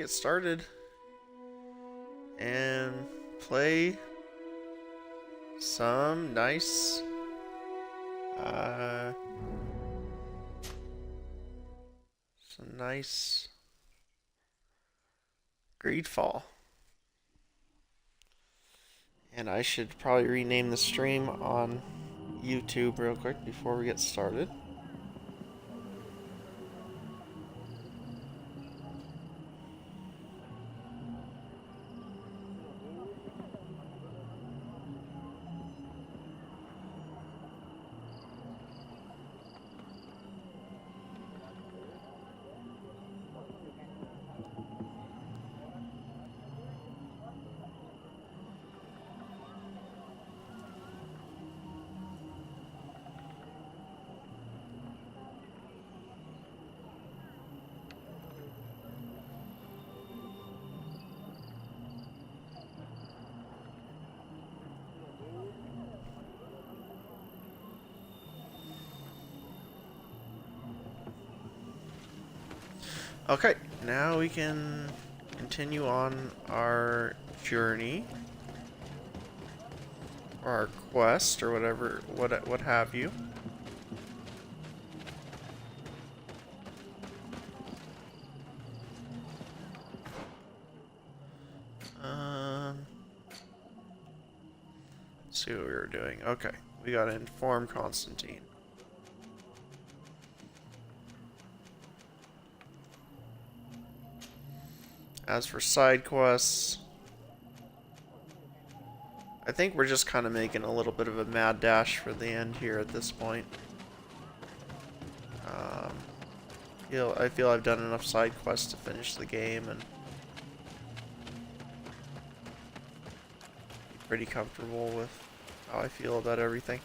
get started and play some nice uh some nice Greedfall. And I should probably rename the stream on YouTube real quick before we get started. Okay, now we can continue on our journey, or our quest, or whatever, what have you. Let's see what we were doing. Okay, we gotta inform Constantine. As for side quests, I think we're just kind of making a little bit of a mad dash for the end here at this point. I feel I've done enough side quests to finish the game and be pretty comfortable with how I feel about everything.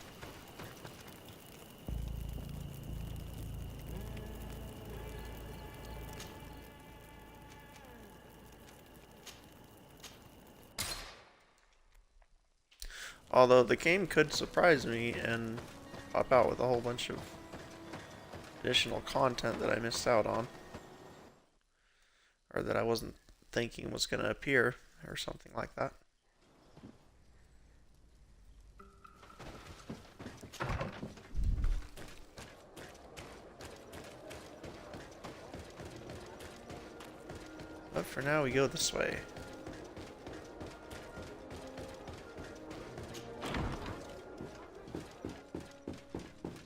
Although the game could surprise me and pop out with a whole bunch of additional content that I missed out on. Or that I wasn't thinking was going to appear, or something like that. But for now, we go this way.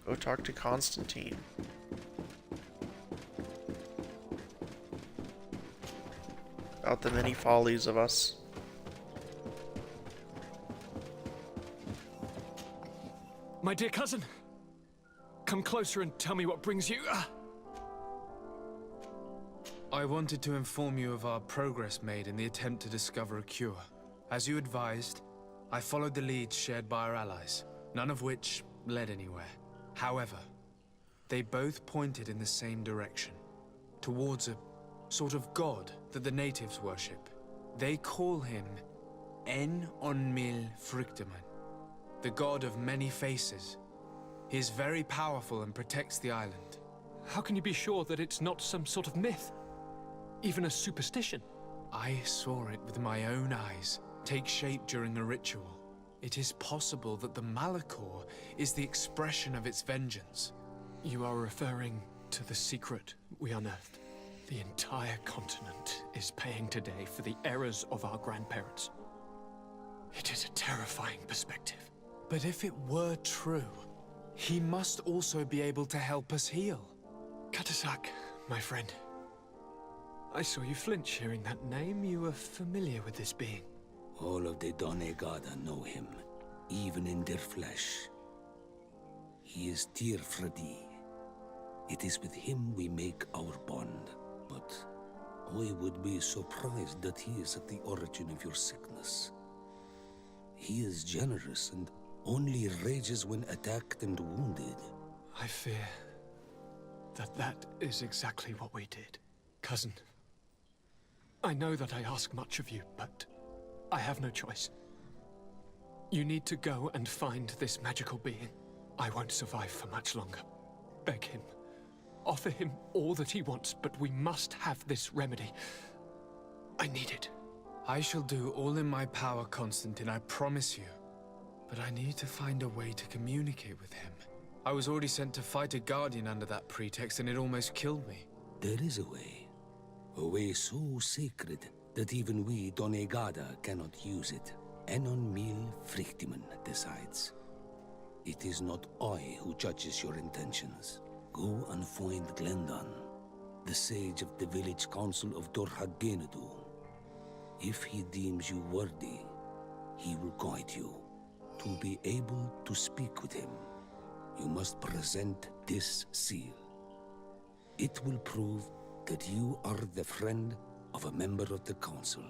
Go talk to Constantine. About the many follies of us. My dear cousin, come closer and tell me what brings you. I wanted to inform you of our progress made in the attempt to discover a cure. As you advised, I followed the leads shared by our allies, none of which led anywhere. However, they both pointed in the same direction, towards a sort of god that the natives worship. They call him En Onmil Frictaman, the god of many faces. He is very powerful and protects the island. How can you be sure that it's not some sort of myth? Even a superstition? I saw it with my own eyes take shape during a ritual. It is possible that the Malachor is the expression of its vengeance. You are referring to the secret we unearthed. The entire continent is paying today for the errors of our grandparents. It is a terrifying perspective. But if it were true, he must also be able to help us heal. Katasak, my friend. I saw you flinch hearing that name. You were familiar with this being. All of the Donegada know him, even in their flesh. He is Tirfredi. It is with him we make our bond, but I would be surprised that he is at the origin of your sickness. He is generous and only rages when attacked and wounded. I fear that that is exactly what we did. Cousin, I know that I ask much of you, but I have no choice. You need to go and find this magical being. I won't survive for much longer. Beg him. Offer him all that he wants, but we must have this remedy. I need it. I shall do all in my power, Constantine, I promise you. But I need to find a way to communicate with him. I was already sent to fight a Guardian under that pretext, and it almost killed me. There is a way. A way so sacred that even we, Donegada, cannot use it. Enon Mil Frictimen decides. It is not I who judges your intentions. Go and find Glendan, the sage of the village council of Dorhagenedu. If he deems you worthy, he will guide you. To be able to speak with him, you must present this seal. It will prove that you are the friend of a member of the council.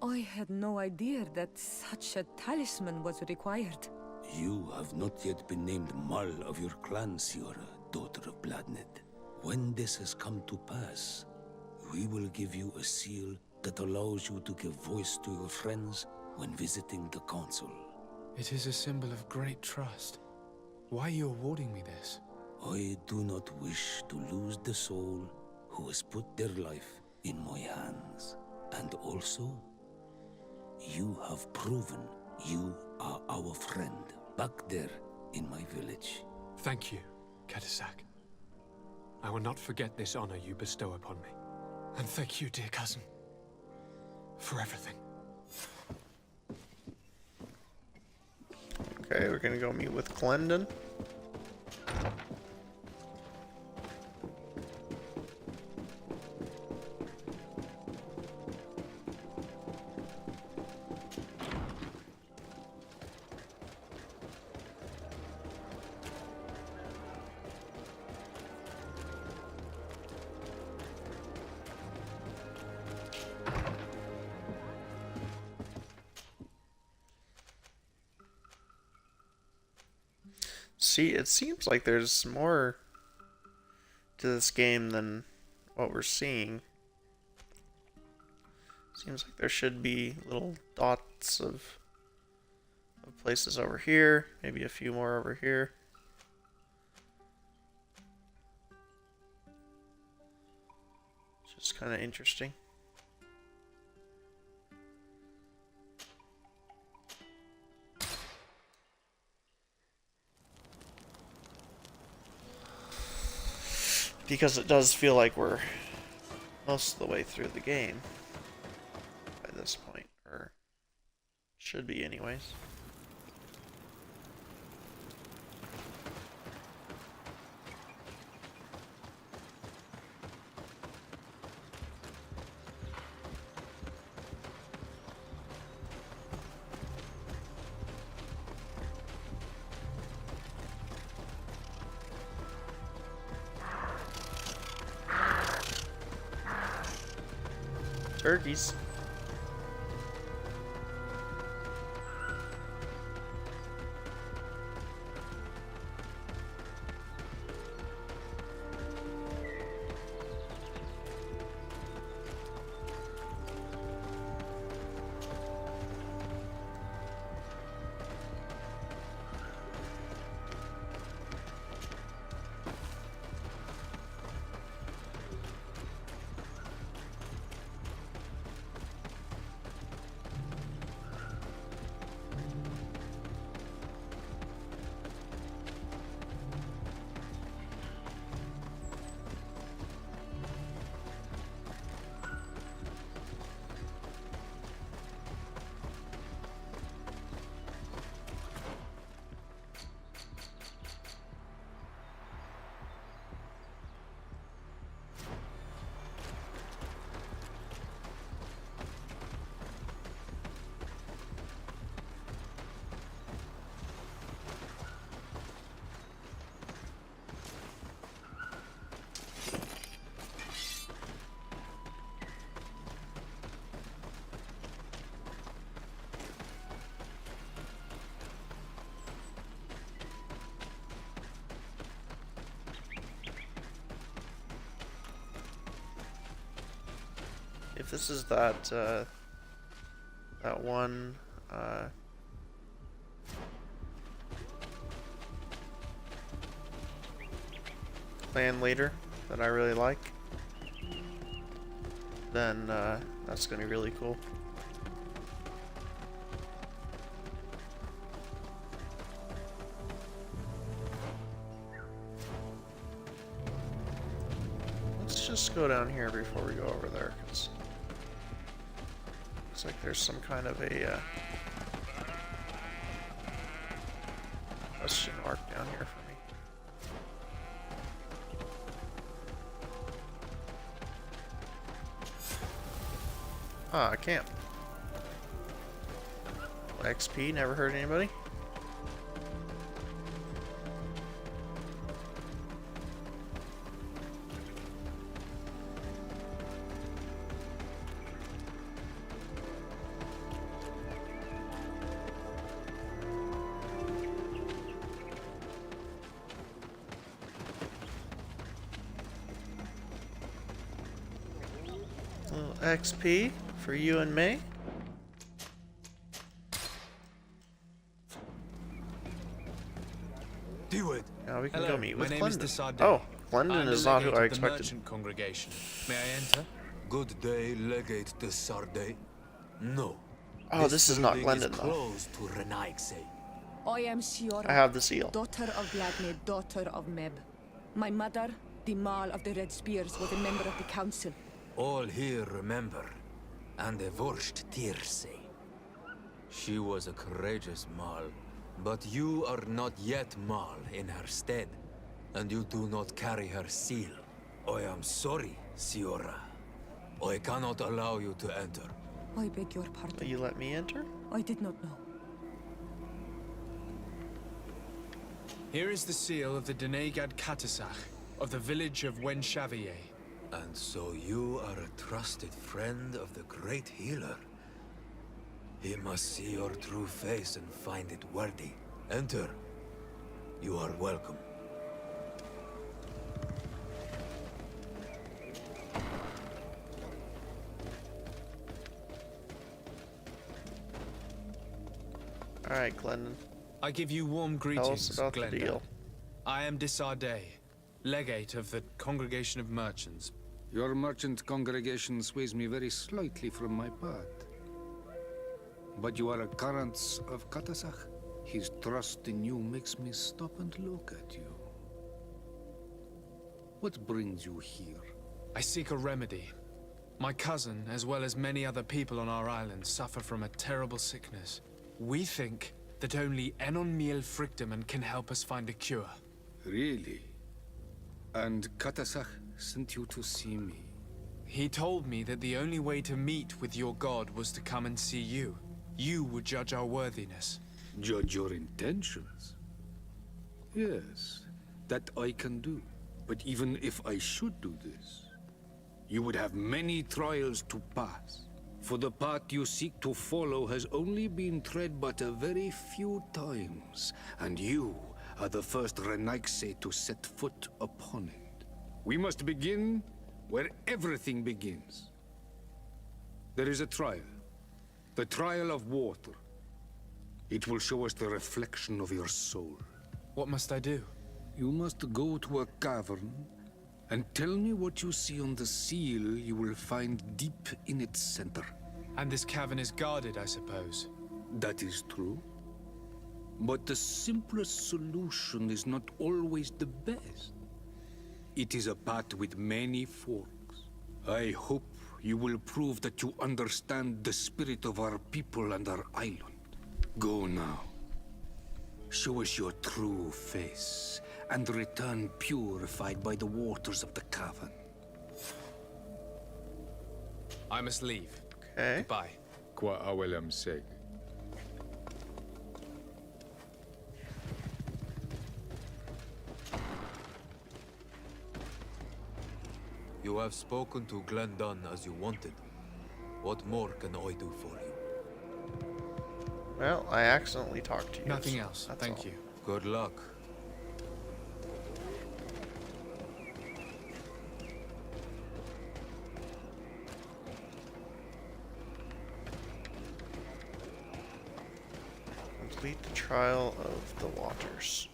I had no idea that such a talisman was required. You have not yet been named Mal of your clan, Siora, daughter of Bladned. When this has come to pass, we will give you a seal that allows you to give voice to your friends when visiting the council. It is a symbol of great trust. Why are you awarding me this? I do not wish to lose the soul who has put their life in my hands. And also, you have proven you are our friend back there in my village. Thank you, Katasak. I will not forget this honor you bestow upon me. And thank you, dear cousin, for everything. Okay, we're gonna go meet with Glendon. See, it seems like there's more to this game than what we're seeing. Seems like there should be little dots of places over here, maybe a few more over here. Just kind of interesting. Because it does feel like we're most of the way through the game by this point, or should be anyways. Turkeys. If this is that that one clan leader that I really like, then that's gonna be really cool. Let's just go down here before we go over there, 'cause looks like there's some kind of a question mark down here for me. Ah, a camp. XP, never hurt anybody. Little XP for you and me. Now we can Hello, go meet with my name Glendon. is Desardet. Oh, Glendon I'm the is not who legate I of the expected. merchant congregation. May I enter? Good day, Legate de Sardet. No. Oh, this is not building Glendon, is though. closed to Renaigse. I am Siora, I have the seal. daughter of Gladney, daughter of Meb. My mother, the Mall of the Red Spears, was a member of the council. All here remember, and the Vorst Tirse. She was a courageous Mal, but you are not yet Mal in her stead, and you do not carry her seal. I am sorry, Siora. I cannot allow you to enter. I beg your Will pardon. you let me enter? I did not know. Here is the seal of the Denegad Katasach of the village of Wenshavier. And so you are a trusted friend of the great healer. He must see your true face and find it worthy. Enter. You are welcome. Alright, Glendon. I give you warm Tell greetings, us about the Glenda. deal. I am Desardet, legate of the Congregation of Merchants. Your merchant congregation sways me very slightly from my path. But you are a currents of Katasach. His trust in you makes me stop and look at you. What brings you here? I seek a remedy. My cousin, as well as many other people on our island, suffer from a terrible sickness. We think that only Enon Miel Frictamen can help us find a cure. Really? And Katasach sent you to see me? He told me that the only way to meet with your god was to come and see you. You would judge our worthiness. Judge your intentions? Yes, that I can do. But even if I should do this, you would have many trials to pass. For the path you seek to follow has only been tread but a very few times, and you are the first Renaigse to set foot upon it. We must begin where everything begins. There is a trial. The trial of water. It will show us the reflection of your soul. What must I do? You must go to a cavern and tell me what you see on the seal you will find deep in its center. And this cavern is guarded, I suppose. That is true. But the simplest solution is not always the best. It is a path with many forks. I hope you will prove that you understand the spirit of our people and our island. Go now. Show us your true face, and return purified by the waters of the cavern. I must leave. Okay. Goodbye. Qua awelam seg. You have spoken to Glendon as you wanted. What more can I do for you? Well, I accidentally talked to you. Nothing so else. that's Thank all. you. Good luck. Complete the trial of the waters.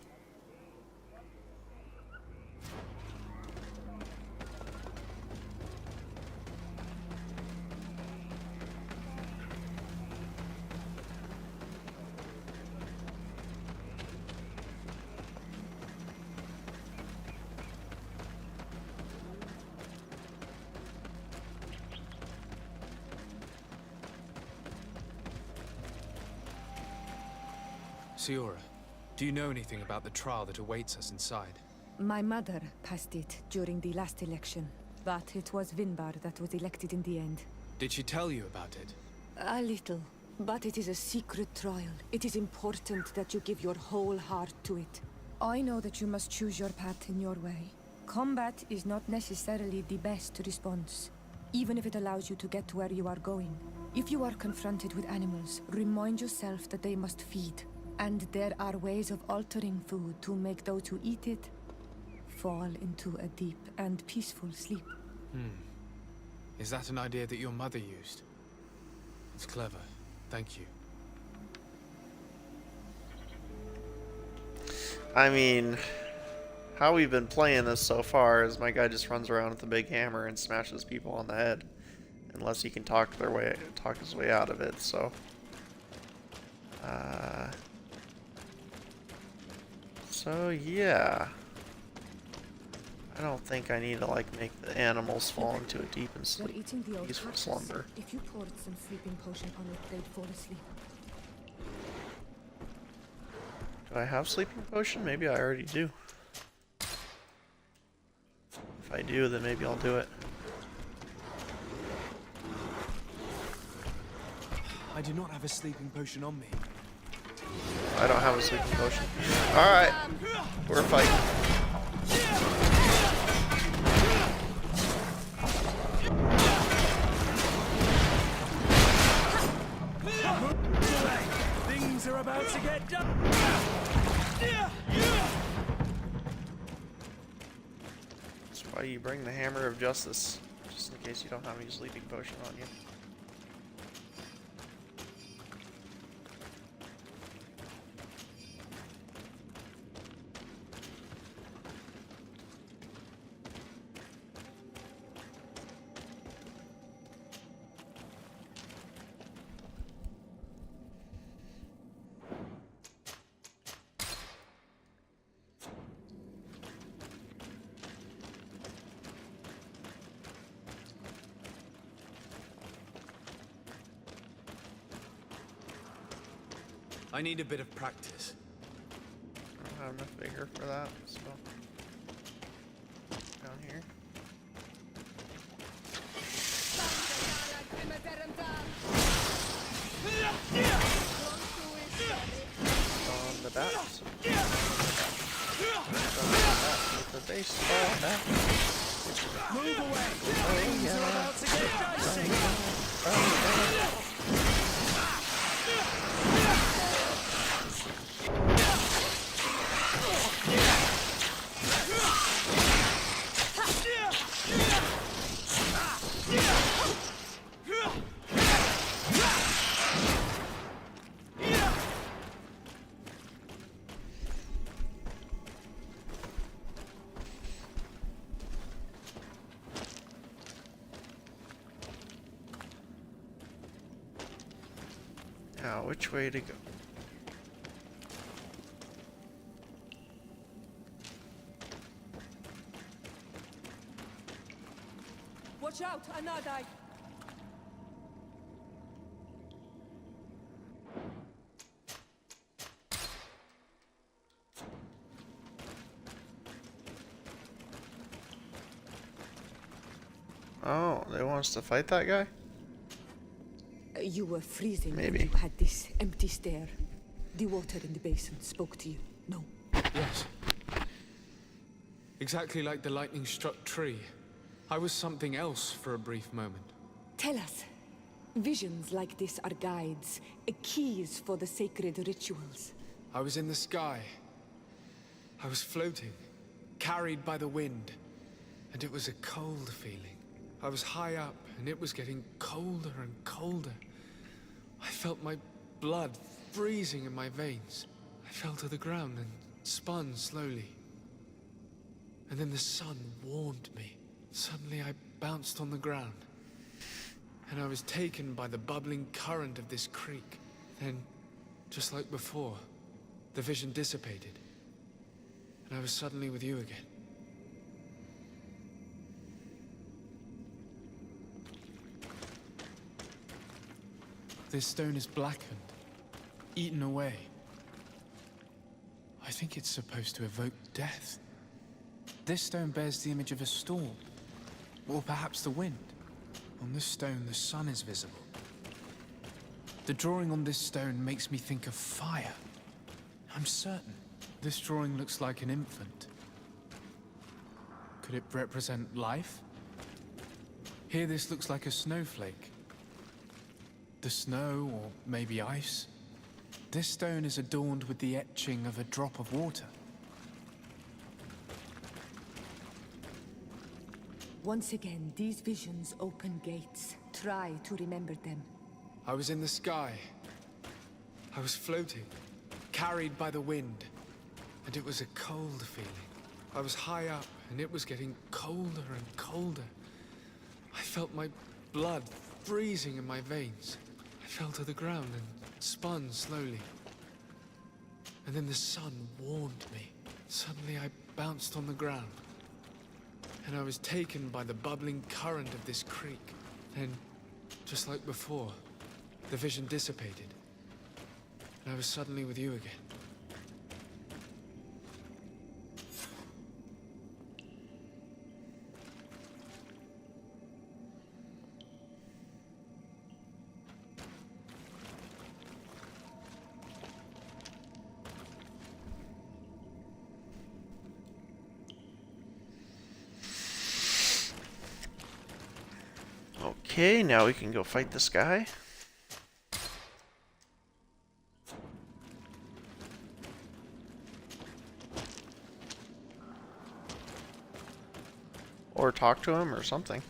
Siora, do you know anything about the trial that awaits us inside? My mother passed it during the last election, but it was Vinbar that was elected in the end. Did she tell you about it? A little, but it is a secret trial. It is important that you give your whole heart to it. I know that you must choose your path in your way. Combat is not necessarily the best response, even if it allows you to get to where you are going. If you are confronted with animals, remind yourself that they must feed, and there are ways of altering food to make those who eat it fall into a deep and peaceful sleep. Is that an idea that your mother used? It's clever. Thank you. I mean, how we've been playing this so far is my guy just runs around with a big hammer and smashes people on the head, unless he can talk his way out of it. So, yeah, I don't think I need to like make the animals fall into a deep and They're eating the old peaceful carcass. slumber. If you poured some sleeping potion on it, they'd fall asleep. Do I have sleeping potion? Maybe I already do. If I do, then maybe I'll do it. I do not have a sleeping potion on me. I don't have a sleeping potion. Alright. We're fighting. Things are about to get done. That's why you bring the hammer of justice, just in case you don't have any sleeping potion on you. I need a bit of practice. I don't have enough vigor for that, so down here. On the bat. With the baseball bat. Move away. Oh, Things yeah. are about to get dicey. Now, which way to go? Watch out, Anadai! Oh, they want us to fight that guy? You were freezing when Maybe. you had this empty stare. The water in the basin spoke to you. No. Yes. Exactly like the lightning-struck tree. I was something else for a brief moment. Tell us. Visions like this are guides, keys for the sacred rituals. I was in the sky. I was floating, carried by the wind. And it was a cold feeling. I was high up, and it was getting colder and colder. I felt my blood freezing in my veins. I fell to the ground and spun slowly. And then the sun warmed me. Suddenly I bounced on the ground. And I was taken by the bubbling current of this creek. Then, just like before, the vision dissipated. And I was suddenly with you again. This stone is blackened, eaten away. I think it's supposed to evoke death. This stone bears the image of a storm, or perhaps the wind. On this stone, the sun is visible. The drawing on this stone makes me think of fire. I'm certain. This drawing looks like an infant. Could it represent life? Here, this looks like a snowflake. The snow, or maybe ice. This stone is adorned with the etching of a drop of water. Once again, these visions open gates. Try to remember them. I was in the sky. I was floating, carried by the wind. And it was a cold feeling. I was high up, and it was getting colder and colder. I felt my blood freezing in my veins. I fell to the ground and spun slowly. And then the sun warmed me. Suddenly I bounced on the ground. And I was taken by the bubbling current of this creek. Then, just like before, the vision dissipated. And I was suddenly with you again. Okay, now we can go fight this guy. Or talk to him or something.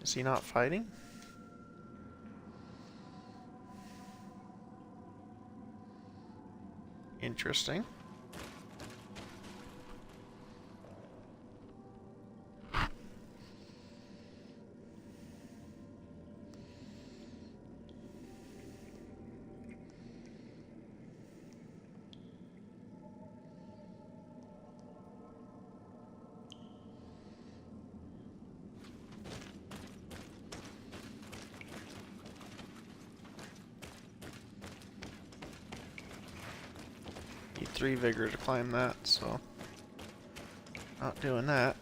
Is he not fighting? Interesting. Need 3 vigor to climb that, so not doing that.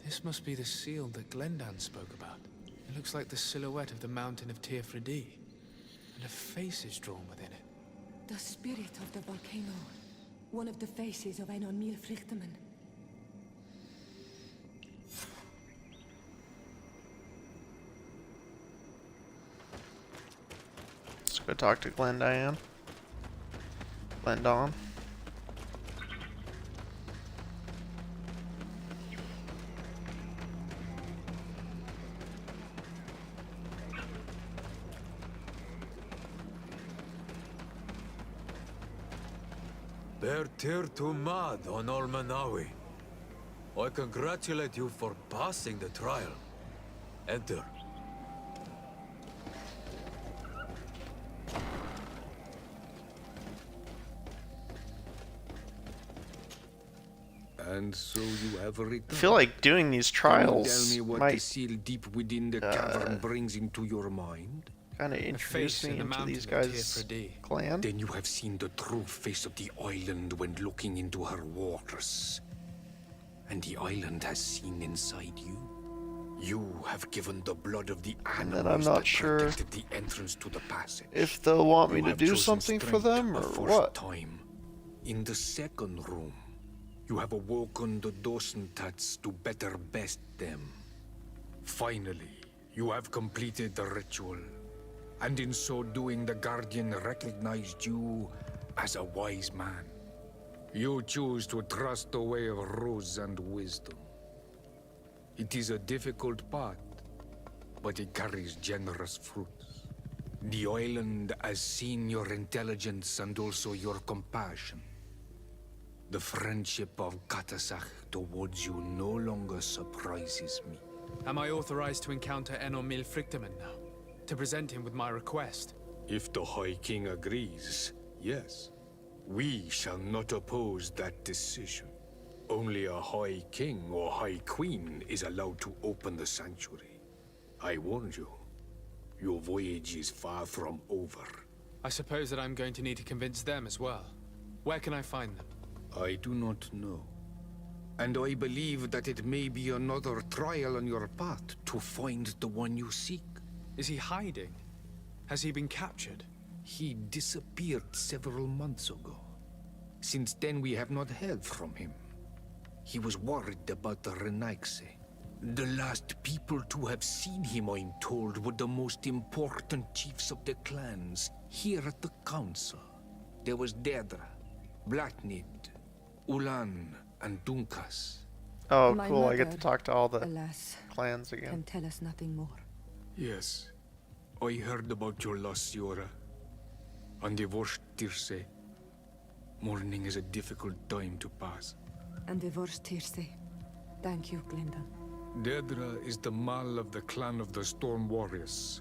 This must be the seal that Glendan spoke about. It looks like the silhouette of the mountain of Tirfredi, and a face is drawn within it. The spirit of the volcano. One of the faces of Einon Milfrichtemann. Let's go talk to Glendon. Ber tir to mad on Olmanawi. I congratulate you for passing the trial. Enter. And so you have returned. I feel like doing these trials Tell me what the might seal deep within the cavern brings into your mind. kind of introduce me into these guys' clan. Then you have seen the true face of the island when looking into her waters. And the island has seen inside you. You have given the blood of the And animals then I'm not that sure protected the entrance to the passage. if they'll want me You to have do chosen something for strength them or a first what. time. In the second room, you have awoken the Dosentats to better best them. Finally, you have completed the ritual. And in so doing, the Guardian recognized you as a wise man. You choose to trust the way of ruse and wisdom. It is a difficult path, but it carries generous fruits. The island has seen your intelligence and also your compassion. The friendship of Katasach towards you no longer surprises me. Am I authorized to encounter Einon Milfrichtemann now? To present him with my request? If the High King agrees, yes. We shall not oppose that decision. Only a High King or High Queen is allowed to open the sanctuary. I warned you. Your voyage is far from over. I suppose that I'm going to need to convince them as well. Where can I find them? I do not know. And I believe that it may be another trial on your path to find the one you seek. Is he hiding? Has he been captured? He disappeared several months ago. Since then, we have not heard from him. He was worried about the Renaigse. The last people to have seen him, I'm told, were the most important chiefs of the clans here at the council. There was Deirdre, Blacknid, Ulan, and Dunkas. Oh, My cool. I get to mother, talk to all the alas, clans can again. tell us nothing more. Yes, I heard about your loss, Yora. And divorced Tirce. Mourning is a difficult time to pass. And divorced Tirce. Thank you, Glendan. Deirdre is the Mal of the clan of the Storm Warriors.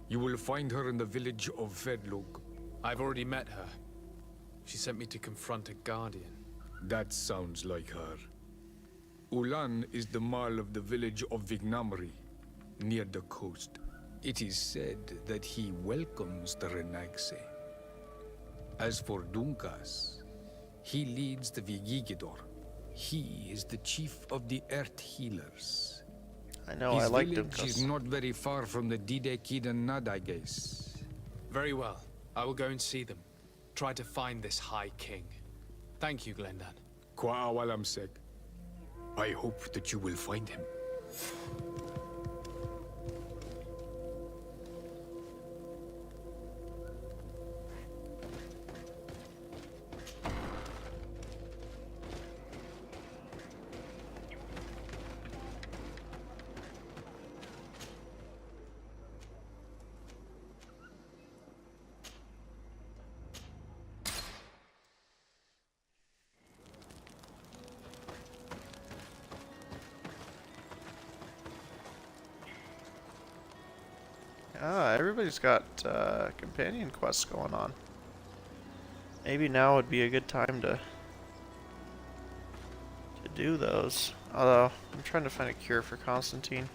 You will find her in the village of Vedlug. I've already met her. She sent me to confront a guardian. That sounds like her. Ulan is the Mal of the village of Vignamri, near the coast. It is said that he welcomes the Renaigse. As for Dunkas, he leads the Vigigidor. He is the chief of the Earth Healers. I know, His I like village is Dumkas. not very far from the Didekid and Nadaiges. Very well. I will go and see them. Try to find this High King. Thank you, Glendan. Kwa'awalamsek. I hope that you will find him. Ah, everybody's got companion quests going on. Maybe now would be a good time to do those. Although, I'm trying to find a cure for Constantine.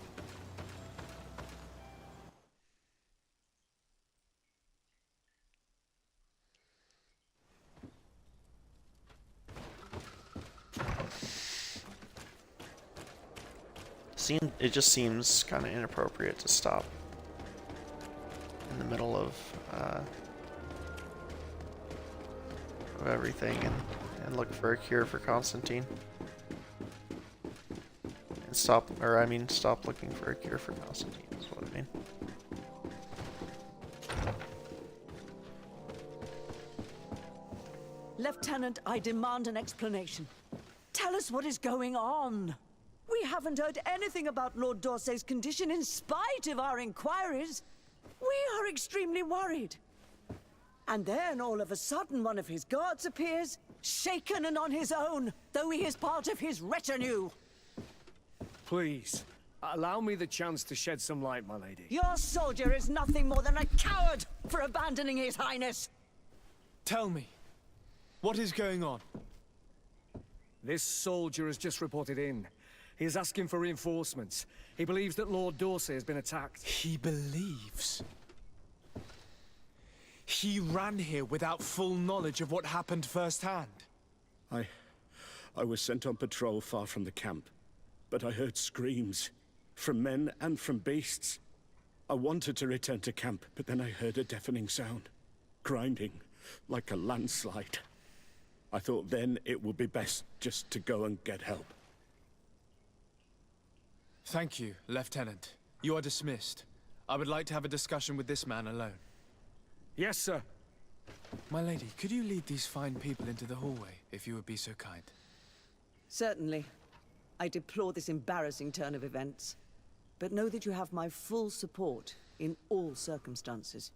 It just seems kind of inappropriate to stop in the middle of everything and look for a cure for Constantine. And stop looking for a cure for Constantine is what I mean. Lieutenant, I demand an explanation. Tell us what is going on. We haven't heard anything about Lord Dorsey's condition in spite of our inquiries. We are extremely worried. And then all of a sudden one of his guards appears, shaken and on his own, though he is part of his retinue. Please, allow me the chance to shed some light, my lady. Your soldier is nothing more than a coward for abandoning his highness. Tell me, what is going on? This soldier has just reported in. He is asking for reinforcements. He believes that Lord Dorsey has been attacked. He believes. He ran here without full knowledge of what happened firsthand. I was sent on patrol far from the camp, but I heard screams, from men and from beasts. I wanted to return to camp, but then I heard a deafening sound, grinding, like a landslide. I thought then it would be best just to go and get help. Thank you, Lieutenant. You are dismissed. I would like to have a discussion with this man alone. Yes, sir. My lady, could you lead these fine people into the hallway, if you would be so kind? Certainly. I deplore this embarrassing turn of events. But know that you have my full support in all circumstances.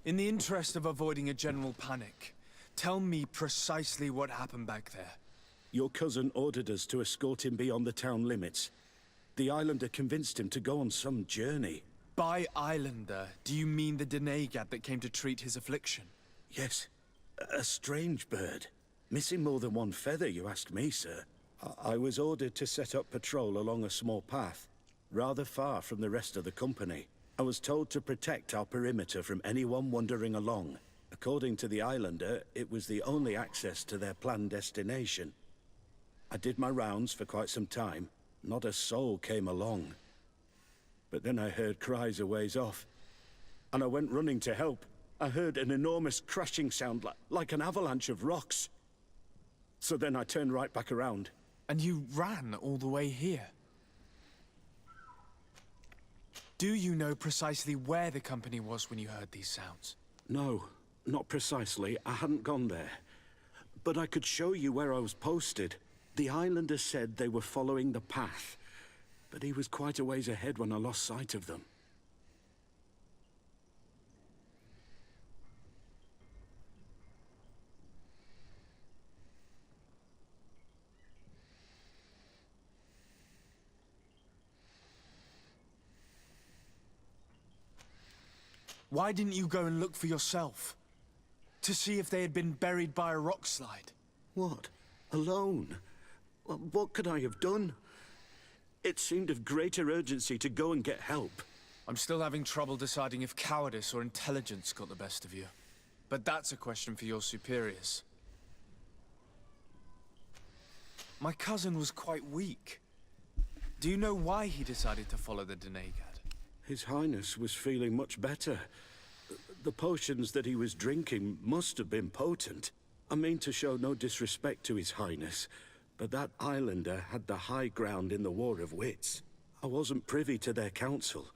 In the interest of avoiding a general panic, tell me precisely what happened back there. Your cousin ordered us to escort him beyond the town limits. The islander convinced him to go on some journey. By islander, do you mean the Denegad that came to treat his affliction? Yes, a strange bird. Missing more than one feather, you ask me, sir. I was ordered to set up patrol along a small path. rather far from the rest of the company. I was told to protect our perimeter from anyone wandering along. According to the Islander, it was the only access to their planned destination. I did my rounds for quite some time. Not a soul came along. But then I heard cries a ways off, and I went running to help. I heard an enormous crashing sound like an avalanche of rocks. So then I turned right back around. And you ran all the way here? Do you know precisely where the company was when you heard these sounds? No, not precisely. I hadn't gone there. But I could show you where I was posted. The Islander said they were following the path, but he was quite a ways ahead when I lost sight of them. Why didn't you go and look for yourself? To see if they had been buried by a rock slide? What? Alone? What could I have done? It seemed of greater urgency to go and get help. I'm still having trouble deciding if cowardice or intelligence got the best of you. But that's a question for your superiors. My cousin was quite weak. Do you know why he decided to follow the Denegad? His Highness was feeling much better. The potions that he was drinking must have been potent. I mean to show no disrespect to His Highness, but that Islander had the high ground in the War of Wits. I wasn't privy to their counsel.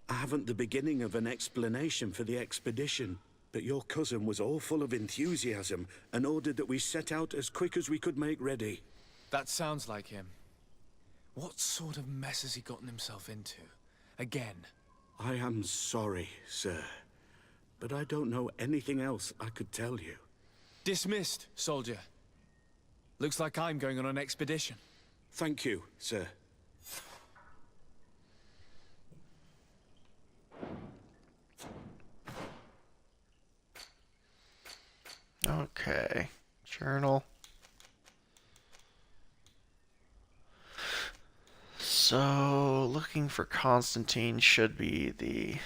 I haven't the beginning of an explanation for the expedition, but your cousin was all full of enthusiasm and ordered that we set out as quick as we could make ready. That sounds like him. What sort of mess has he gotten himself into? Again. I am sorry, sir, but I don't know anything else I could tell you. Dismissed, soldier. Looks like I'm going on an expedition. Thank you, sir. Okay. Journal. So, looking for Constantine should be the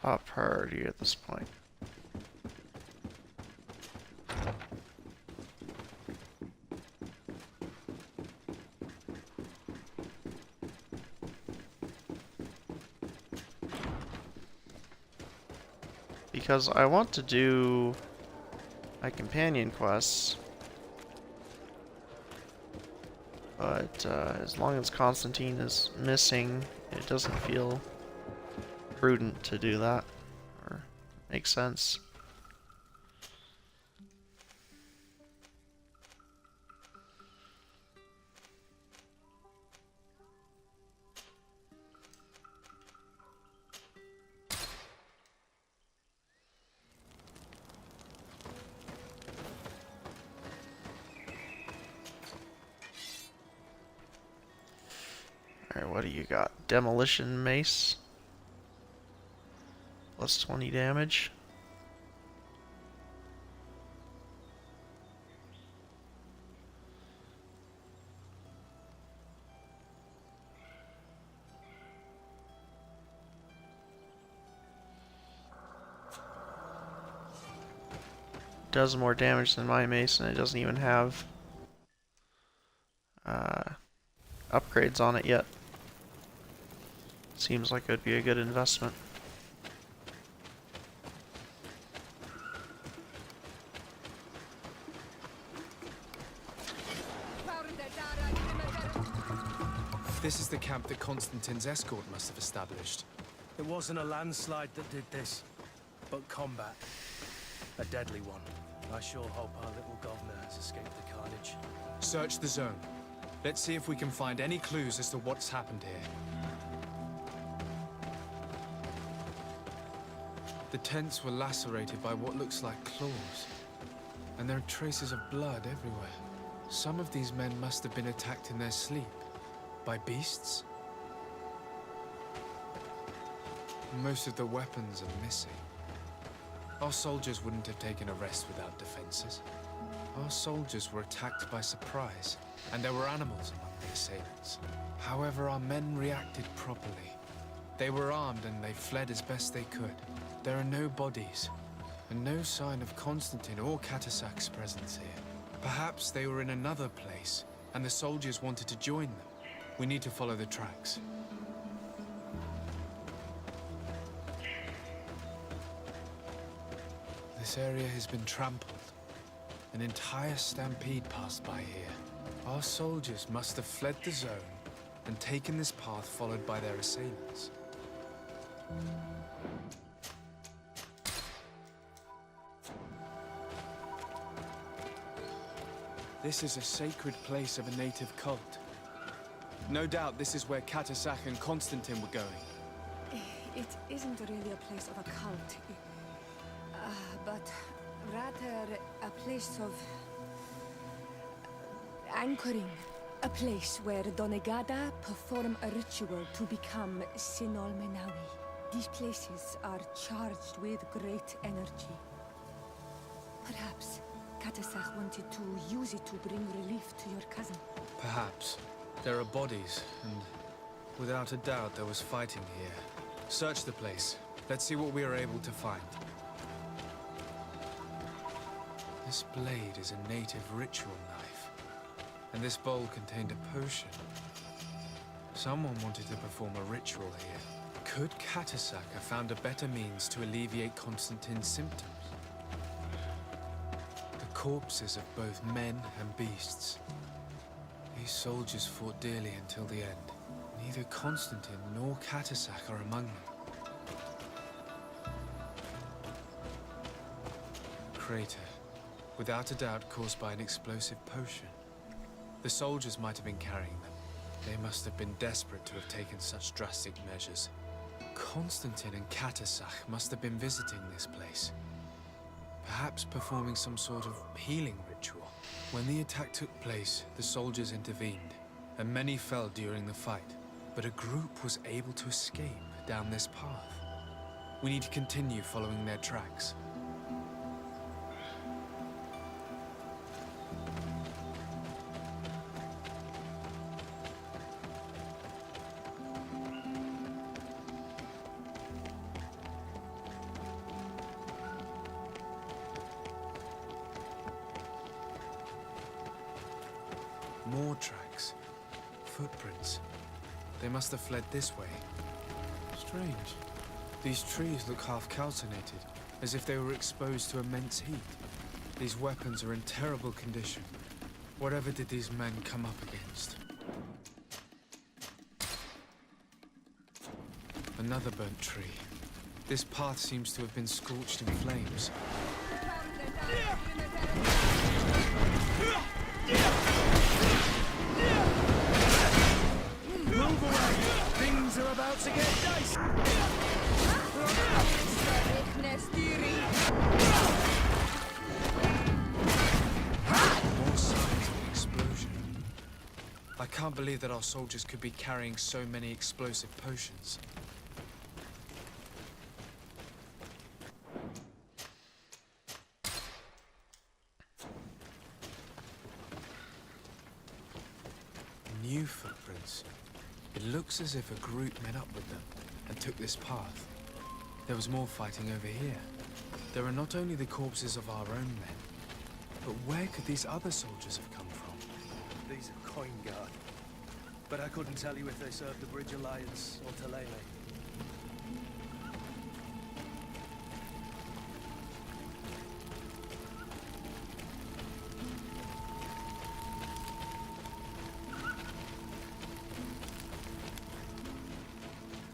top priority at this point. Because I want to do my companion quests, but as long as Constantine is missing, it doesn't feel prudent to do that, or make sense. Alright, what do you got? Demolition Mace. Plus 20 damage. Does more damage than my mace, and it doesn't even have upgrades on it yet. Seems like it would be a good investment. This is the camp that Constantine's escort must have established. It wasn't a landslide that did this, but combat. A deadly one. I sure hope our little governor has escaped the carnage. Search the zone. Let's see if we can find any clues as to what's happened here. The tents were lacerated by what looks like claws, and there are traces of blood everywhere. Some of these men must have been attacked in their sleep. By beasts? Most of the weapons are missing. Our soldiers wouldn't have taken a rest without defenses. Our soldiers were attacked by surprise, and there were animals among the assailants. However, our men reacted properly. They were armed and they fled as best they could. There are no bodies, and no sign of Constantine or Katasak's presence here. Perhaps they were in another place, and the soldiers wanted to join them. We need to follow the tracks. This area has been trampled. An entire stampede passed by here. Our soldiers must have fled the zone and taken this path followed by their assailants. This is a sacred place of a native cult. No doubt this is where Katasak and Constantine were going. It isn't really a place of a cult, but rather a place of anchoring. A place where Donegada perform a ritual to become Sinol Menawi. These places are charged with great energy. Perhaps Katasak wanted to use it to bring relief to your cousin. Perhaps. There are bodies, and without a doubt there was fighting here. Search the place. Let's see what we are able to find. This blade is a native ritual knife, and this bowl contained a potion. Someone wanted to perform a ritual here. Could Katasak have found a better means to alleviate Constantine's symptoms? The corpses of both men and beasts. These soldiers fought dearly until the end. Neither Constantine nor Katasak are among them. Crater, without a doubt caused by an explosive potion. The soldiers might have been carrying them. They must have been desperate to have taken such drastic measures. Constantine and Katasak must have been visiting this place. Perhaps performing some sort of healing ritual. When the attack took place, the soldiers intervened, and many fell during the fight. But a group was able to escape down this path. We need to continue following their tracks. More tracks. Footprints. They must have fled this way. Strange. These trees look half calcinated, as if they were exposed to immense heat. These weapons are in terrible condition. Whatever did these men come up against? Another burnt tree. This path seems to have been scorched in flames. Move away! Things are about to get dicey! More signs of an explosion. I can't believe that our soldiers could be carrying so many explosive potions. New footprints. It looks as if a group met up with them and took this path. There was more fighting over here. There are not only the corpses of our own men, but where could these other soldiers have come from? These are coin guard. But I couldn't tell you if they served the Bridge Alliance or Talele.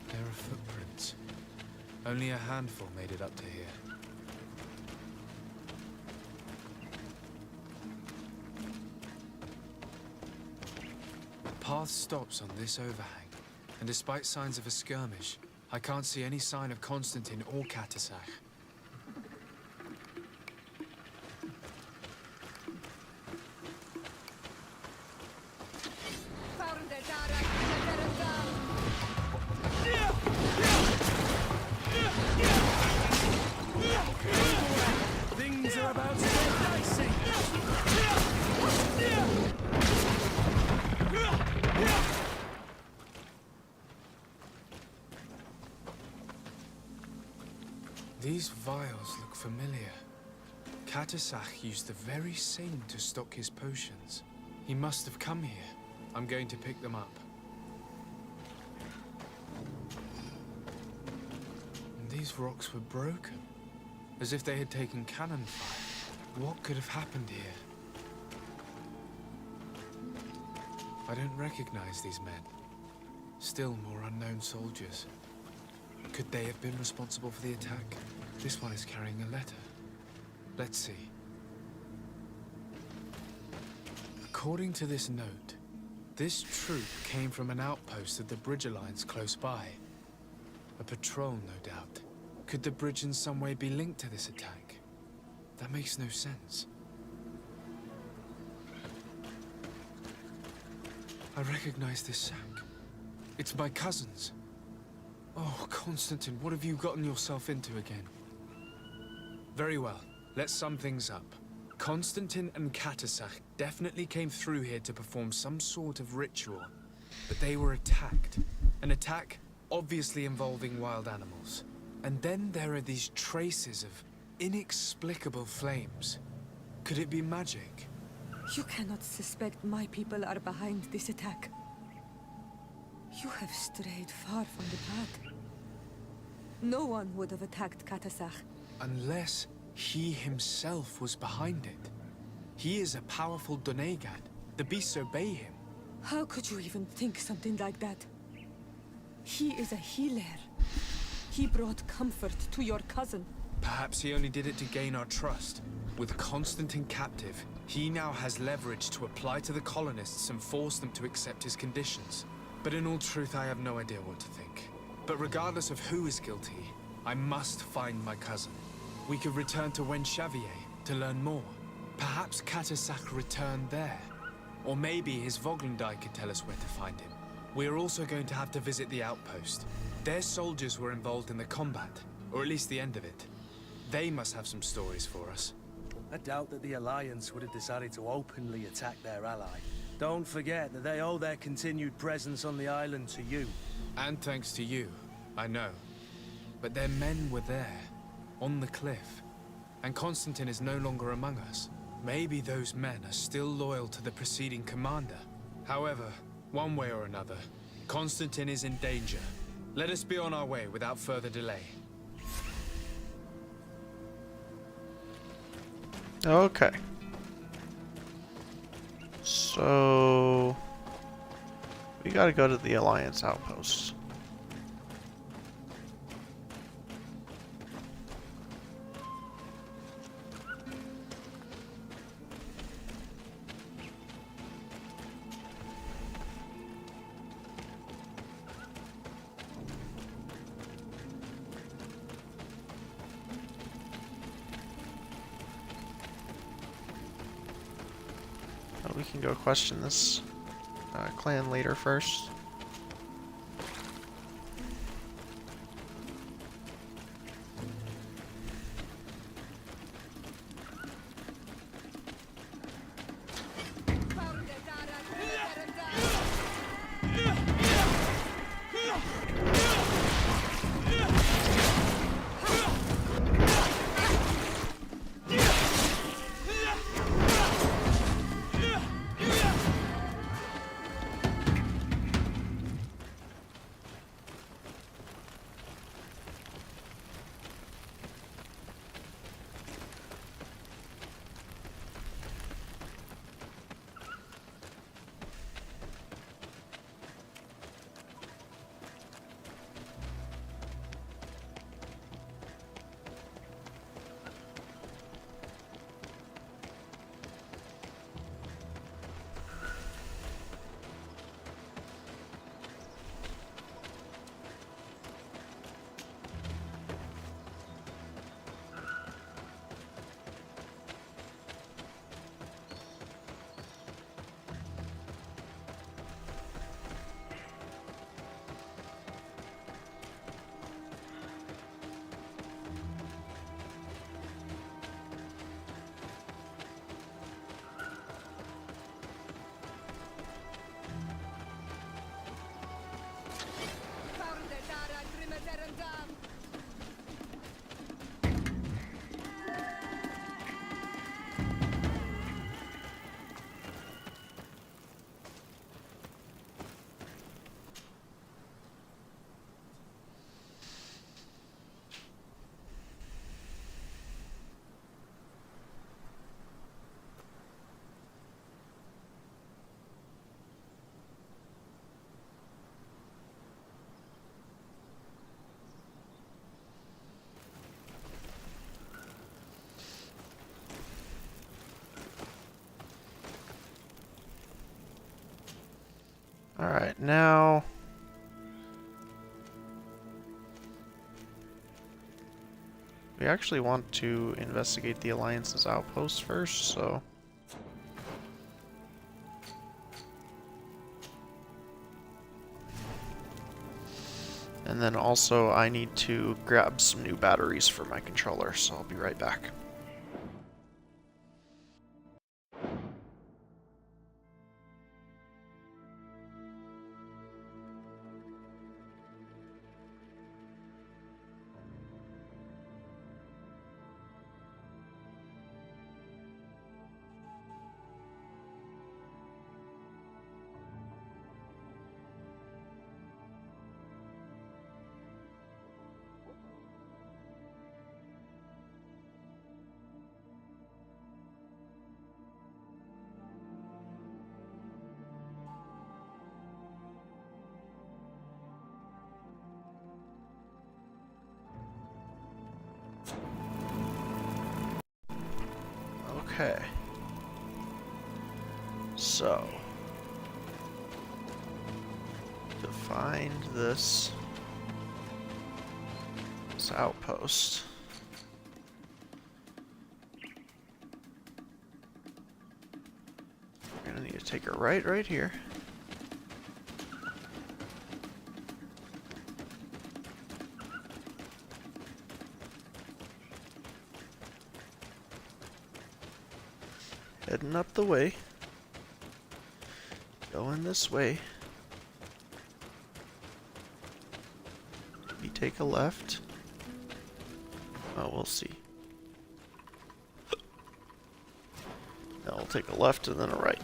There are footprints. Only a handful made it up to here. The path stops on this overhang, and despite signs of a skirmish, I can't see any sign of Constantine or Katasak. Things are about to get dicey! These vials look familiar. Katasach used the very same to stock his potions. He must have come here. I'm going to pick them up. And these rocks were broken, as if they had taken cannon fire. What could have happened here? I don't recognize these men. Still more unknown soldiers. Could they have been responsible for the attack? This one is carrying a letter. Let's see. According to this note, this troop came from an outpost of the Bridge Alliance close by. A patrol, no doubt. Could the bridge in some way be linked to this attack? That makes no sense. I recognize this sack. It's my cousin's. Oh, Constantine, what have you gotten yourself into again? Very well. Let's sum things up. Constantine and Katasach definitely came through here to perform some sort of ritual. But they were attacked. An attack obviously involving wild animals. And then there are these traces of inexplicable flames. Could it be magic? You cannot suspect my people are behind this attack. You have strayed far from the path. No one would have attacked Katasach. Unless he himself was behind it. He is a powerful Donegad. The beasts obey him. How could you even think something like that? He is a healer. He brought comfort to your cousin. Perhaps he only did it to gain our trust. With Constantine captive, he now has leverage to apply to the colonists and force them to accept his conditions. But in all truth, I have no idea what to think. But regardless of who is guilty, I must find my cousin. We could return to Wenxavier to learn more. Perhaps Katasach returned there. Or maybe his Voglendai could tell us where to find him. We are also going to have to visit the outpost. Their soldiers were involved in the combat, or at least the end of it. They must have some stories for us. I doubt that the Alliance would have decided to openly attack their ally. Don't forget that they owe their continued presence on the island to you. And thanks to you, I know. But their men were there, on the cliff. And Constantine is no longer among us. Maybe those men are still loyal to the preceding commander. However, one way or another, Constantine is in danger. Let us be on our way without further delay. Okay. So we gotta go to the Alliance outpost. We can go question this clan leader first. now... we actually want to investigate the Alliance's outposts first, so... and then also I need to grab some new batteries for my controller, so I'll be right back. Okay. So, to find this outpost, we're gonna need to take a right here. Heading up the way. Going this way. We take a left. Oh, we'll see. Now we'll take a left and then a right.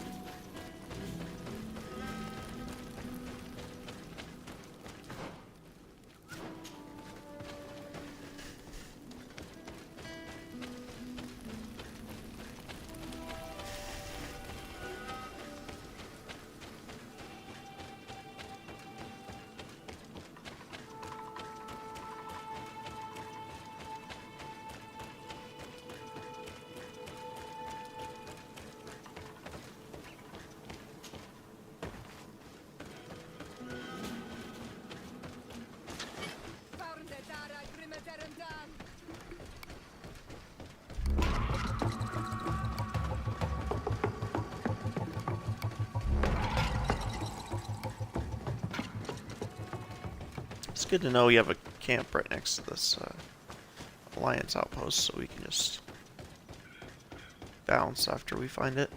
It's good to know we have a camp right next to this Alliance outpost, so we can just bounce after we find it.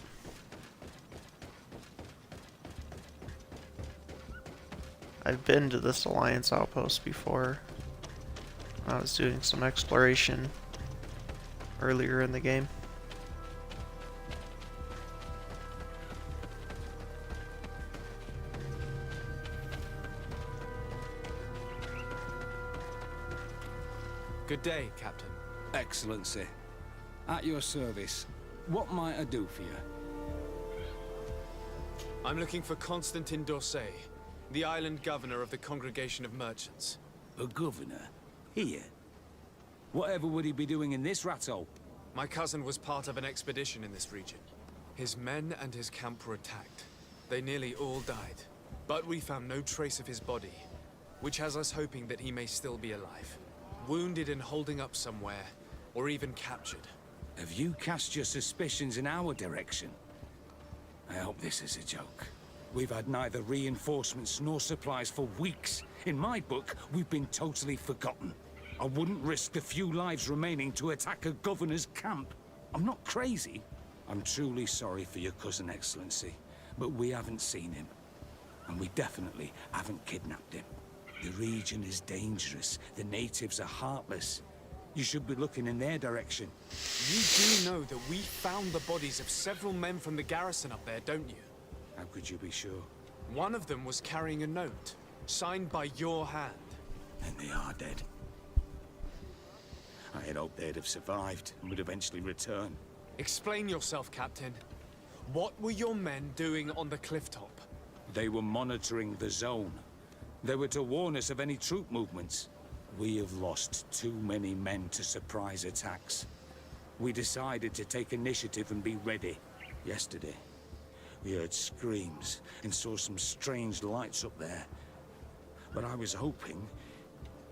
I've been to this Alliance outpost before. I was doing some exploration earlier in the game. Good day, Captain. Excellency. At your service. What might I do for you? I'm looking for Constantin d'Orsay, the island governor of the Congregation of Merchants. A governor? Here? Whatever would he be doing in this rat hole? My cousin was part of an expedition in this region. His men and his camp were attacked. They nearly all died. But we found no trace of his body, which has us hoping that he may still be alive. Wounded and holding up somewhere, or even captured. Have you cast your suspicions in our direction? I hope this is a joke. We've had neither reinforcements nor supplies for weeks. In my book, we've been totally forgotten. I wouldn't risk the few lives remaining to attack a governor's camp. I'm not crazy. I'm truly sorry for your cousin, Excellency, but we haven't seen him. And we definitely haven't kidnapped him. The region is dangerous. The natives are heartless. You should be looking in their direction. You do know that we found the bodies of several men from the garrison up there, don't you? How could you be sure? One of them was carrying a note, signed by your hand. And they are dead. I had hoped they'd have survived and would eventually return. Explain yourself, Captain. What were your men doing on the clifftop? They were monitoring the zone. They were to warn us of any troop movements. We have lost too many men to surprise attacks. We decided to take initiative and be ready. Yesterday, We heard screams and saw some strange lights up there. But I was hoping...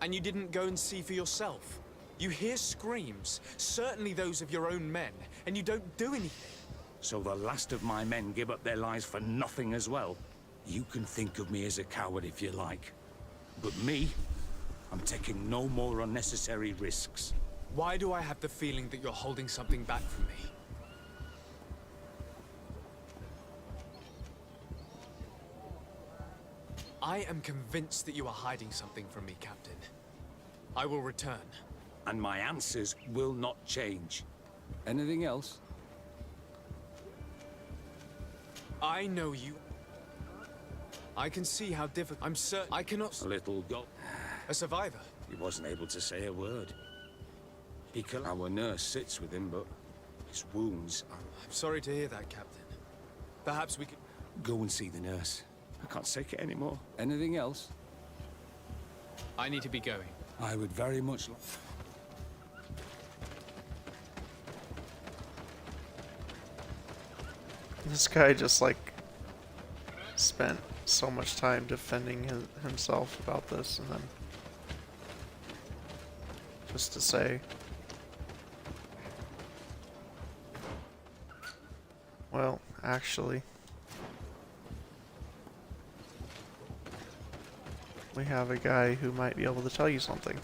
And you didn't go and see for yourself? You hear screams, certainly those of your own men, and you don't do anything. So the last of my men give up their lives for nothing as well? You can think of me as a coward if you like. But me, I'm taking no more unnecessary risks. Why do I have the feeling that you're holding something back from me? I am convinced that you are hiding something from me, Captain. I will return. And my answers will not change. Anything else? I know you. I can see how difficult. I'm certain I cannot. A little go. A survivor. He wasn't able to say a word. Our nurse sits with him, but his wounds are... I'm sorry to hear that, Captain. Perhaps we could... Go and see the nurse. I can't take it anymore. Anything else? I need to be going. I would very much like... This guy just like spent so much time defending himself about this, and then just to say, well, actually, we have a guy who might be able to tell you something.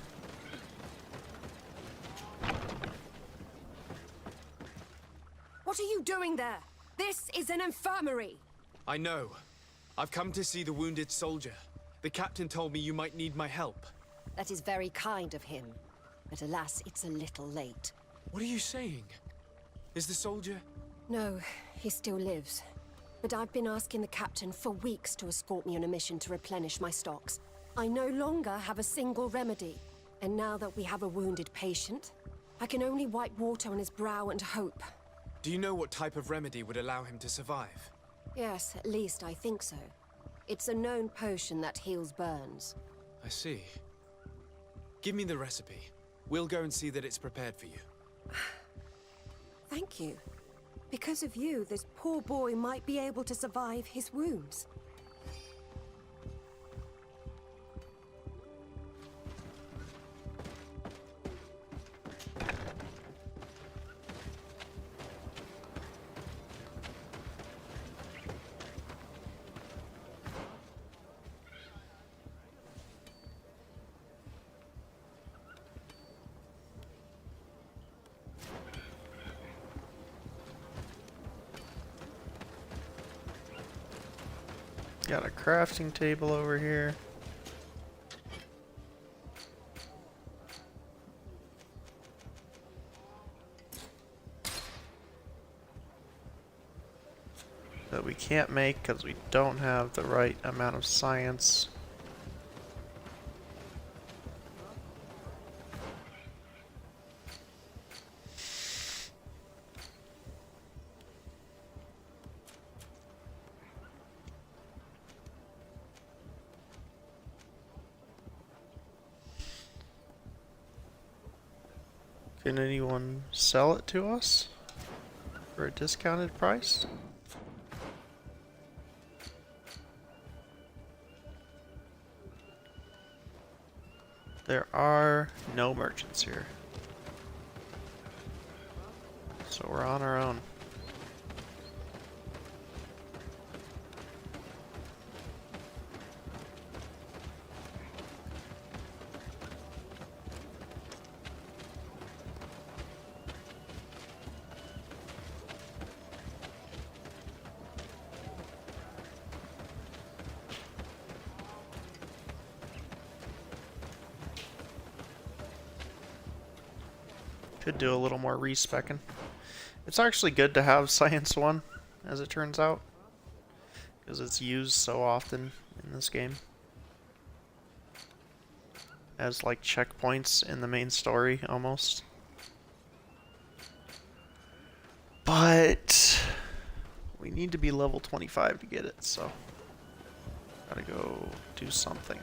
What are you doing there? This is an infirmary! I know. I've come to see the wounded soldier. The captain told me you might need my help. That is very kind of him. But alas, it's a little late. What are you saying? Is the soldier... No, he still lives. But I've been asking the captain for weeks to escort me on a mission to replenish my stocks. I no longer have a single remedy. And now that we have a wounded patient, I can only wipe water on his brow and hope. Do you know what type of remedy would allow him to survive? Yes, at least I think so. It's a known potion that heals burns. I see. Give me the recipe. We'll go and see that it's prepared for you. Thank you. Because of you, this poor boy might be able to survive his wounds. Got a crafting table over here. That we can't make because we don't have the right amount of science. Can anyone sell it to us for a discounted price? There are no merchants here, so we're on our own. Could do a little more respecking. It's actually good to have Science 1, as it turns out, because it's used so often in this game as like checkpoints in the main story almost. But we need to be level 25 to get it, so gotta go do something.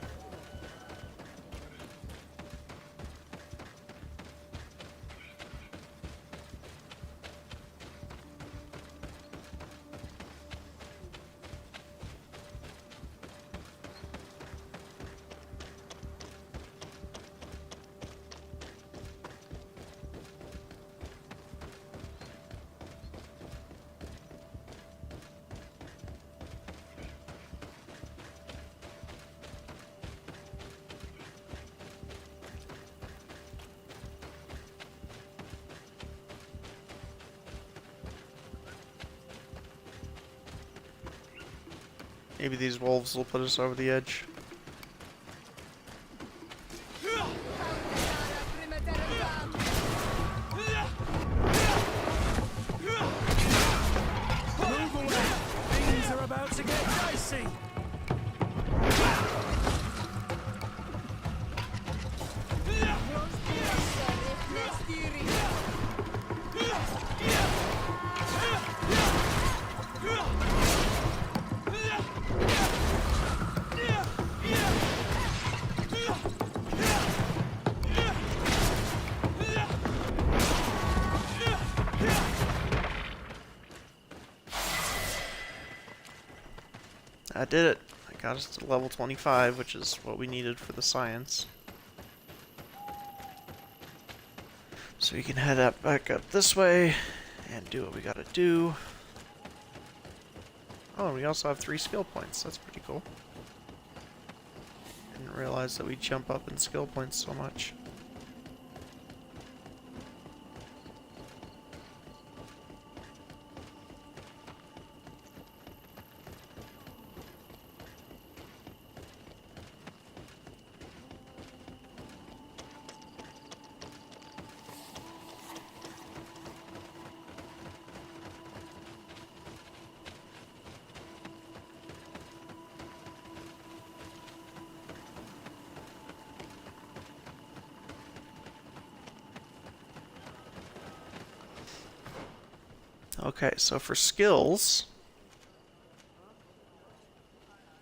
Maybe these wolves will put us over the edge. Move away! Things are about to get dicey! I did it. I got us to level 25, which is what we needed for the science. So we can head up back up this way and do what we gotta do. Oh, and we also have 3 skill points. That's pretty cool. Didn't realize that we jump up in skill points so much. Okay, so for skills,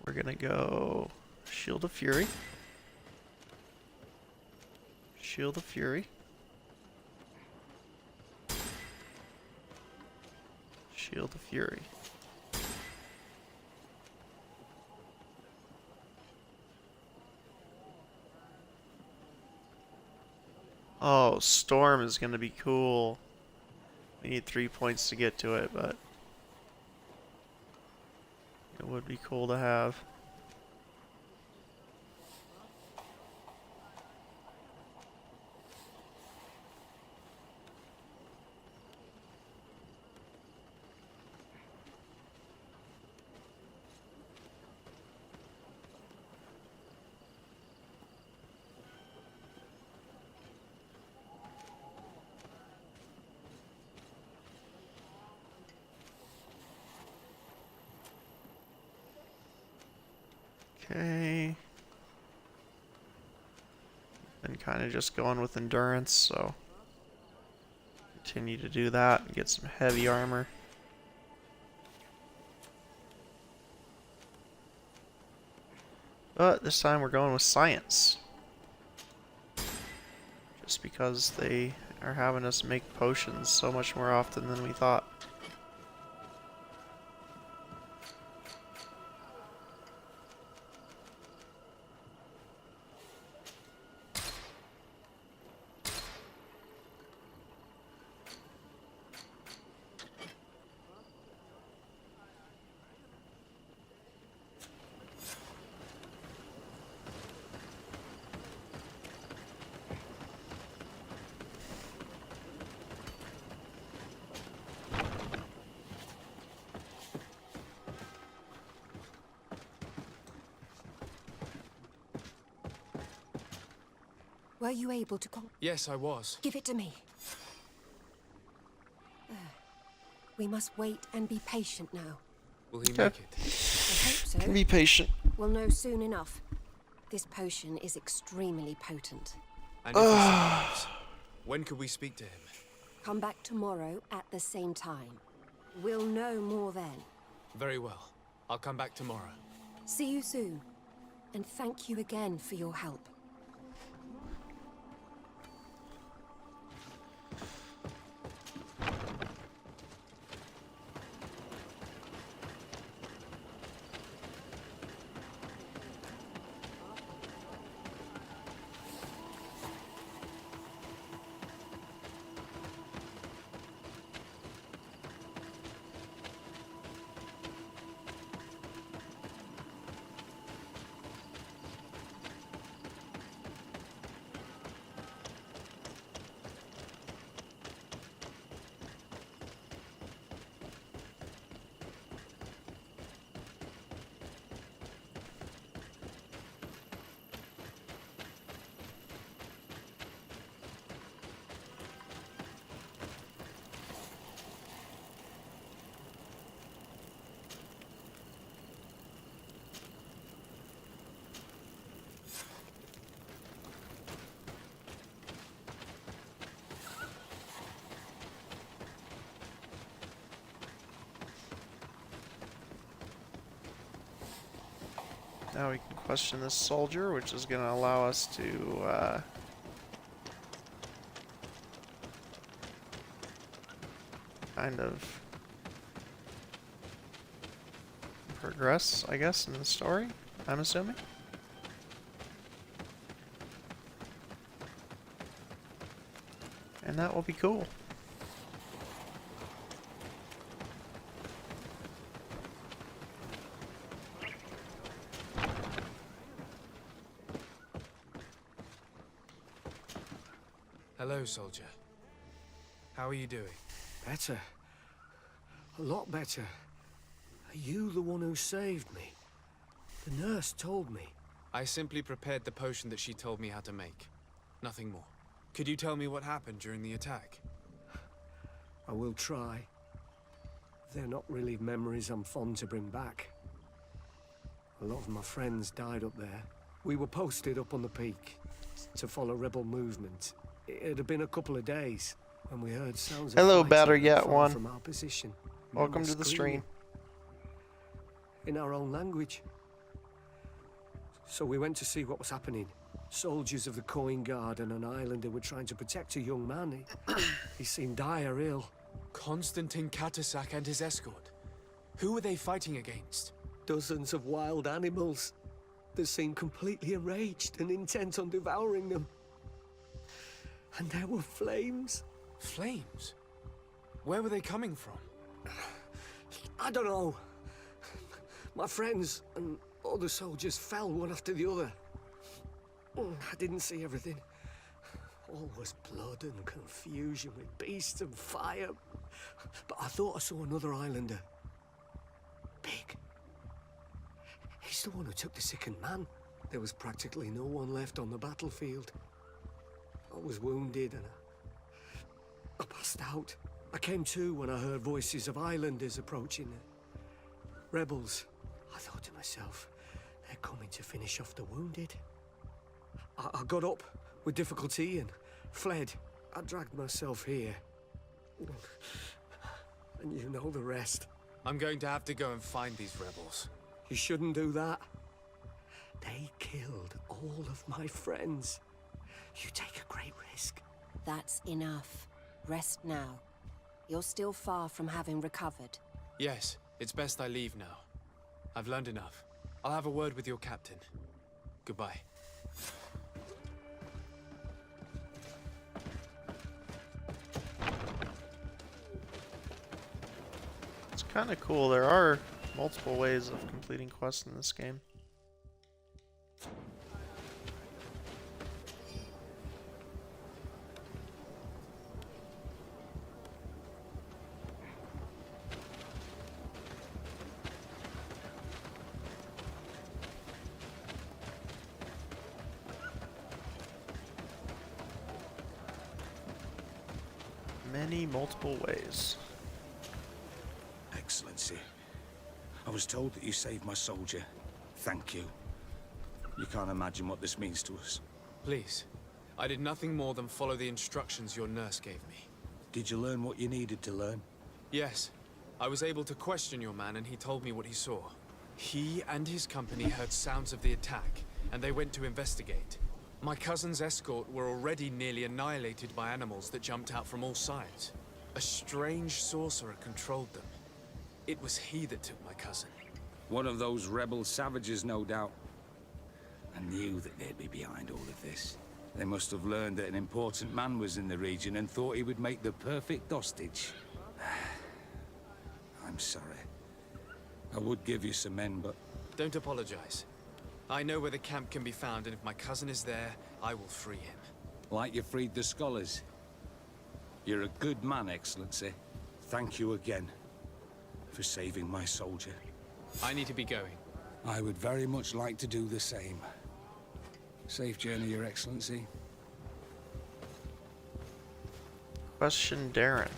we're gonna go Shield of Fury, Shield of Fury, Shield of Fury. Oh, Storm is gonna be cool. We need 3 points to get to it, but it would be cool to have. Okay. Been kind of just going with endurance, so continue to do that and get some heavy armor. But this time we're going with science. Just because they are having us make potions so much more often than we thought. Were you able to Yes, I was. Give it to me. There. We must wait and be patient now. Will he make it? I hope so. Be patient. We'll know soon enough. This potion is extremely potent. And if he survives, when could we speak to him? Come back tomorrow at the same time. We'll know more then. Very well. I'll come back tomorrow. See you soon. And thank you again for your help. Now we can question this soldier, which is going to allow us to kind of progress, I guess, in the story, I'm assuming. And that will be cool. Hello, soldier. How are you doing? Better. A lot better. Are you the one who saved me? The nurse told me. I simply prepared the potion that she told me how to make. Nothing more. Could you tell me what happened during the attack? I will try. They're not really memories I'm fond to bring back. A lot of my friends died up there. We were posted up on the peak to follow rebel movement. It had been a couple of days when we heard sounds of Hello, fighting Batter Yet far One. from our position. Welcome Men to the screaming stream. in our own language. So we went to see what was happening. Soldiers of the Coin Guard and an islander were trying to protect a young man. He seemed dire ill. Konstantin Katasak and his escort. Who were they fighting against? Dozens of wild animals. They seemed completely enraged and intent on devouring them. And there were flames. Flames? Where were they coming from? I don't know. My friends and other soldiers fell one after the other. I didn't see everything. All was blood and confusion with beasts and fire. But I thought I saw another islander. Big. He's the one who took the sickened man. There was practically no one left on the battlefield. I was wounded and I passed out. I came to when I heard voices of islanders approaching. Rebels. I thought to myself, they're coming to finish off the wounded. I got up with difficulty and fled. I dragged myself here. And you know the rest. I'm going to have to go and find these rebels. You shouldn't do that. They killed all of my friends. You take a great risk. That's enough. Rest now. You're still far from having recovered. Yes, it's best I leave now. I've learned enough. I'll have a word with your captain. Goodbye. It's kind of cool. There are multiple ways of completing quests in this game. Many multiple ways. Excellency, I was told that you saved my soldier. Thank you. You can't imagine what this means to us. Please. I did nothing more than follow the instructions your nurse gave me. Did you learn what you needed to learn? Yes. I was able to question your man and he told me what he saw. He and his company heard sounds of the attack, and they went to investigate. My cousin's escort were already nearly annihilated by animals that jumped out from all sides. A strange sorcerer controlled them. It was he that took my cousin. One of those rebel savages, no doubt. I knew that they'd be behind all of this. They must have learned that an important man was in the region and thought he would make the perfect hostage. I'm sorry. I would give you some men, but... Don't apologize. I know where the camp can be found, and if my cousin is there, I will free him. Like you freed the scholars. You're a good man, Excellency. Thank you again for saving my soldier. I need to be going. I would very much like to do the same. Safe journey, Your Excellency. Question Darren.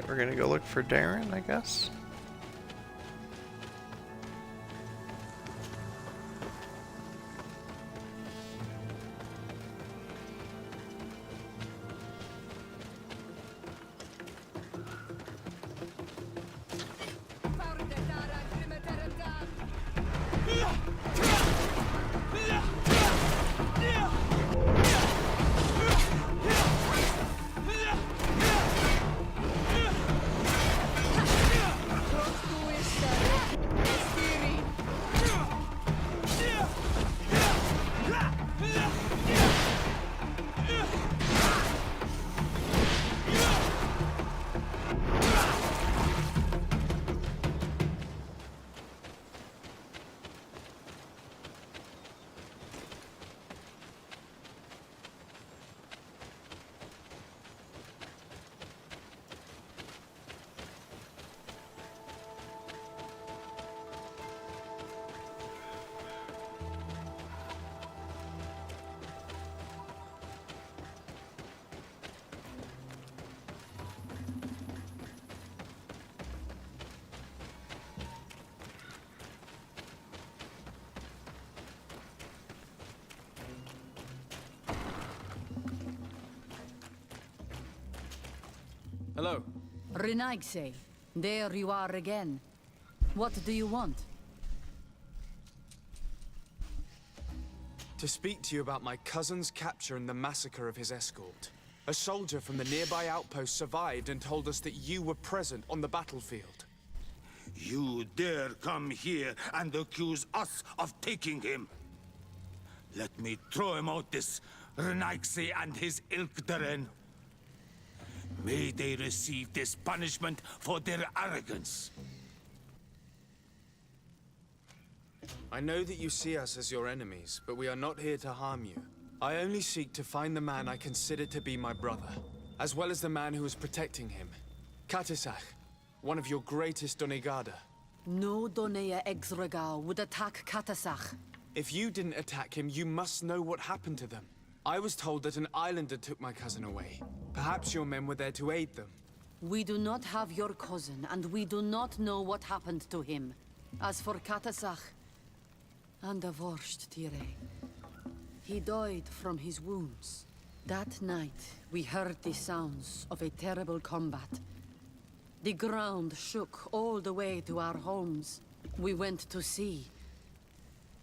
Alright, we're gonna go look for Darren, I guess. Hello. Renaigse, there you are again. What do you want? To speak to you about my cousin's capture and the massacre of his escort. A soldier from the nearby outpost survived and told us that you were present on the battlefield. You dare come here and accuse us of taking him? Let me throw him out this Renaigse and his Ilkdaren. May they receive this punishment for their arrogance. I know that you see us as your enemies, but we are not here to harm you. I only seek to find the man I consider to be my brother, as well as the man who is protecting him. Katisach, one of your greatest Donegada. No Donea Exregal would attack Katasach. If you didn't attack him, you must know what happened to them. I was told that an islander took my cousin away. Perhaps your men were there to aid them. We do not have your cousin, and we do not know what happened to him. As for Katasach, and the Vorst Tire, he died from his wounds. That night, we heard the sounds of a terrible combat. The ground shook all the way to our homes. We went to see,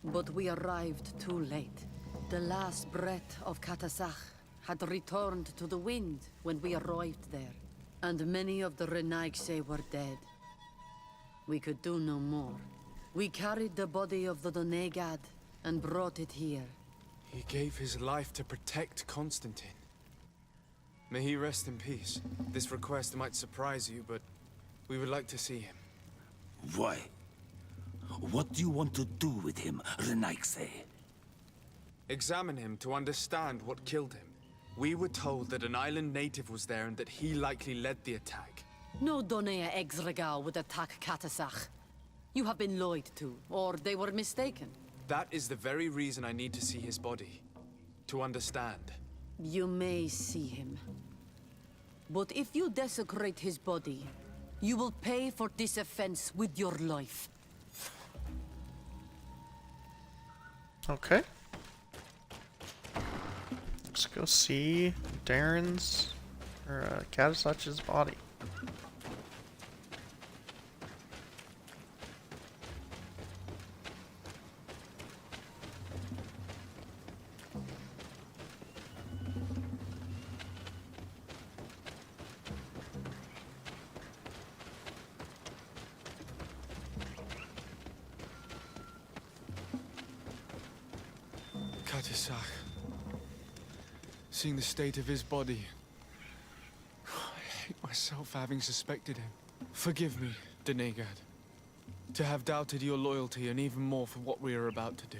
but we arrived too late. The last breath of Katasach had returned to the wind when we arrived there, and many of the Renaigse were dead. We could do no more. We carried the body of the Donegad and brought it here. He gave his life to protect Constantine. May he rest in peace. This request might surprise you, but we would like to see him. Why? What do you want to do with him, Renaigse? Examine him to understand what killed him. We were told that an island native was there and that he likely led the attack. No Donea Exregal would attack Katasach. You have been lied to, or they were mistaken. That is the very reason I need to see his body. To understand. You may see him. But if you desecrate his body, you will pay for this offense with your life. Okay. Let's go see Darren's, or Katasach's body. Katisach. Seeing the state of his body. I hate myself for having suspected him. Forgive me, Donegad. To have doubted your loyalty and even more for what we are about to do.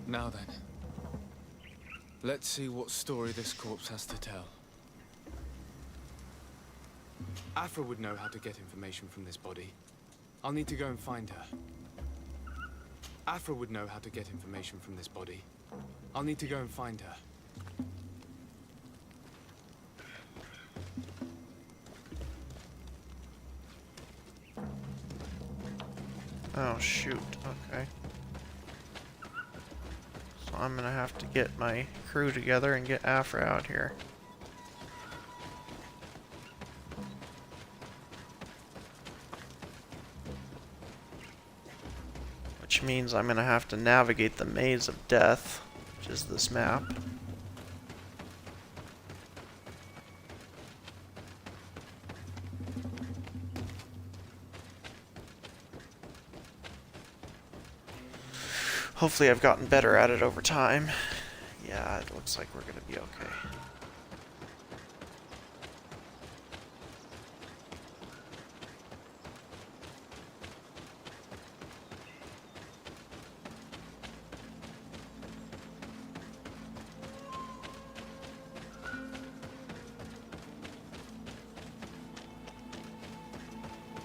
Now then. Let's see what story this corpse has to tell. Afra would know how to get information from this body. I'll need to go and find her. Afra would know how to get information from this body. I'll need to go and find her. Oh, shoot. Okay. So I'm gonna have to get my crew together and get Afra out here. Which means I'm gonna have to navigate the Maze of Death, which is this map. Hopefully I've gotten better at it over time. Yeah, it looks like we're gonna be okay.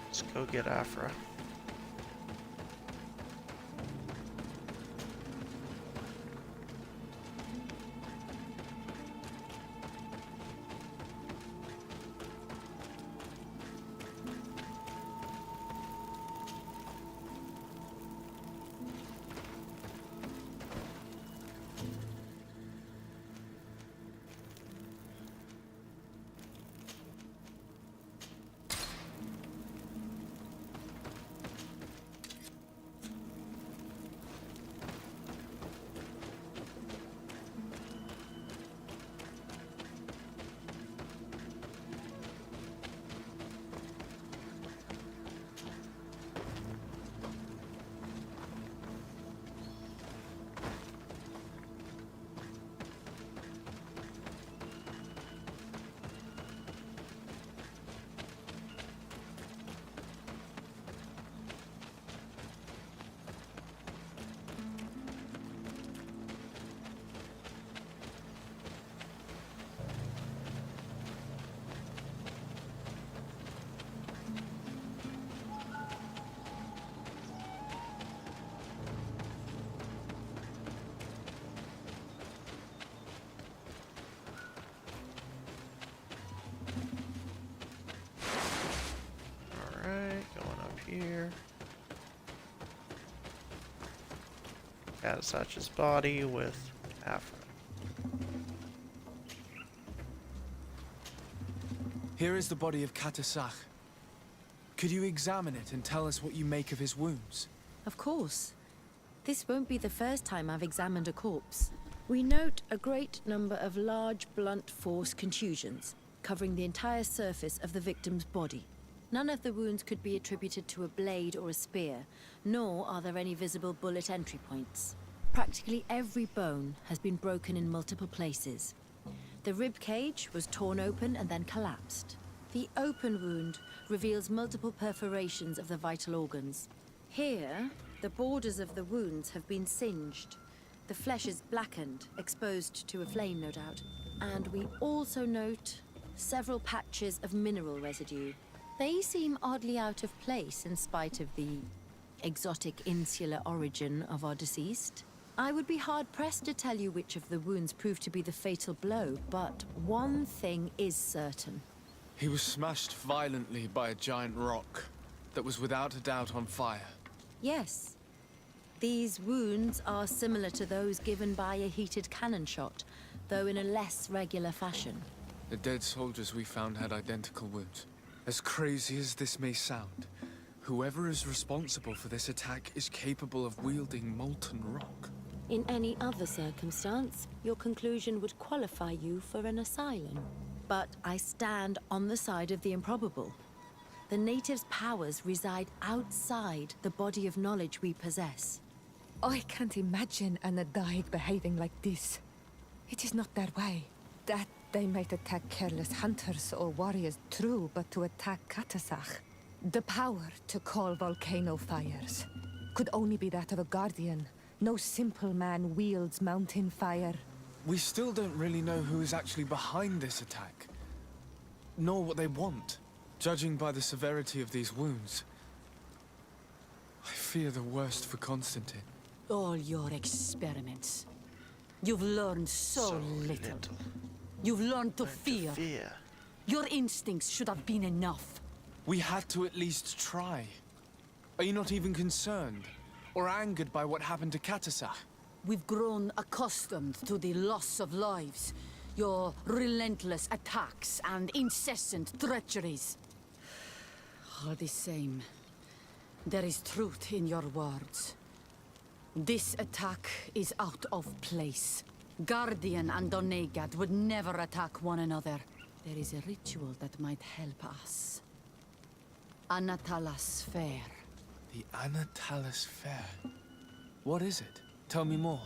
Let's go get Afra. Here. Catasuch's body with Afra. Here is the body of Catasach. Could you examine it and tell us what you make of his wounds? Of course. This won't be the first time I've examined a corpse. We note a great number of large, blunt force contusions, covering the entire surface of the victim's body. None of the wounds could be attributed to a blade or a spear, nor are there any visible bullet entry points. Practically every bone has been broken in multiple places. The rib cage was torn open and then collapsed. The open wound reveals multiple perforations of the vital organs. Here, the borders of the wounds have been singed. The flesh is blackened, exposed to a flame, no doubt. And we also note several patches of mineral residue. They seem oddly out of place in spite of the exotic insular origin of our deceased. I would be hard-pressed to tell you which of the wounds proved to be the fatal blow, but one thing is certain. He was smashed violently by a giant rock that was without a doubt on fire. Yes. These wounds are similar to those given by a heated cannon shot, though in a less regular fashion. The dead soldiers we found had identical wounds. As crazy as this may sound, whoever is responsible for this attack is capable of wielding molten rock. In any other circumstance, your conclusion would qualify you for an asylum. But I stand on the side of the improbable. The natives' powers reside outside the body of knowledge we possess. I can't imagine an Adaig behaving like this. It is not their way. That they might attack careless hunters or warriors, true, but to attack Catasach, the power to call volcano fires, could only be that of a guardian. No simple man wields mountain fire. We still don't really know who is actually behind this attack, nor what they want. Judging by the severity of these wounds, I fear the worst for Constantine. All your experiments. You've learned so little. You've learned to fear. Your instincts should have been enough. We had to at least try. Are you not even concerned or angered by what happened to Katasach? We've grown accustomed to the loss of lives, your relentless attacks and incessant treacheries. All the same, there is truth in your words. This attack is out of place. Guardian and Donegad would never attack one another. There is a ritual that might help us. Anatalas Fair. The Anatalis Fair. What is it? Tell me more.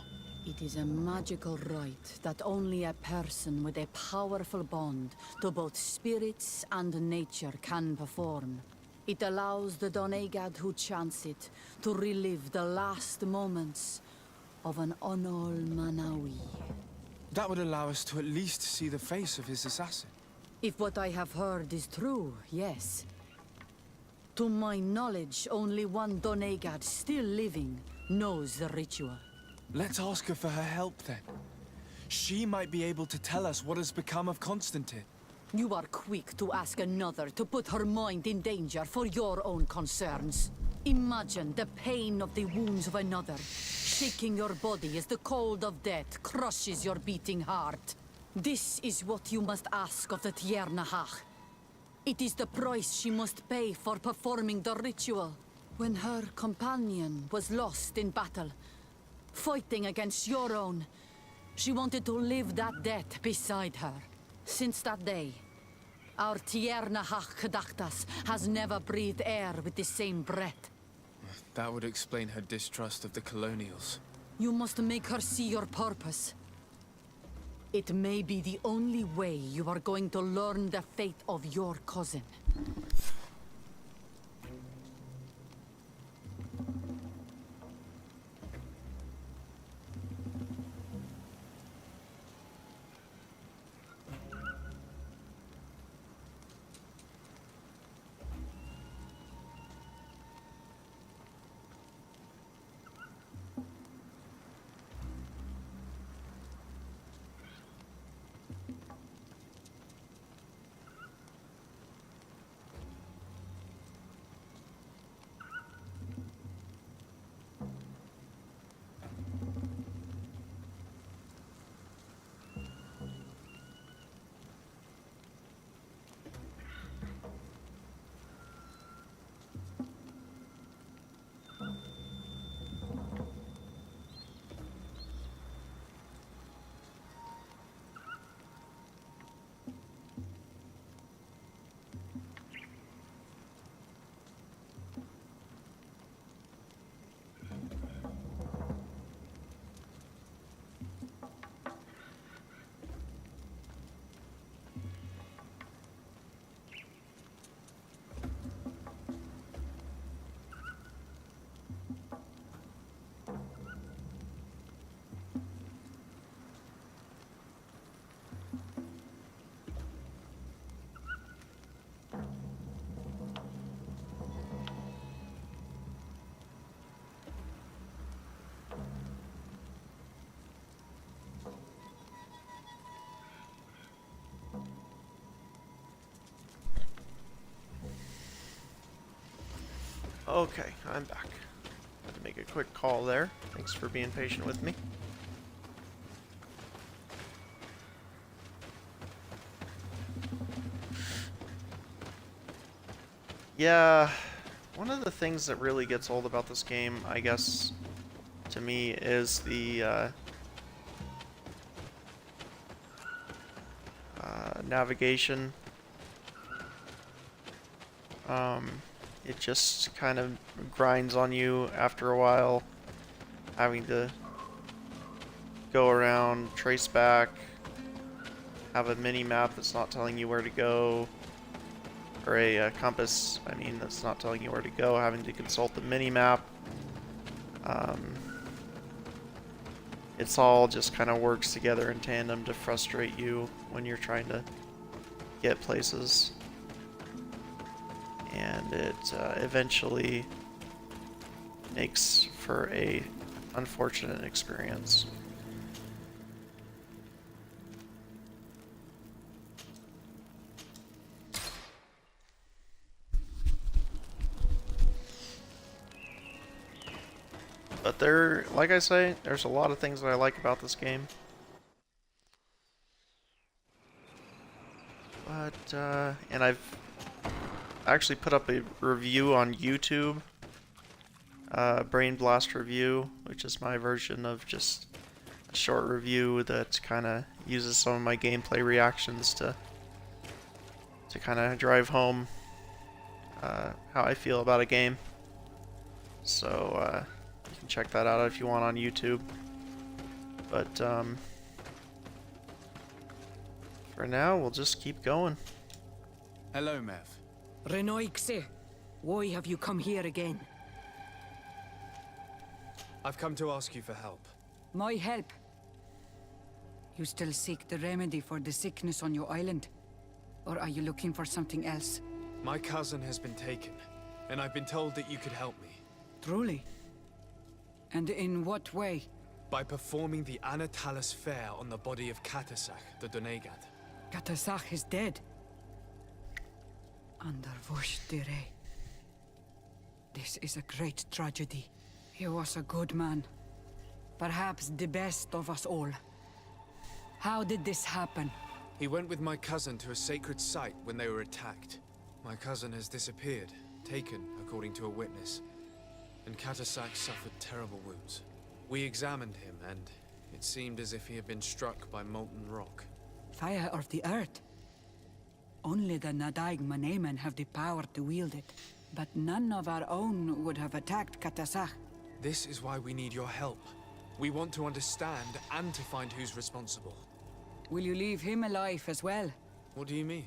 It is a magical rite that only a person with a powerful bond to both spirits and nature can perform. It allows the Donegad who chants it to relive the last moments of an Onol Manawi. That would allow us to at least see the face of his assassin. If what I have heard is true, yes. To my knowledge, only one Donegad still living knows the ritual. Let's ask her for her help then. She might be able to tell us what has become of Constantine. You are quick to ask another to put her mind in danger for your own concerns. Imagine the pain of the wounds of another, shaking your body as the cold of death crushes your beating heart. This is what you must ask of the Tiernahach. It is the price she must pay for performing the ritual. When her companion was lost in battle, fighting against your own, she wanted to live that death beside her. Since that day, our Tiernahach Kadachtas has never breathed air with the same breath. That would explain her distrust of the colonials. You must make her see your purpose. It may be the only way you are going to learn the fate of your cousin. Okay, I'm back. Had to make a quick call there. Thanks for being patient with me. Yeah, one of the things that really gets old about this game, I guess, to me, is the navigation. It just kind of grinds on you after a while, having to go around, trace back, have a mini-map that's not telling you where to go, or a compass, I mean, that's not telling you where to go, having to consult the mini-map. It's all just kind of works together in tandem to frustrate you when you're trying to get places. And it eventually makes for a unfortunate experience. But like I say, there's a lot of things that I like about this game. But, and I've actually put up a review on YouTube, Brain Blast Review, which is my version of just a short review that kind of uses some of my gameplay reactions to kind of drive home how I feel about a game. So, you can check that out if you want on YouTube. But, for now, we'll just keep going. Hello, Mev. Renoixe, why have you come here again? I've come to ask you for help. My help? You still seek the remedy for the sickness on your island? Or are you looking for something else? My cousin has been taken, and I've been told that you could help me. Truly? And in what way? By performing the Anatalis Fair on the body of Katasach, the Donegad. Katasach is dead. Under Voshtire. This is a great tragedy. He was a good man. Perhaps the best of us all. How did this happen? He went with my cousin to a sacred site when they were attacked. My cousin has disappeared, taken, according to a witness. And Katasach suffered terrible wounds. We examined him, and it seemed as if he had been struck by molten rock. Fire of the earth? Only the Nadaig Manemen have the power to wield it. But none of our own would have attacked Katasach. This is why we need your help. We want to understand and to find who's responsible. Will you leave him alive as well? What do you mean?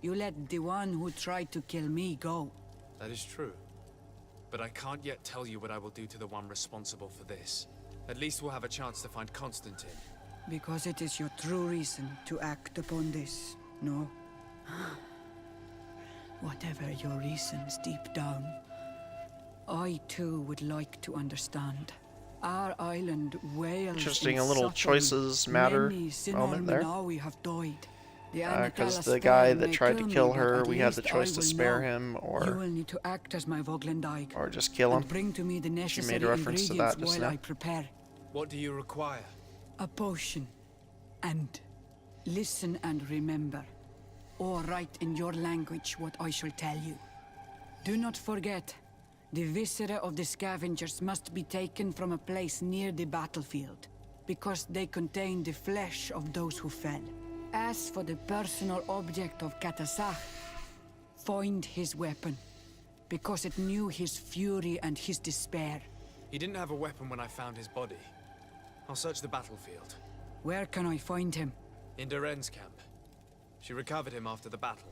You let the one who tried to kill me go. That is true. But I can't yet tell you what I will do to the one responsible for this. At least we'll have a chance to find Constantine. Because it is your true reason to act upon this, no? Whatever your reasons deep down, I too would like to understand. Our island wails. Interesting, a little choices matter moment there. Have died. Because the guy that tried to kill her, we had the choice to spare him you or will need to act as my Voglendaig just kill him. and bring to me the She necessary made a reference to ingredients that just while now. I prepare. What do you require? A potion. And listen and remember, or write in your language what I shall tell you. Do not forget, the viscera of the scavengers must be taken from a place near the battlefield, because they contain the flesh of those who fell. As for the personal object of Katasach, find his weapon, because it knew his fury and his despair. He didn't have a weapon when I found his body. I'll search the battlefield. Where can I find him? In Doren's camp. She recovered him after the battle.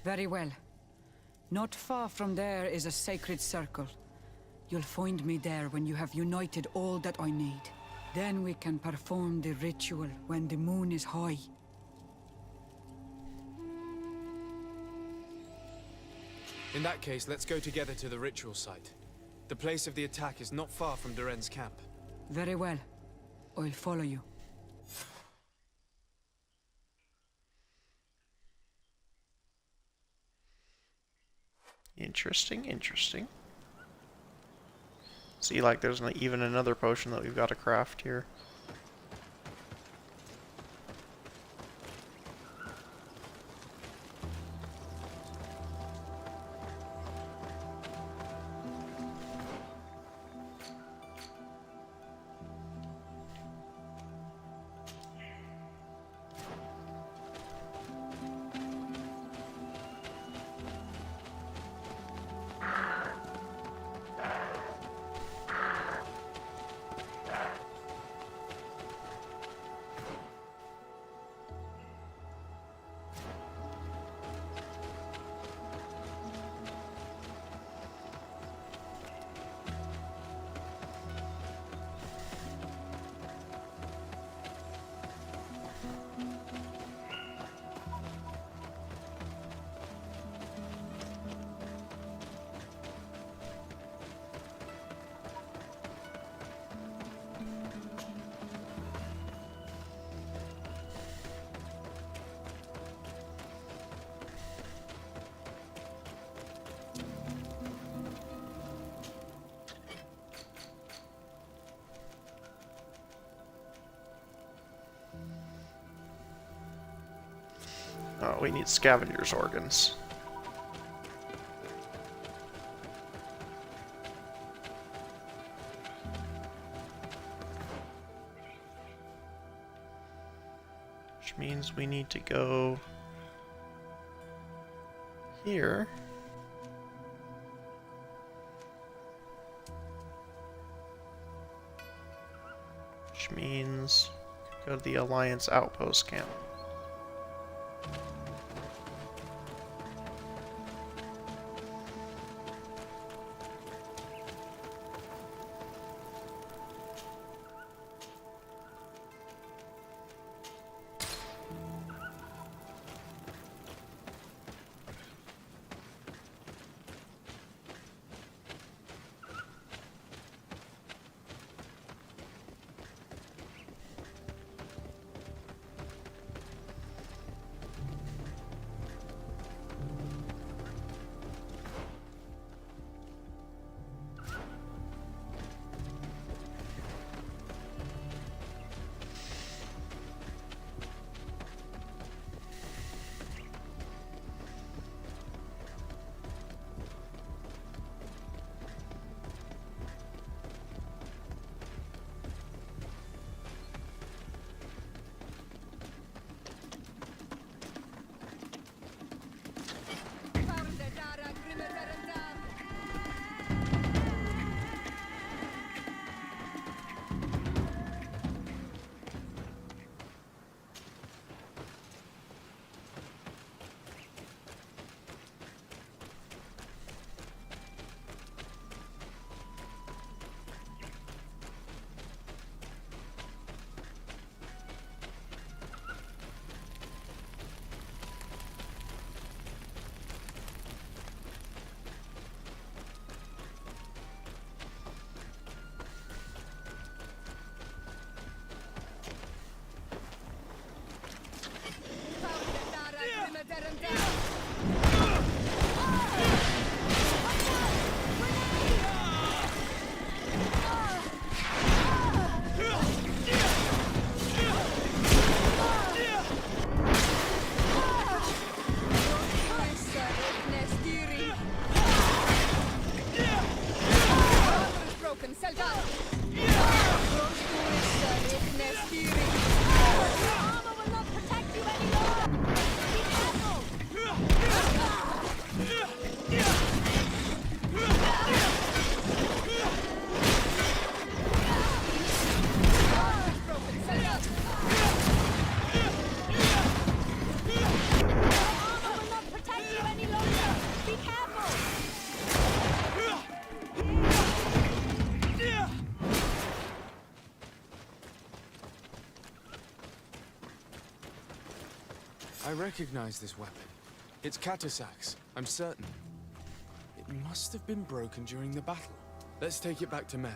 Very well. Not far from there is a sacred circle. You'll find me there when you have united all that I need. Then we can perform the ritual when the moon is high. In that case, let's go together to the ritual site. The place of the attack is not far from Doren's camp. Very well. I'll follow you. Interesting, interesting. See, like, there's even another potion that we've got to craft here. Oh, we need scavengers' organs. Which means we need to go here. Which means go to the Alliance outpost camp. I recognize this weapon. It's Katasak's, I'm certain. It must have been broken during the battle. Let's take it back to Mev.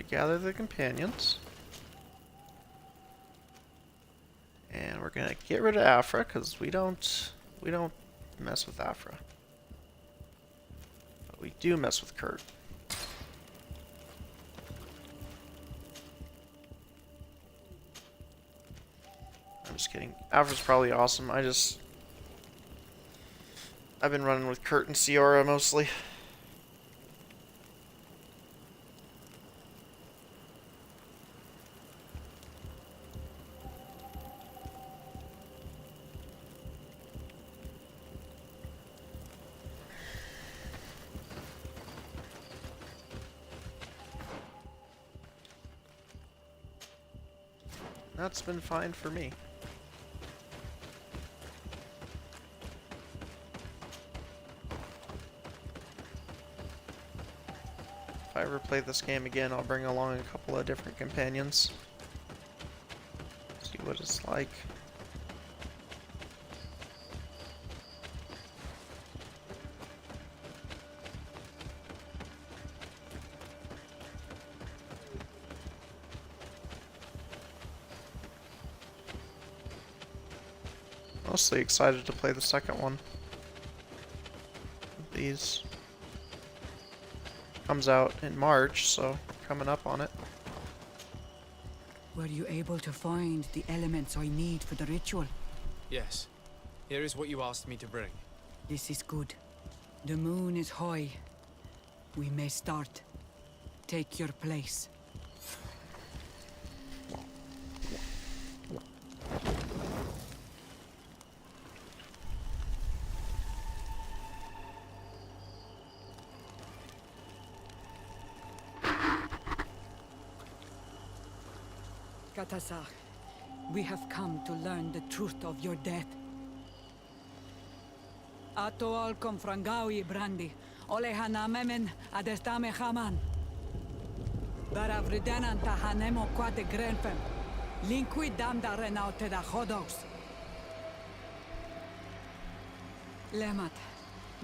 gather the companions. And we're gonna get rid of Afra, because we don't mess with Afra. But we do mess with Kurt. I'm just kidding. Afra's probably awesome. I've been running with Kurt and Ciora mostly. That's been fine for me. If I ever play this game again, I'll bring along a couple of different companions. See what it's like. Mostly excited to play the second one. These comes out in March, so coming up on it. Were you able to find the elements I need for the ritual? Yes. Here is what you asked me to bring. This is good. The moon is high. We may start. Take your place. Katasar, we have come to learn the truth of your death. Ato al confrangawi brandi, ole hanamemen adestame haman. Baravridenan tahanemo quate grenfem, linqui damda renaute da hodos. Lemat,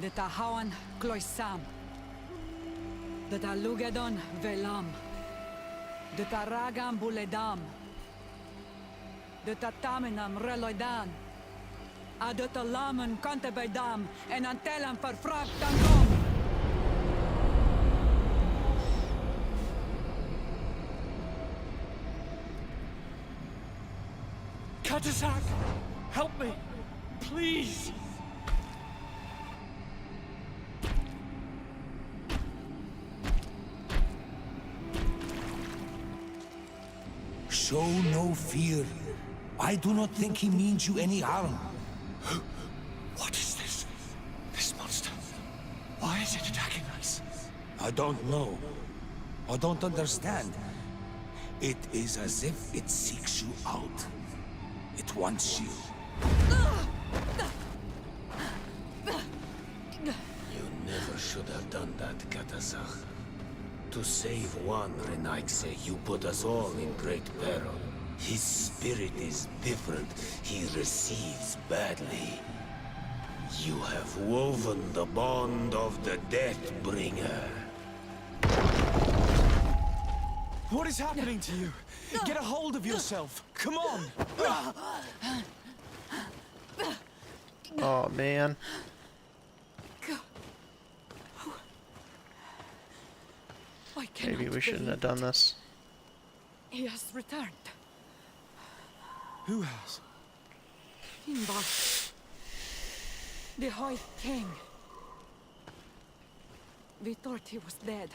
de tahawan kloisam, de talugedon velam, de taragam buledam, de tataminam reloidan, de talamen kantebedam en antelam verfragtangom. Katasak! Help me! Please! Show no fear. I do not think he means you any harm. What is this? This monster? Why is it attacking us? I don't know. I don't understand. It is as if it seeks you out. It wants you. You never should have done that, Katasach. To save one, Renaikse, you put us all in great peril. His spirit is different. He receives badly. You have woven the bond of the Deathbringer. What is happening to you? Get a hold of yourself. Come on! Oh man. Maybe we shouldn't have done this. He has returned. Who has? Finbar. The High King. We thought he was dead.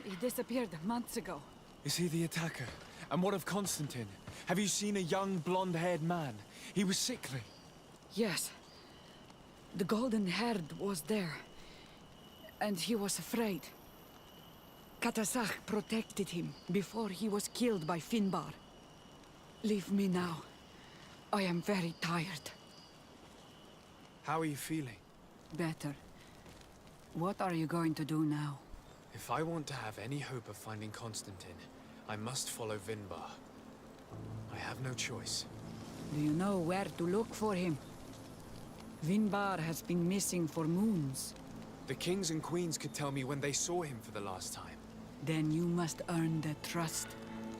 He disappeared months ago. Is he the attacker? And what of Constantine? Have you seen a young blonde-haired man? He was sickly. Yes. The golden haired was there. And he was afraid. Katasach protected him before he was killed by Finbar. Leave me now. I am very tired. How are you feeling? Better. What are you going to do now? If I want to have any hope of finding Constantine, I must follow Vinbar. I have no choice. Do you know where to look for him? Vinbar has been missing for moons. The kings and queens could tell me when they saw him for the last time. Then you must earn their trust.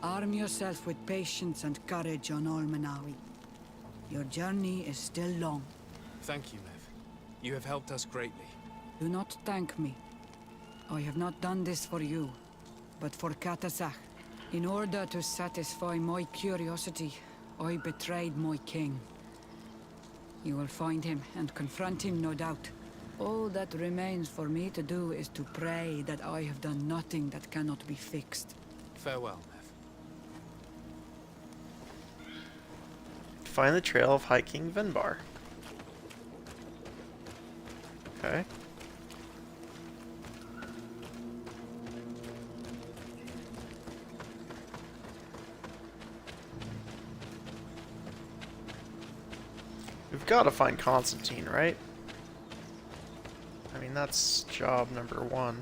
Arm yourself with patience and courage on Olmanawi. Your journey is still long. Thank you, Lev. You have helped us greatly. Do not thank me. I have not done this for you, but for Katasach. In order to satisfy my curiosity, I betrayed my king. You will find him and confront him, no doubt. All that remains for me to do is to pray that I have done nothing that cannot be fixed. Farewell, Lev. Find the trail of High King Venbar. Okay. We've got to find Constantine, right? I mean, that's job number 1.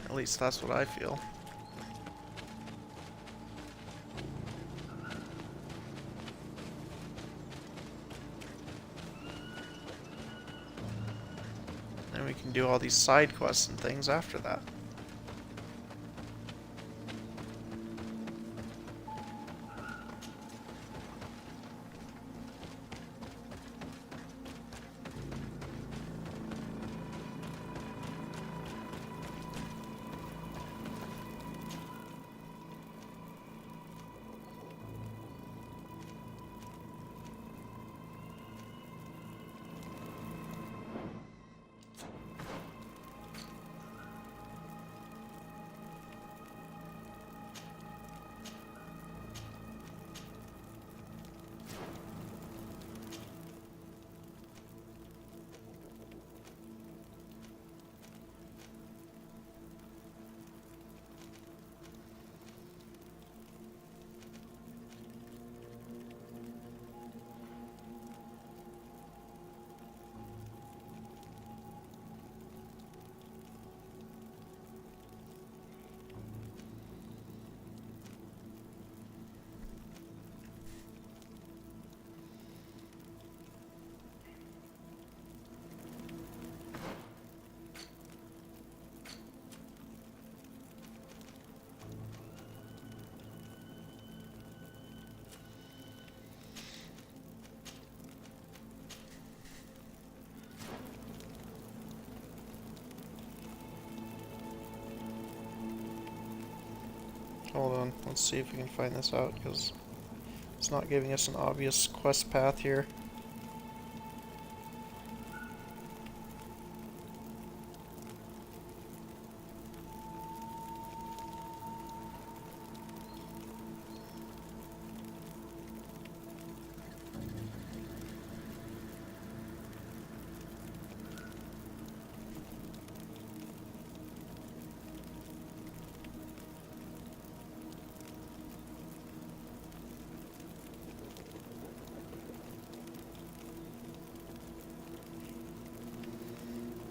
At least that's what I feel. And we can do all these side quests and things after that. Hold on, let's see if we can find this out, because it's not giving us an obvious quest path here.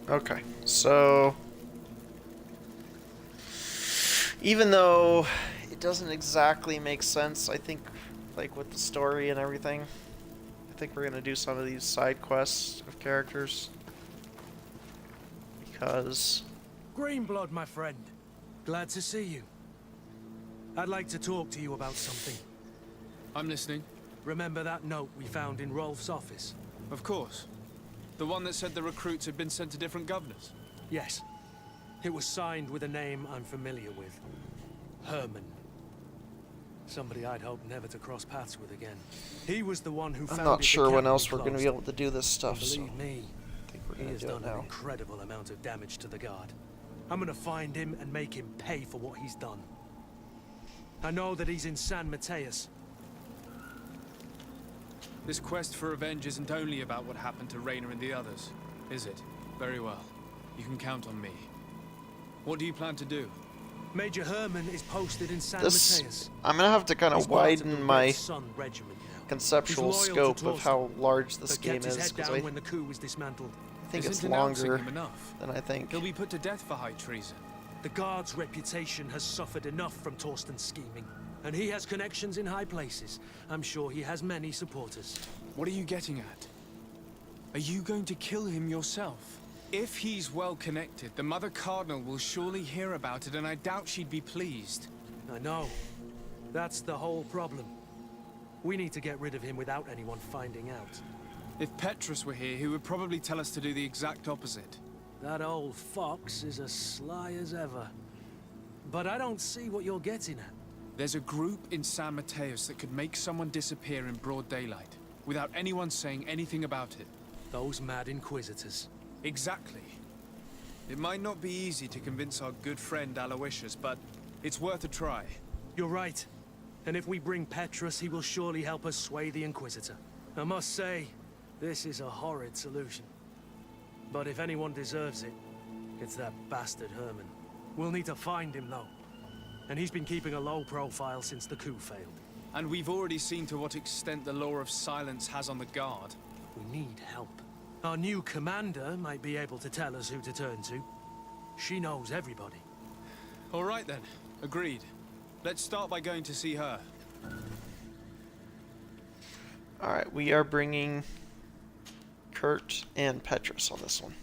Okay, so even though it doesn't exactly make sense, I think, like with the story and everything, I think we're gonna do some of these side quests of characters because Greenblood, my friend. Glad to see you. I'd like to talk to you about something. I'm listening. Remember that note we found in Rolf's office? Of course. The one that said the recruits had been sent to different governors? Yes. It was signed with a name I'm familiar with. Herman. Somebody I'd hoped never to cross paths with again. He was the one who founded I'm not sure the when camp else we we're going to be closed. able to do this stuff, And so believe me, I think we're he going has to do it done an now. incredible amount of damage to the Guard. I'm gonna find him and make him pay for what he's done. I know that he's in San Mateus. This quest for revenge isn't only about what happened to Raynor and the others, is it? Very well. You can count on me. What do you plan to do? Major Herman is posted in San This, Mateus. I'm going to have to kind He's of part of the widen Red my Sun Regiment now. conceptual He's loyal to scope of how large this but game kept his is, head because down I when the coup was dismantled. think Isn't it's denouncing longer him enough? than I think. He'll be put to death for high treason. The guard's reputation has suffered enough from Torsten's scheming, and he has connections in high places. I'm sure he has many supporters. What are you getting at? Are you going to kill him yourself? If he's well connected, the Mother Cardinal will surely hear about it, and I doubt she'd be pleased. I know. That's the whole problem. We need to get rid of him without anyone finding out. If Petrus were here, he would probably tell us to do the exact opposite. That old fox is as sly as ever. But I don't see what you're getting at. There's a group in San Mateus that could make someone disappear in broad daylight, without anyone saying anything about it. Those mad Inquisitors. Exactly. It might not be easy to convince our good friend Aloysius, but it's worth a try. You're right. And if we bring Petrus, he will surely help us sway the Inquisitor. I must say, this is a horrid solution. But if anyone deserves it, it's that bastard Herman. We'll need to find him, though. And he's been keeping a low profile since the coup failed. And we've already seen to what extent the law of silence has on the guard. We need help. Our new commander might be able to tell us who to turn to. She knows everybody. All right then. Agreed. Let's start by going to see her. Alright, we are bringing Kurt and Petrus on this one.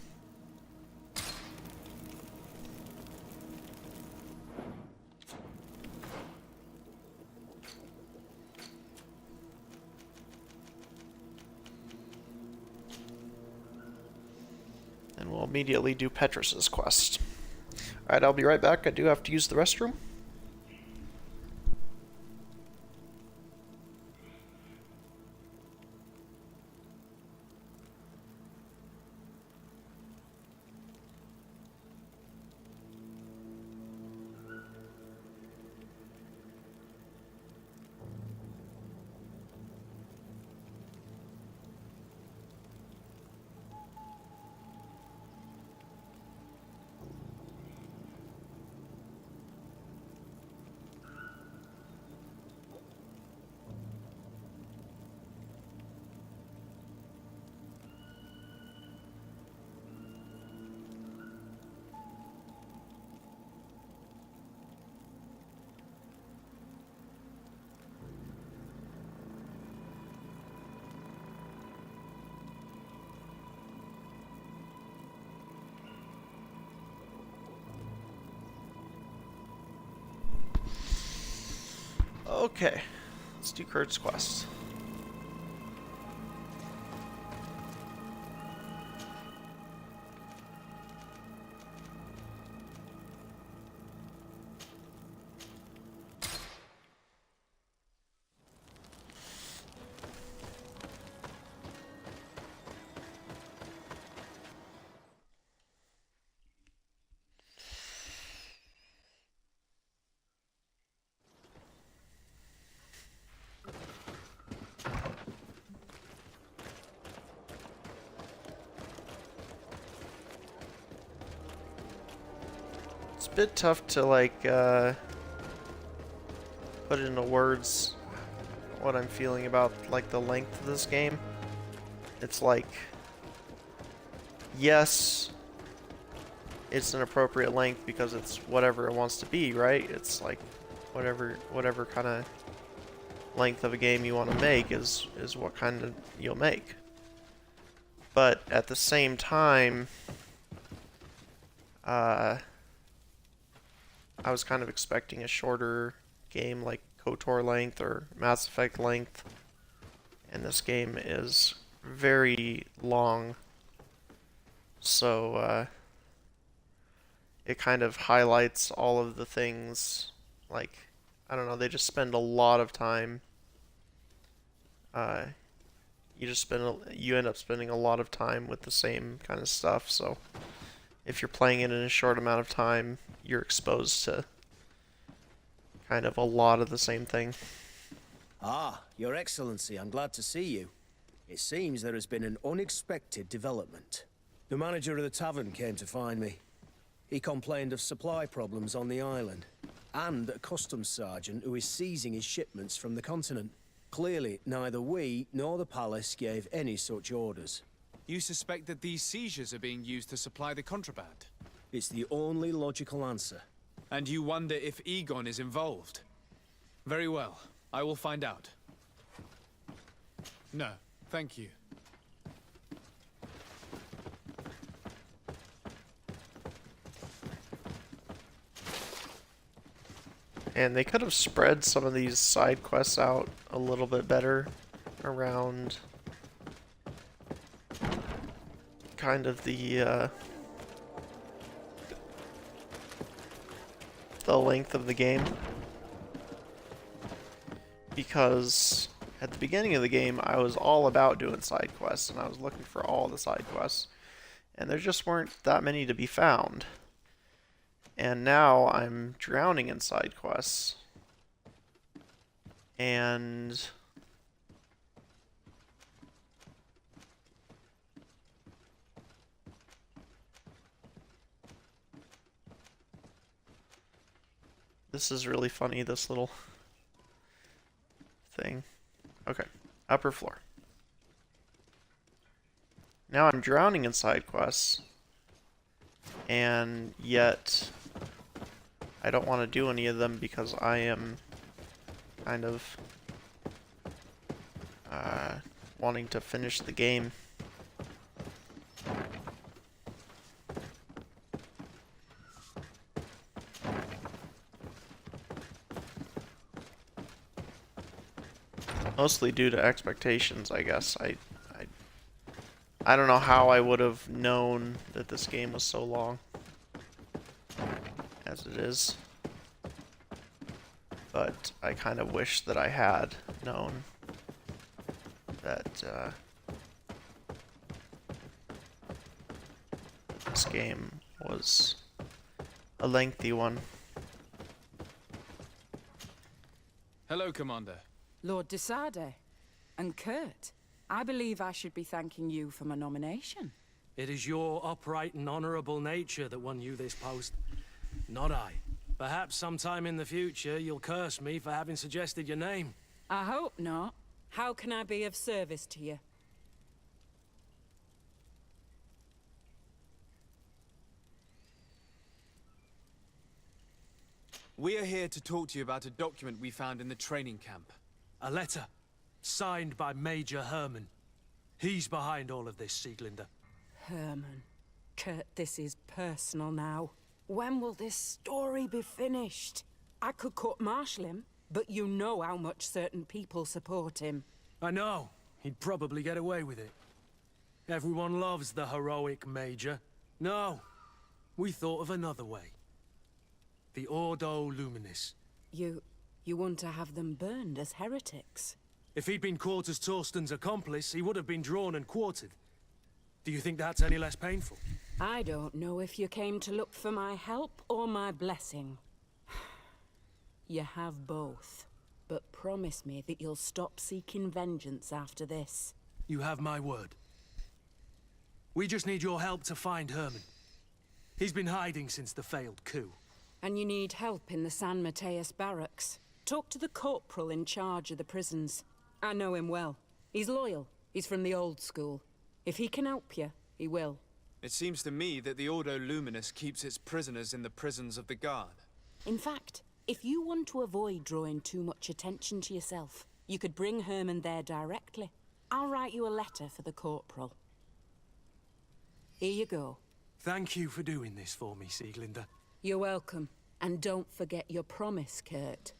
And we'll immediately do Petrus's quest. Alright, I'll be right back. I do have to use the restroom. Okay, let's do Kurt's quest. It's a bit tough to like put into words what I'm feeling about like the length of this game. It's like, yes, it's an appropriate length because it's whatever it wants to be, right? It's like whatever kind of length of a game you want to make is what kind of you'll make. But at the same time, I was kind of expecting a shorter game like KOTOR length or Mass Effect length, and this game is very long, so it kind of highlights all of the things, like, I don't know, they just spend a lot of time, you end up spending a lot of time with the same kind of stuff, so if you're playing it in a short amount of time, you're exposed to kind of a lot of the same thing. Ah, Your Excellency, I'm glad to see you. It seems there has been an unexpected development. The manager of the tavern came to find me. He complained of supply problems on the island, and a customs sergeant who is seizing his shipments from the continent. Clearly, neither we nor the palace gave any such orders. You suspect that these seizures are being used to supply the contraband? It's the only logical answer. And you wonder if Egon is involved? Very well. I will find out. No, thank you. And they could have spread some of these side quests out a little bit better around kind of the length of the game. Because at the beginning of the game, I was all about doing side quests, and I was looking for all the side quests. And there just weren't that many to be found. And now I'm drowning in side quests. And this is really funny, this little thing. Okay, upper floor. Now I'm drowning in side quests, and yet I don't want to do any of them because I am kind of wanting to finish the game. Mostly due to expectations, I guess. I don't know how I would have known that this game was so long as it is. But I kind of wish that I had known that this game was a lengthy one. Hello, Commander. Lord de Sade. And Kurt, I believe I should be thanking you for my nomination. It is your upright and honorable nature that won you this post, not I. Perhaps sometime in the future you'll curse me for having suggested your name. I hope not. How can I be of service to you? We are here to talk to you about a document we found in the training camp. A letter, signed by Major Herman. He's behind all of this, Sieglinder. Herman. Kurt, this is personal now. When will this story be finished? I could court-martial him, but you know how much certain people support him. I know. He'd probably get away with it. Everyone loves the heroic Major. No, we thought of another way. The Ordo Luminis. You want to have them burned as heretics? If he'd been caught as Torsten's accomplice, he would have been drawn and quartered. Do you think that's any less painful? I don't know if you came to look for my help or my blessing. You have both. But promise me that you'll stop seeking vengeance after this. You have my word. We just need your help to find Herman. He's been hiding since the failed coup. And you need help in the San Mateus barracks. Talk to the corporal in charge of the prisons. I know him well. He's loyal. He's from the old school. If he can help you, he will. It seems to me that the Ordo Luminous keeps its prisoners in the prisons of the Guard. In fact, if you want to avoid drawing too much attention to yourself, you could bring Herman there directly. I'll write you a letter for the corporal. Here you go. Thank you for doing this for me, Sieglinder. You're welcome. And don't forget your promise, Kurt.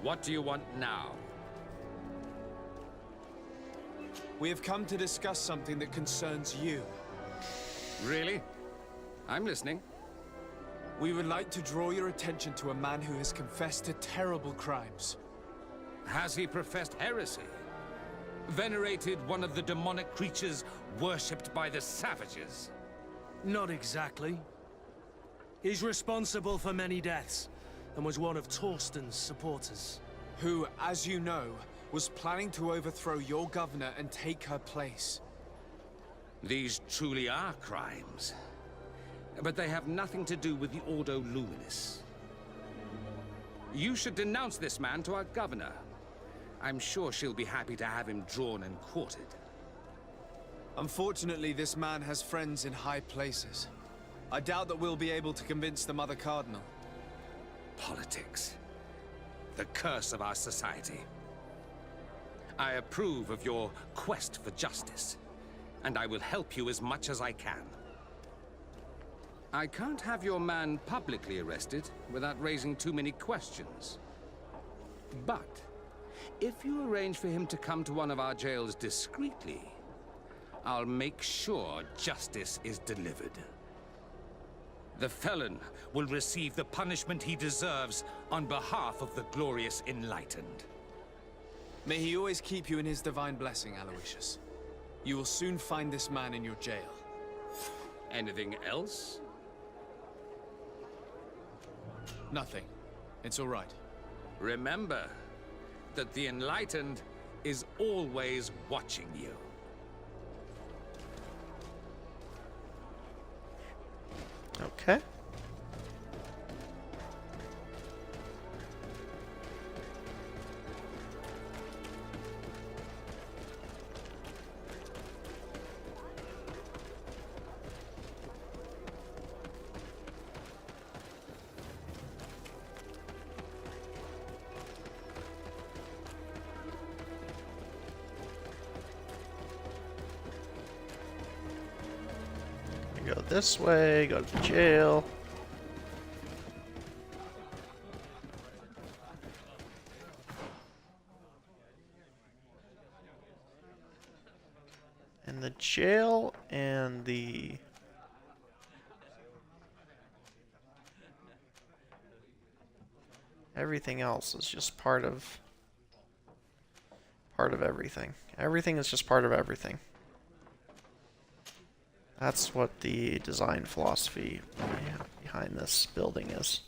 What do you want now? We have come to discuss something that concerns you. Really? I'm listening. We would like to draw your attention to a man who has confessed to terrible crimes. Has he professed heresy? Venerated one of the demonic creatures worshipped by the savages? Not exactly. He's responsible for many deaths, and was one of Torsten's supporters. Who, as you know, was planning to overthrow your governor and take her place. These truly are crimes. But they have nothing to do with the Ordo Luminis. You should denounce this man to our governor. I'm sure she'll be happy to have him drawn and quartered. Unfortunately, this man has friends in high places. I doubt that we'll be able to convince the Mother Cardinal. Politics. The curse of our society. I approve of your quest for justice, and I will help you as much as I can. I can't have your man publicly arrested without raising too many questions. But if you arrange for him to come to one of our jails discreetly, I'll make sure justice is delivered. The felon will receive the punishment he deserves on behalf of the glorious Enlightened. May he always keep you in his divine blessing, Aloysius. You will soon find this man in your jail. Anything else? Nothing. It's all right. Remember that the Enlightened is always watching you. Okay. Go this way, go to the jail. And the jail and the... everything else is just part of everything. Everything is just part of everything. That's what the design philosophy behind this building is.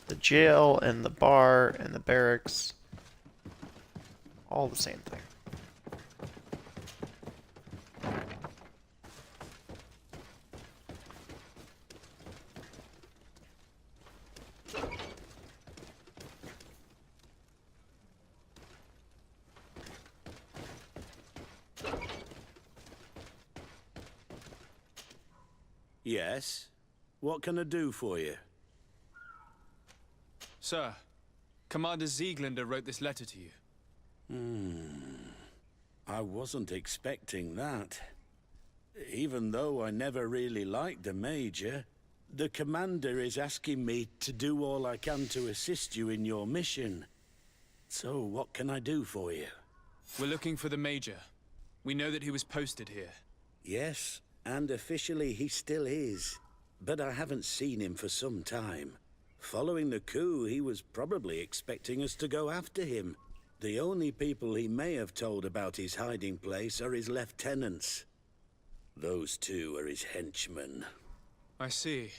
The jail and the bar and the barracks, all the same thing. Yes? What can I do for you? Sir, Commander Zieglander wrote this letter to you. I wasn't expecting that. Even though I never really liked the Major, the Commander is asking me to do all I can to assist you in your mission. So, what can I do for you? We're looking for the Major. We know that he was posted here. Yes, and officially he still is. But I haven't seen him for some time. Following the coup, he was probably expecting us to go after him. The only people he may have told about his hiding place are his lieutenants. Those two are his henchmen. I see.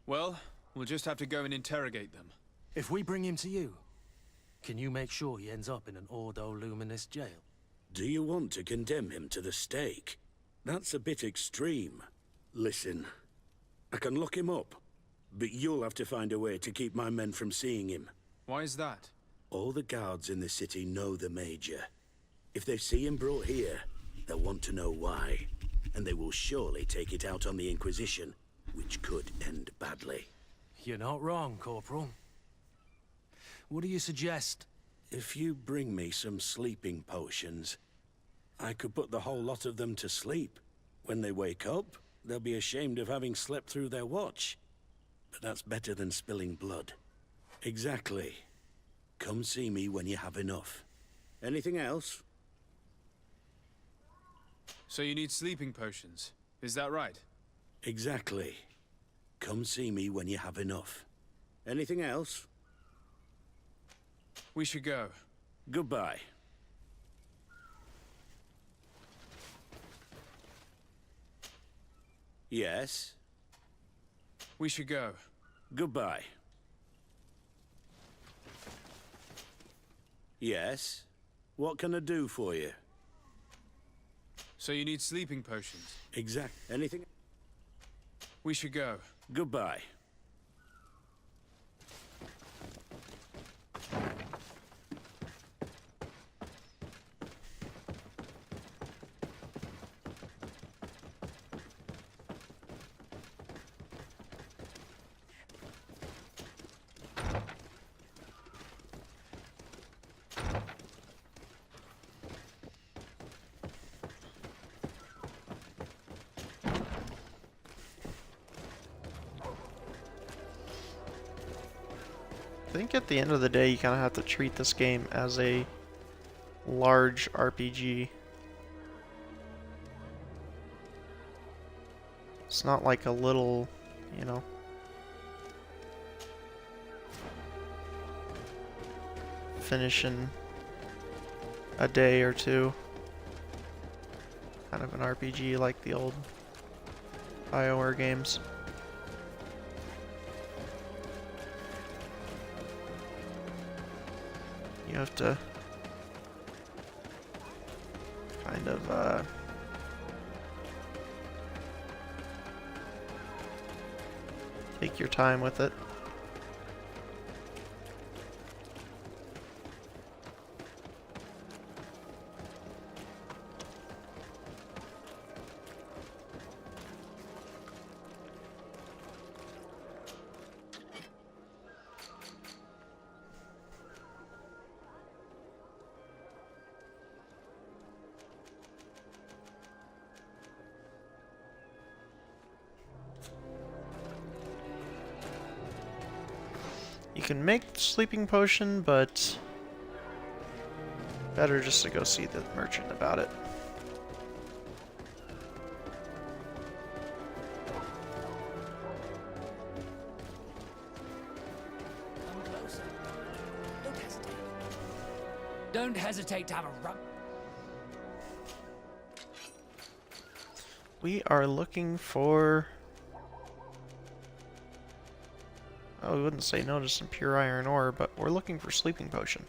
Well, we'll just have to go and interrogate them. If we bring him to you, can you make sure he ends up in an Ordo Luminis jail? Do you want to condemn him to the stake? That's a bit extreme. Listen, I can lock him up, but you'll have to find a way to keep my men from seeing him. Why is that? All the guards in the city know the Major. If they see him brought here, they'll want to know why. And they will surely take it out on the Inquisition, which could end badly. You're not wrong, Corporal. What do you suggest? If you bring me some sleeping potions, I could put the whole lot of them to sleep. When they wake up, they'll be ashamed of having slept through their watch. But that's better than spilling blood. Exactly. Come see me when you have enough. Anything else? So you need sleeping potions, is that right? Exactly. Come see me when you have enough. Anything else? We should go. Goodbye. Yes? We should go. Goodbye. Yes? What can I do for you? So you need sleeping potions? Anything? We should go. Goodbye. I think at the end of the day, you kind of have to treat this game as a large RPG. It's not like a little, you know, finish in a day or two. Kind of an RPG like the old BioWare games. You have to kind of take your time with it. You can make sleeping potion, but better just to go see the merchant about it. Come closer. Don't hesitate. Don't hesitate to have a run. We are looking for... Oh, we wouldn't say no to some pure iron ore, but we're looking for sleeping potion.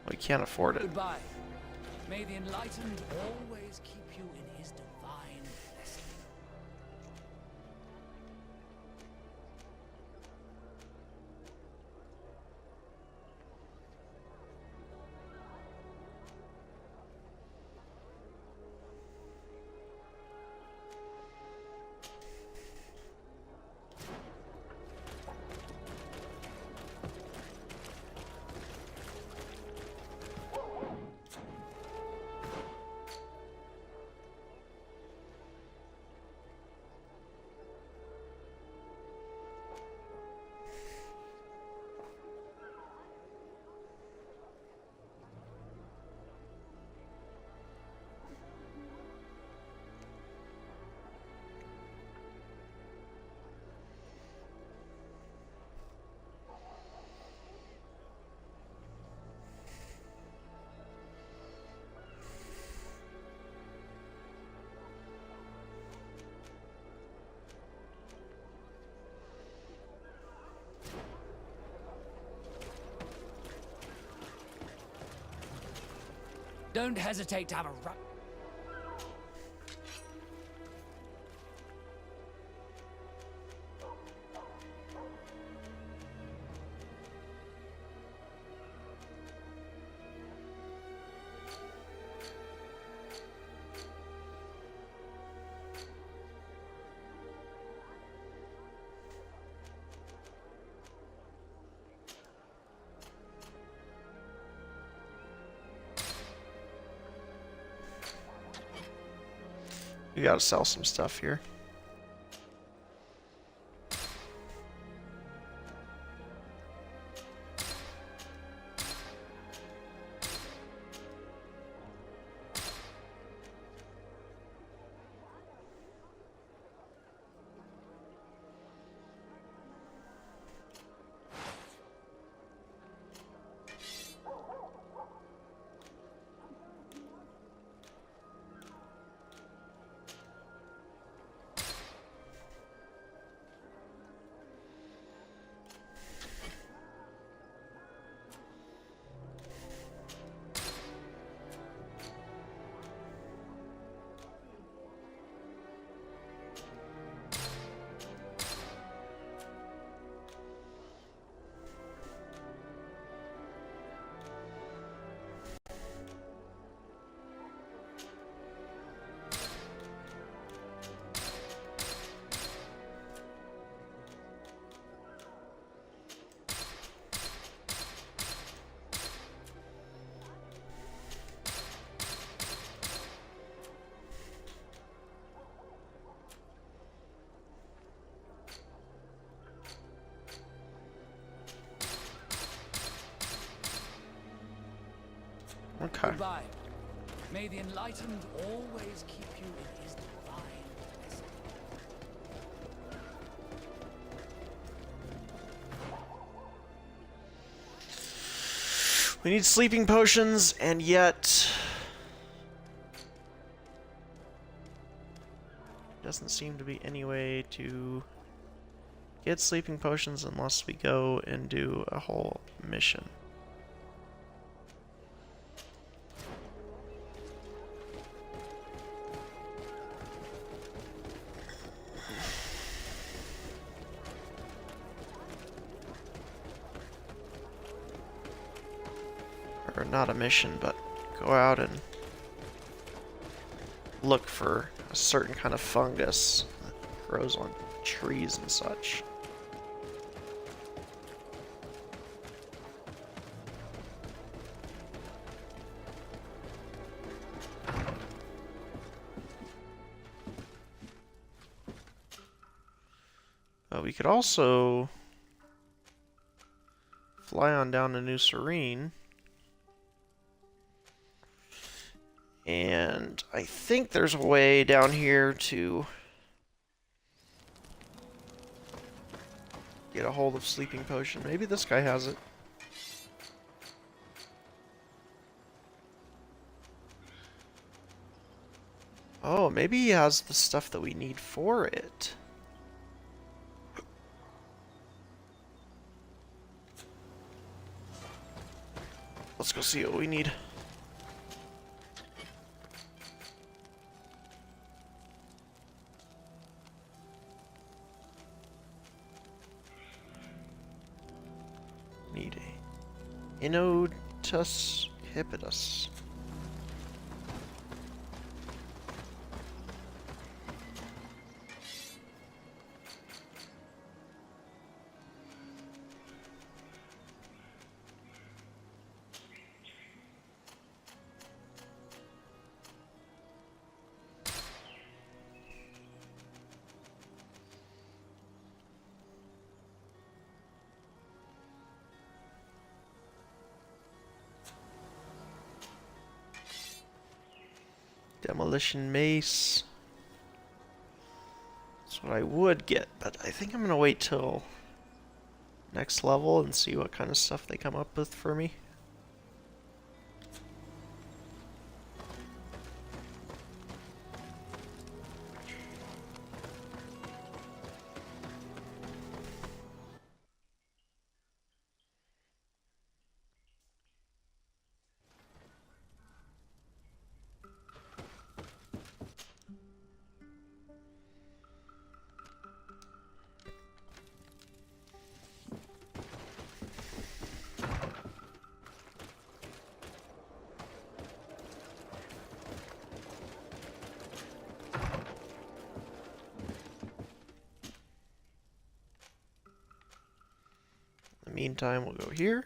We can't afford it. Goodbye. May the enlightened always keep you in his divine blessing. Don't hesitate to have a run. We gotta sell some stuff here. Okay. Goodbye. May the enlightened always keep you in his divine blessing. We need sleeping potions, and yet doesn't seem to be any way to get sleeping potions unless we go and do a whole mission. Or not a mission, but go out and look for a certain kind of fungus that grows on trees and such. We could also fly on down to New Serene. And I think there's a way down here to get a hold of sleeping potion. Maybe this guy has it. Oh, maybe he has the stuff that we need for it. Let's go see what we need. Need a Inotus Hippidus. Demolition mace. That's what I would get, but I think I'm gonna wait till next level and see what kind of stuff they come up with for me. Meantime, we'll go here.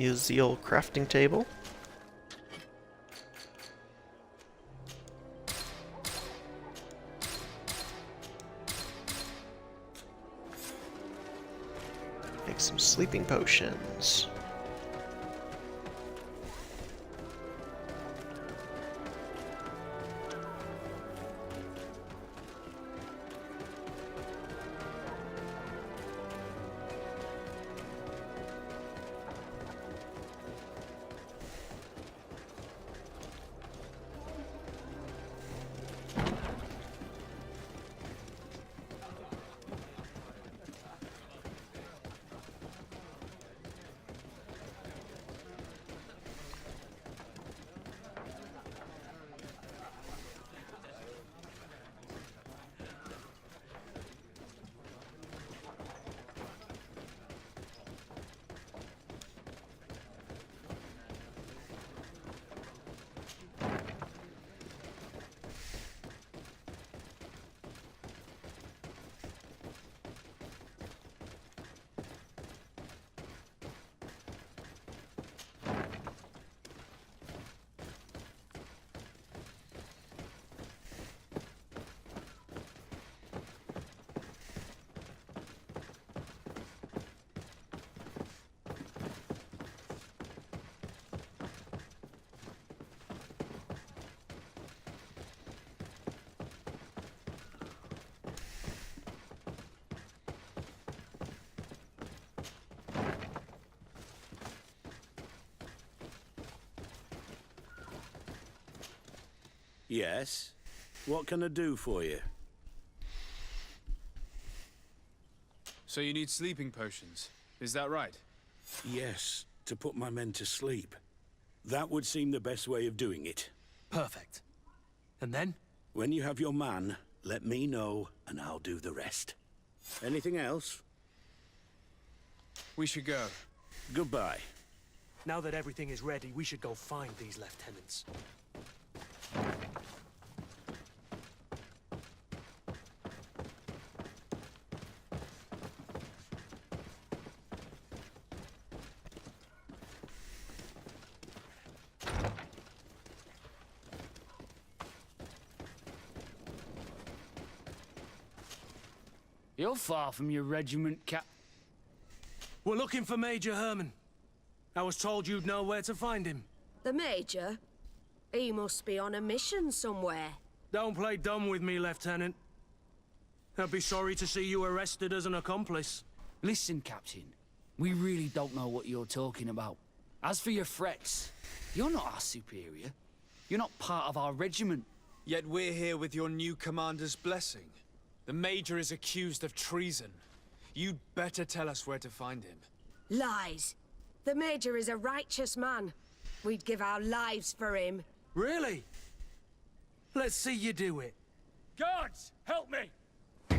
use the old crafting table. Make some sleeping potions. Yes? What can I do for you? So you need sleeping potions, is that right? Yes, to put my men to sleep. That would seem the best way of doing it. Perfect. And then? When you have your man, let me know, and I'll do the rest. Anything else? We should go. Goodbye. Now that everything is ready, we should go find these lieutenants. You're far from your regiment, Cap. We're looking for Major Herman. I was told you'd know where to find him. The Major? He must be on a mission somewhere. Don't play dumb with me, Lieutenant. I'd be sorry to see you arrested as an accomplice. Listen, Captain. We really don't know what you're talking about. As for your threats, you're not our superior. You're not part of our regiment. Yet we're here with your new commander's blessing. The Major is accused of treason. You'd better tell us where to find him. Lies. The Major is a righteous man. We'd give our lives for him. Really? Let's see you do it. Guards, help me! May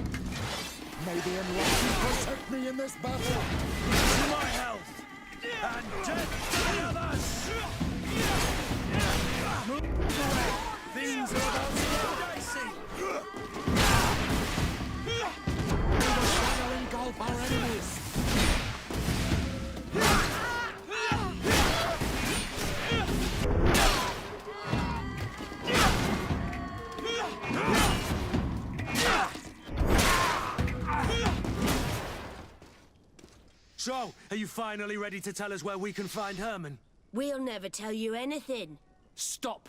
the Enlightened protect me in this battle! To my health! And death to the others! Things are about to get dicey! We must shall engulf our enemies! So, are you finally ready to tell us where we can find Herman? We'll never tell you anything. Stop!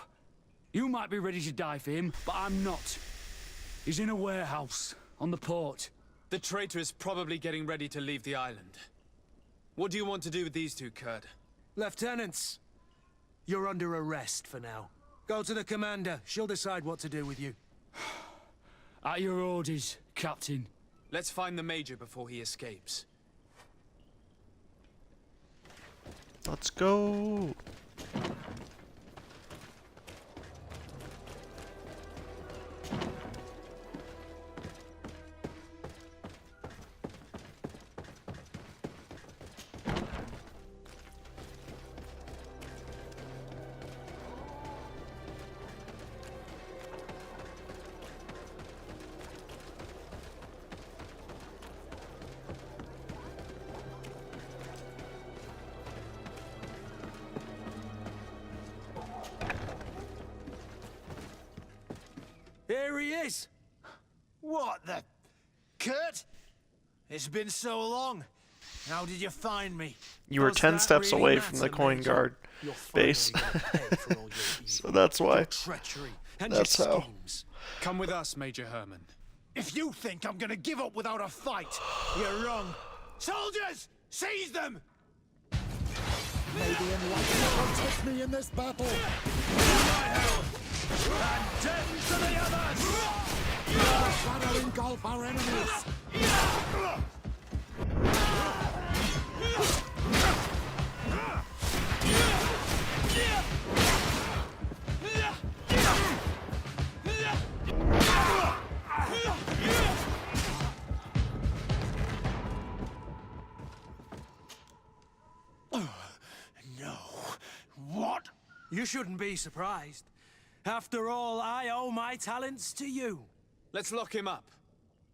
You might be ready to die for him, but I'm not. He's in a warehouse, on the port. The traitor is probably getting ready to leave the island. What do you want to do with these two, Kurd? Lieutenants, you're under arrest for now. Go to the commander. She'll decide what to do with you. At your orders, Captain. Let's find the Major before he escapes. Let's go. Here he is! What the... Kurt? It's been so long. How did you find me? You were Does 10 that steps really away from the matter, coin Major? guard You're base. finally gonna pay for all your So evil, that's why. your treachery, and That's your how. schemes. Come with us, Major Herman. If you think I'm gonna give up without a fight, you're wrong. Soldiers! Seize them! May the Enlightenment protect me in this battle! And death to the others! The shadow engulf our enemies! No. What? You shouldn't be surprised. After all, I owe my talents to you. Let's lock him up.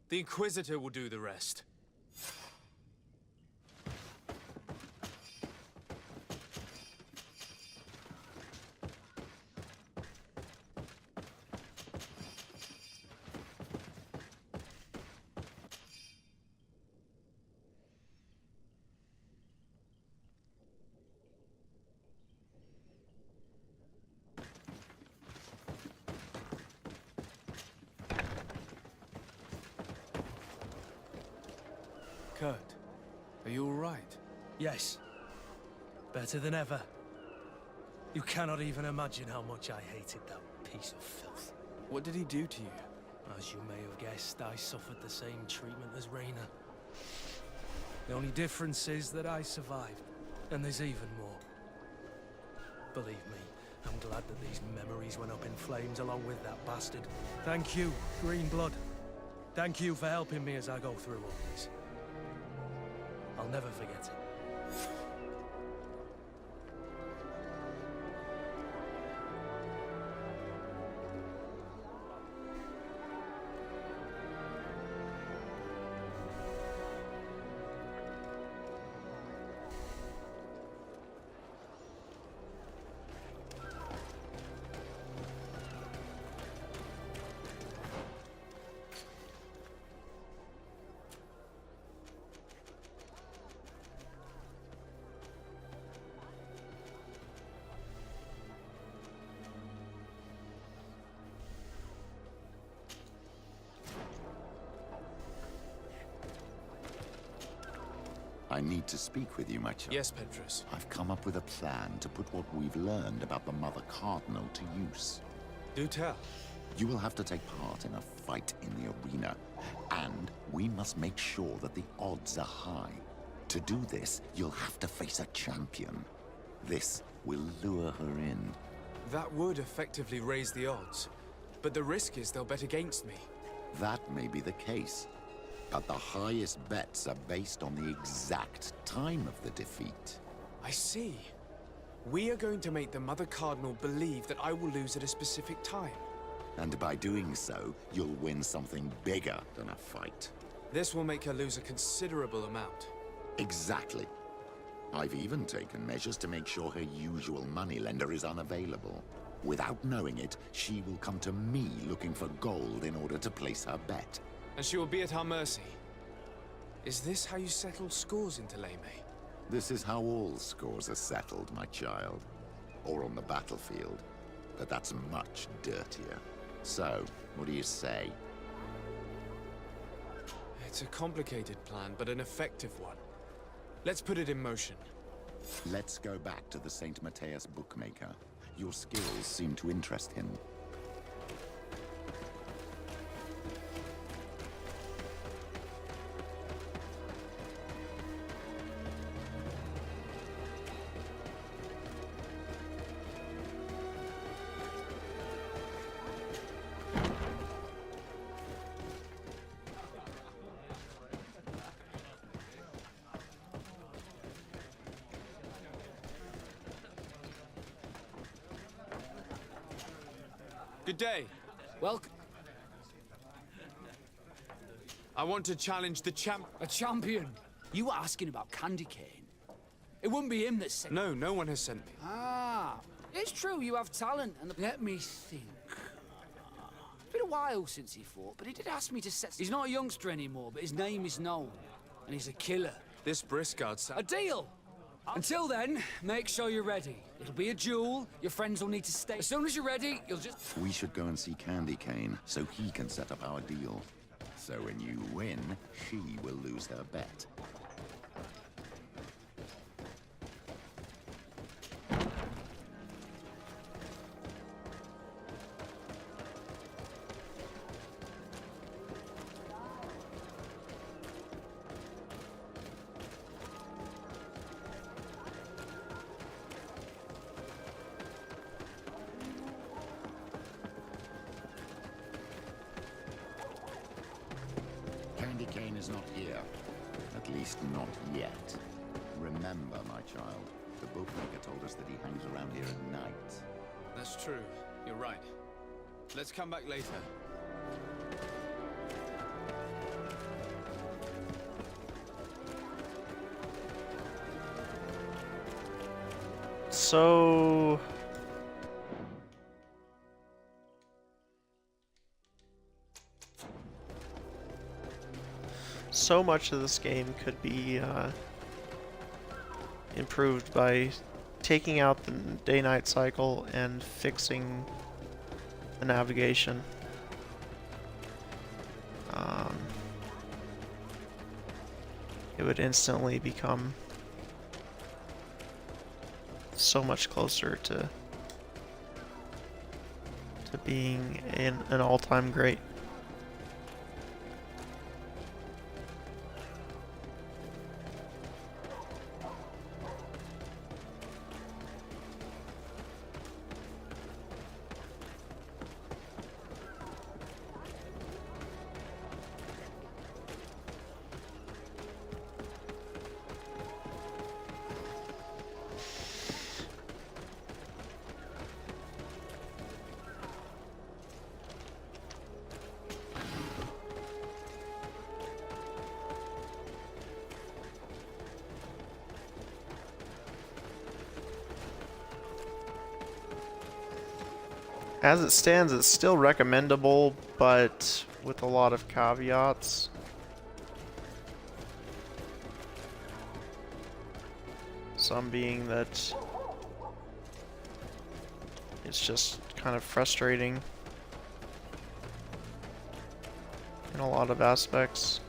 The Inquisitor will do the rest. Kurt. Are you all right? Yes. Better than ever. You cannot even imagine how much I hated that piece of filth. What did he do to you? As you may have guessed, I suffered the same treatment as Raina. The only difference is that I survived, and there's even more. Believe me, I'm glad that these memories went up in flames along with that bastard. Thank you, Green Blood. Thank you for helping me as I go through all this. I'll never forget it. I need to speak with you, my child. Yes, Petrus. I've come up with a plan to put what we've learned about the Mother Cardinal to use. Do tell. You will have to take part in a fight in the arena, and we must make sure that the odds are high. To do this, you'll have to face a champion. This will lure her in. That would effectively raise the odds, but the risk is they'll bet against me. That may be the case, but the highest bets are based on the exact time of the defeat. I see. We are going to make the Mother Cardinal believe that I will lose at a specific time. And by doing so, you'll win something bigger than a fight. This will make her lose a considerable amount. Exactly. I've even taken measures to make sure her usual moneylender is unavailable. Without knowing it, she will come to me looking for gold in order to place her bet. And she will be at our mercy. Is this how you settle scores in Thélème? This is how all scores are settled, my child. Or on the battlefield. But that's much dirtier. So, what do you say? It's a complicated plan, but an effective one. Let's put it in motion. Let's go back to the St. Matthias bookmaker. Your skills seem to interest him. Good day. Welcome. I want to challenge the champ... A champion? You were asking about Candy Cane. It wouldn't be him that sent... No, no one has sent me. Ah, it's true, you have talent, and... Let me think. It's been a while since he fought, but he did ask me to set... He's not a youngster anymore, but his name is known. And he's a killer. This Briscard... A deal! Until then, make sure you're ready. It'll be a duel. Your friends will need to stay. As soon as you're ready, you'll just... We should go and see Candy Cane so he can set up our deal. So when you win, she will lose her bet. Candy Cane is not here. At least not yet. Remember, my child, the bookmaker told us that he hangs around here at night. That's true. You're right. Let's come back later. So... so much of this game could be improved by taking out the day-night cycle and fixing the navigation. It would instantly become so much closer to being an all-time great. As it stands, it's still recommendable, but with a lot of caveats. Some being that it's just kind of frustrating in a lot of aspects.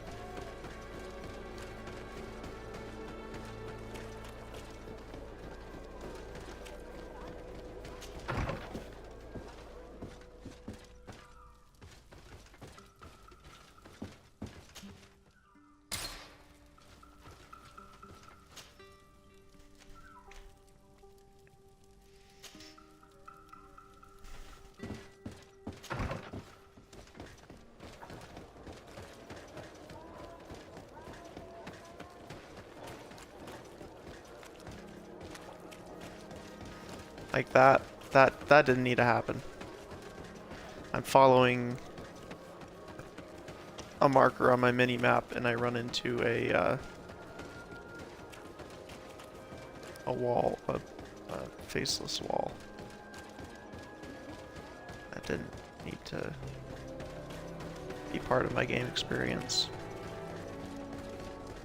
Like that didn't need to happen. I'm following a marker on my mini-map and I run into a wall, a faceless wall. That didn't need to be part of my game experience.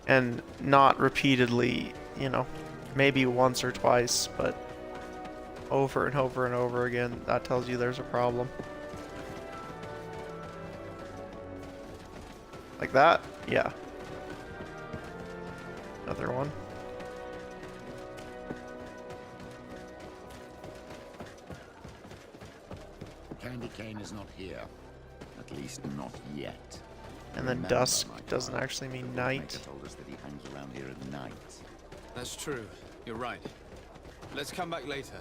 And not repeatedly, you know, maybe once or twice, but over and over and over again, that tells you there's a problem. Like that? Yeah. Another one. Candy Cane is not here. At least not yet. And then Remember, dusk my doesn't child, actually mean the night. bookmaker told us that he hangs around here at night. That's true. You're right. Let's come back later.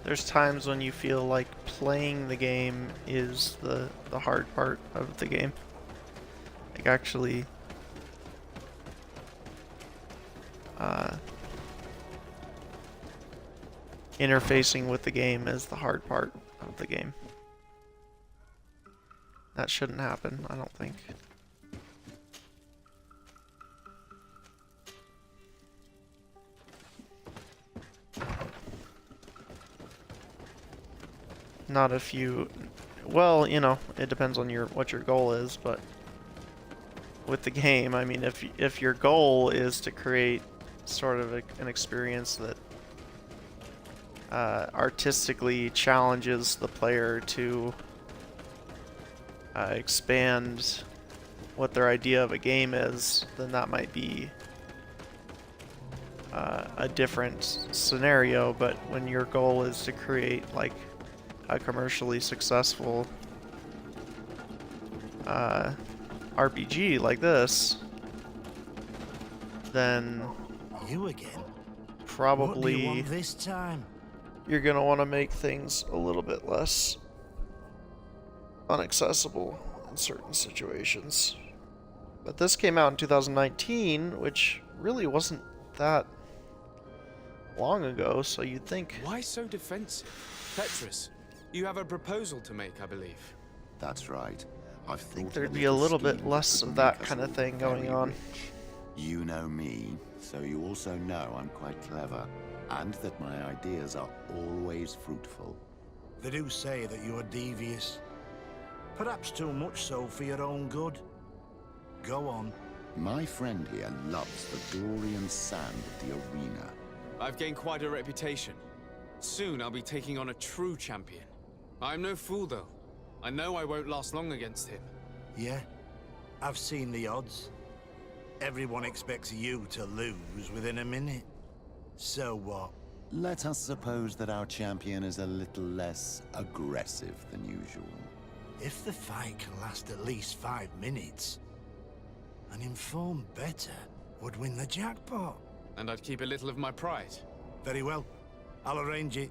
There's times when you feel like playing the game is the hard part of the game. Like actually interfacing with the game is the hard part of the game. That shouldn't happen, I don't think. Not if you... Well, you know, it depends on what your goal is, but with the game, I mean, if your goal is to create sort of an experience that artistically challenges the player to expand what their idea of a game is, then that might be a different scenario. But when your goal is to create like a commercially successful RPG like this, then you again? Probably What do you want this time? You're gonna want to make things a little bit less inaccessible in certain situations. But this came out in 2019, which really wasn't that long ago, so you'd think... Why so defensive? Petrus, you have a proposal to make, I believe. That's right. I think there'd be a little bit less of that kind of thing going on. You know me, so you also know I'm quite clever, and that my ideas are always fruitful. They do say that you are devious. Perhaps too much so for your own good. Go on. My friend here loves the glory and sand of the arena. I've gained quite a reputation. Soon I'll be taking on a true champion. I'm no fool, though. I know I won't last long against him. Yeah? I've seen the odds. Everyone expects you to lose within a minute. So what? Let us suppose that our champion is a little less aggressive than usual. If the fight can last at least 5 minutes, an informed bettor would win the jackpot. And I'd keep a little of my pride. Very well. I'll arrange it.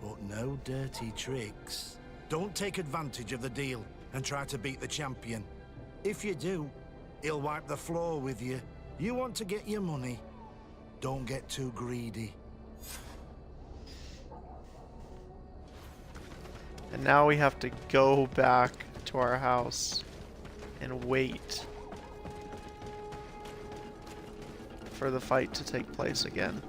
But no dirty tricks. Don't take advantage of the deal and try to beat the champion. If you do, he'll wipe the floor with you. You want to get your money. Don't get too greedy. And now we have to go back to our house and wait for the fight to take place again.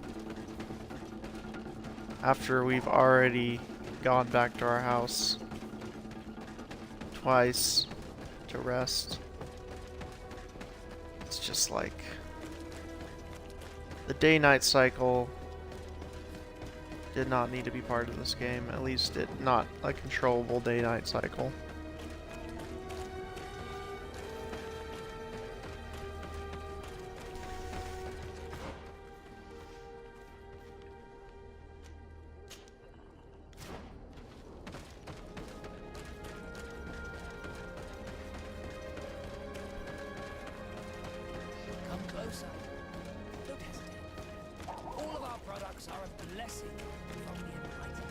After we've already gone back to our house twice to rest. It's just like the day-night cycle did not need to be part of this game. At least not a controllable day-night cycle. Come closer. Don't hesitate. All of our products are a blessing from the Almighty.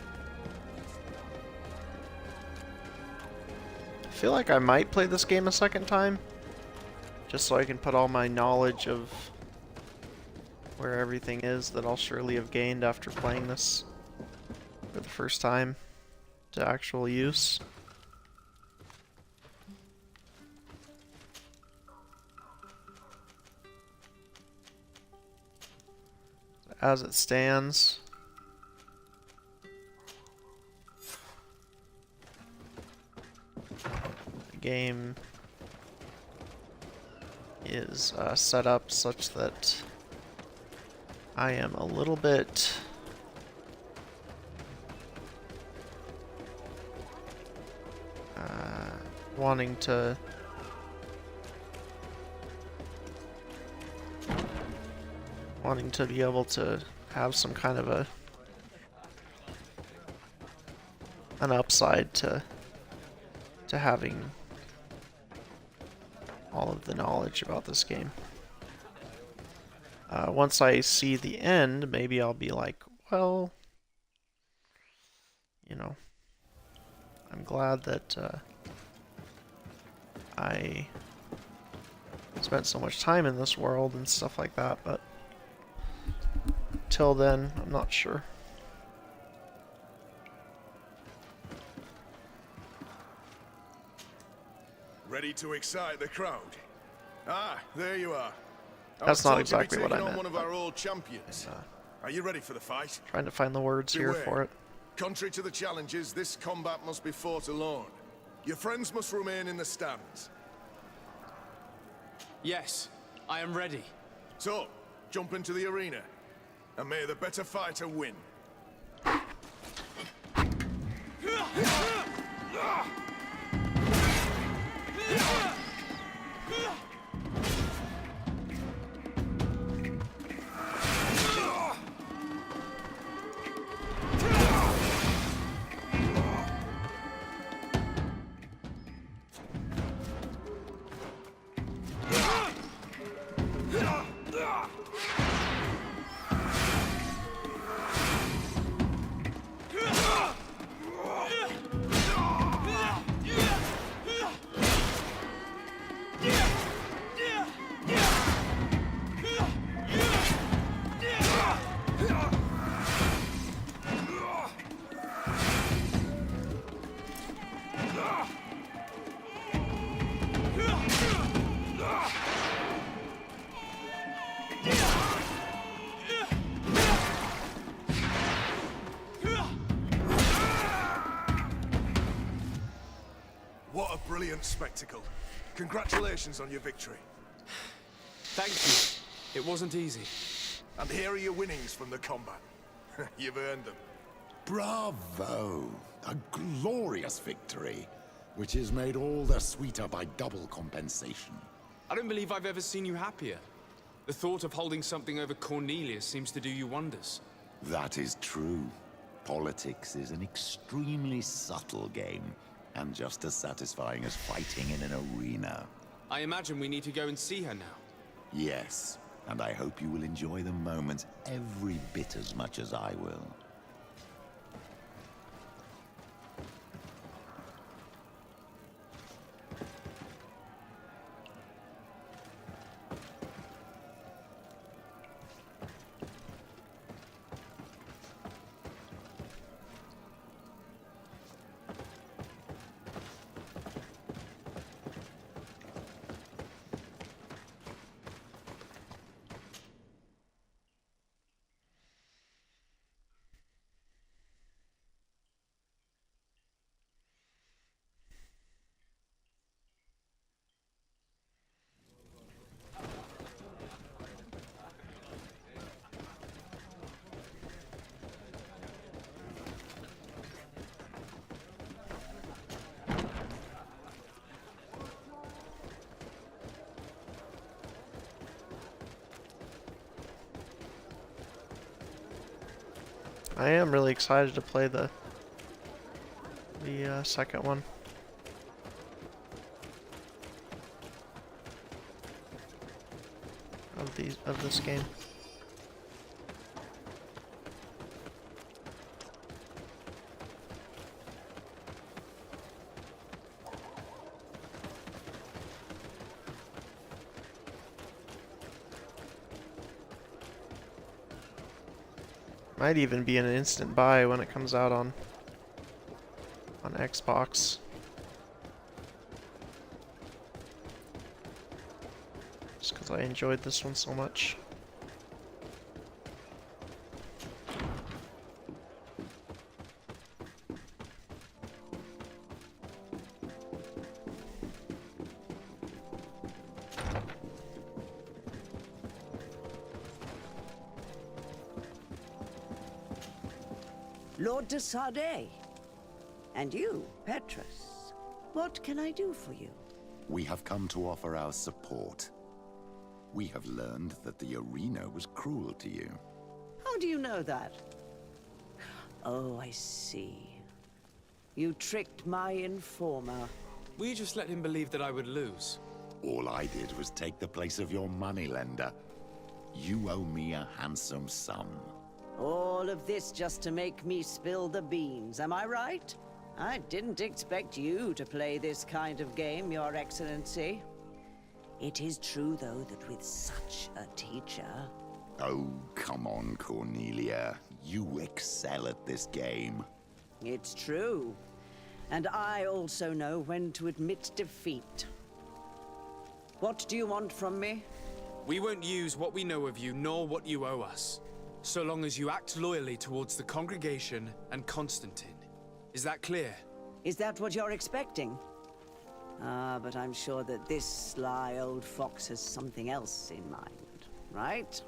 I feel like I might play this game a second time, just so I can put all my knowledge of where everything is that I'll surely have gained after playing this for the first time to actual use. As it stands, the game is set up such that I am a little bit wanting to be able to have some kind of an upside to having all of the knowledge about this game. Once I see the end, maybe I'll be like, well, you know, I'm glad that I spent so much time in this world and stuff like that, but till then, I'm not sure. Ready to excite the crowd? Ah, there you are. That's not exactly what I meant. On one of our old champions. Are you ready for the fight? Trying to find the words here for it. Contrary to the challenges, this combat must be fought alone. Your friends must remain in the stands. Yes, I am ready. So, jump into the arena, and may the better fighter win. What a brilliant spectacle. Congratulations on your victory. Thank you. It wasn't easy. And here are your winnings from the combat. You've earned them. Bravo! A glorious victory, which is made all the sweeter by double compensation. I don't believe I've ever seen you happier. The thought of holding something over Cornelia seems to do you wonders. That is true. Politics is an extremely subtle game, and just as satisfying as fighting in an arena. I imagine we need to go and see her now. Yes, and I hope you will enjoy the moment every bit as much as I will. I am really excited to play the second one. Of this game. Might even be an instant buy when it comes out on Xbox. Just because I enjoyed this one so much. Lord de Sardet. And you, Petrus. What can I do for you? We have come to offer our support. We have learned that the arena was cruel to you. How do you know that? Oh, I see. You tricked my informer. Will you just let him believe that I would lose? All I did was take the place of your moneylender. You owe me a handsome sum. All of this just to make me spill the beans, am I right? I didn't expect you to play this kind of game, Your Excellency. It is true, though, that with such a teacher... Oh, come on, Cornelia. You excel at this game. It's true. And I also know when to admit defeat. What do you want from me? We won't use what we know of you, nor what you owe us, so long as you act loyally towards the congregation and Constantine. Is that clear? Is that what you're expecting? Ah, but I'm sure that this sly old fox has something else in mind, right?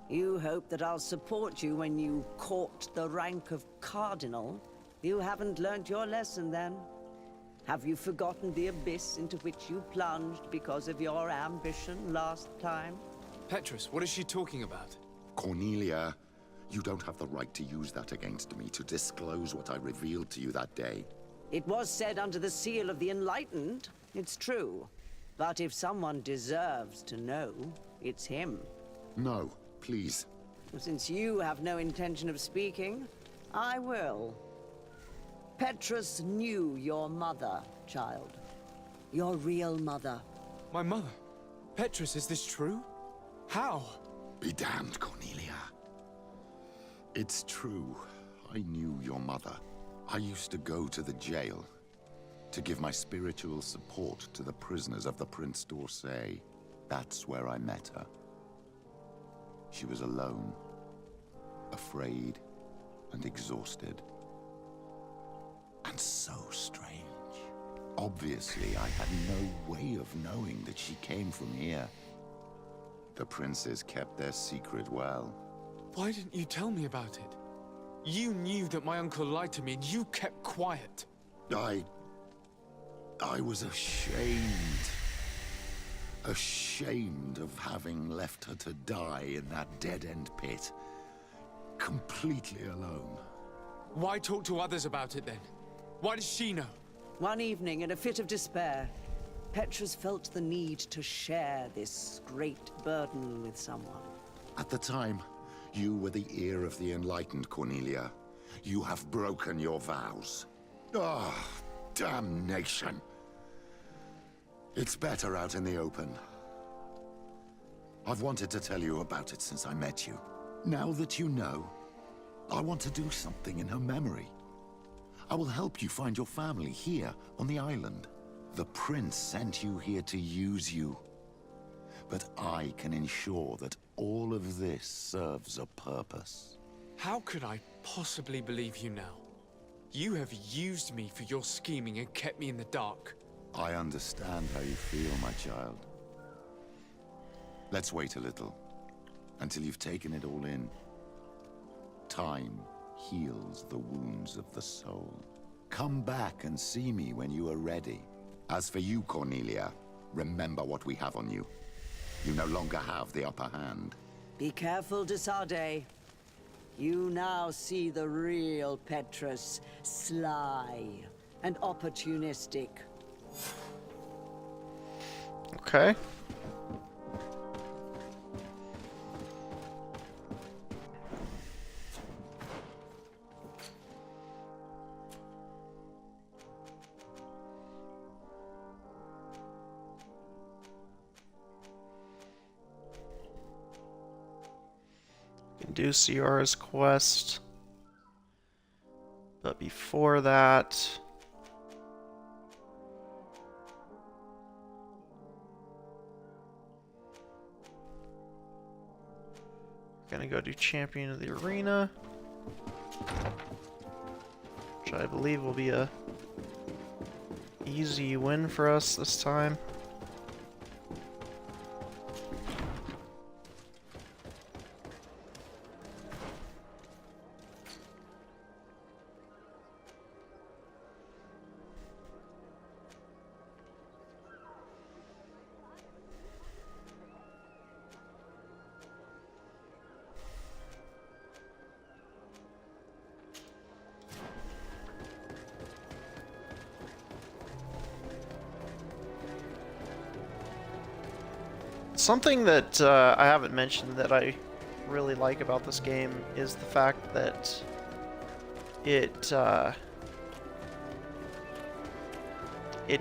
You hope that I'll support you when you court the rank of cardinal? You haven't learnt your lesson, then? Have you forgotten the abyss into which you plunged because of your ambition last time? Petrus, what is she talking about? Cornelia, you don't have the right to use that against me, to disclose what I revealed to you that day. It was said under the seal of the Enlightened, it's true. But if someone deserves to know, it's him. No, please. Since you have no intention of speaking, I will. Petrus knew your mother, child. Your real mother. My mother? Petrus, is this true? How? Be damned, Cornelia. It's true. I knew your mother. I used to go to the jail to give my spiritual support to the prisoners of the Prince d'Orsay. That's where I met her. She was alone, afraid, and exhausted. And so strange. Obviously, I had no way of knowing that she came from here. The princes kept their secret well. Why didn't you tell me about it? You knew that my uncle lied to me, and you kept quiet. I was ashamed. Ashamed of having left her to die in that dead-end pit. Completely alone. Why talk to others about it, then? Why does she know? One evening, in a fit of despair, Petrus felt the need to share this great burden with someone. At the time, you were the ear of the enlightened, Cornelia. You have broken your vows. Ah, damnation. It's better out in the open. I've wanted to tell you about it since I met you. Now that you know, I want to do something in her memory. I will help you find your family here on the island. The prince sent you here to use you. But I can ensure that all of this serves a purpose. How could I possibly believe you now? You have used me for your scheming and kept me in the dark. I understand how you feel, my child. Let's wait a little, until you've taken it all in. Time heals the wounds of the soul. Come back and see me when you are ready. As for you, Cornelia, remember what we have on you. You no longer have the upper hand. Be careful, de Sade. You now see the real Petrus, sly and opportunistic. Okay. Do Ciara's quest, but before that, gonna go do Champion of the Arena, which I believe will be a easy win for us this time. Something that I haven't mentioned that I really like about this game is the fact that it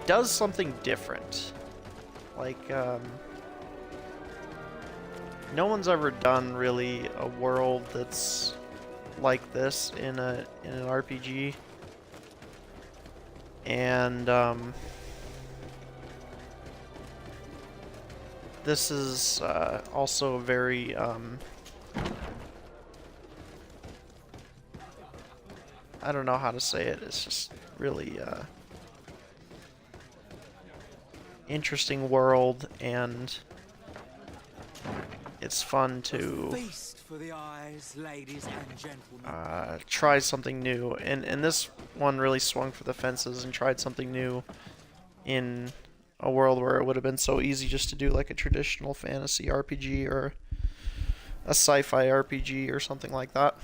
does something different. Like, no one's ever done really a world that's like this in an RPG, and this is also very I don't know how to say it. It's just really interesting world, and it's fun to Feast for the eyes, ladies and gentlemen. try something new. And this one really swung for the fences and tried something new in a world where it would have been so easy just to do like a traditional fantasy RPG or a sci-fi RPG or something like that.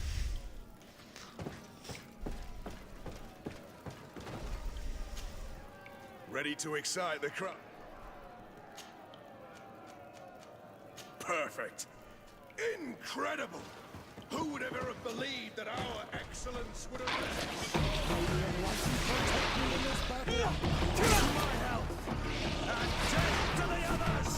Ready to excite the crowd? Perfect. Incredible! Who would ever have believed that our excellence would have... To my health! And death to the others!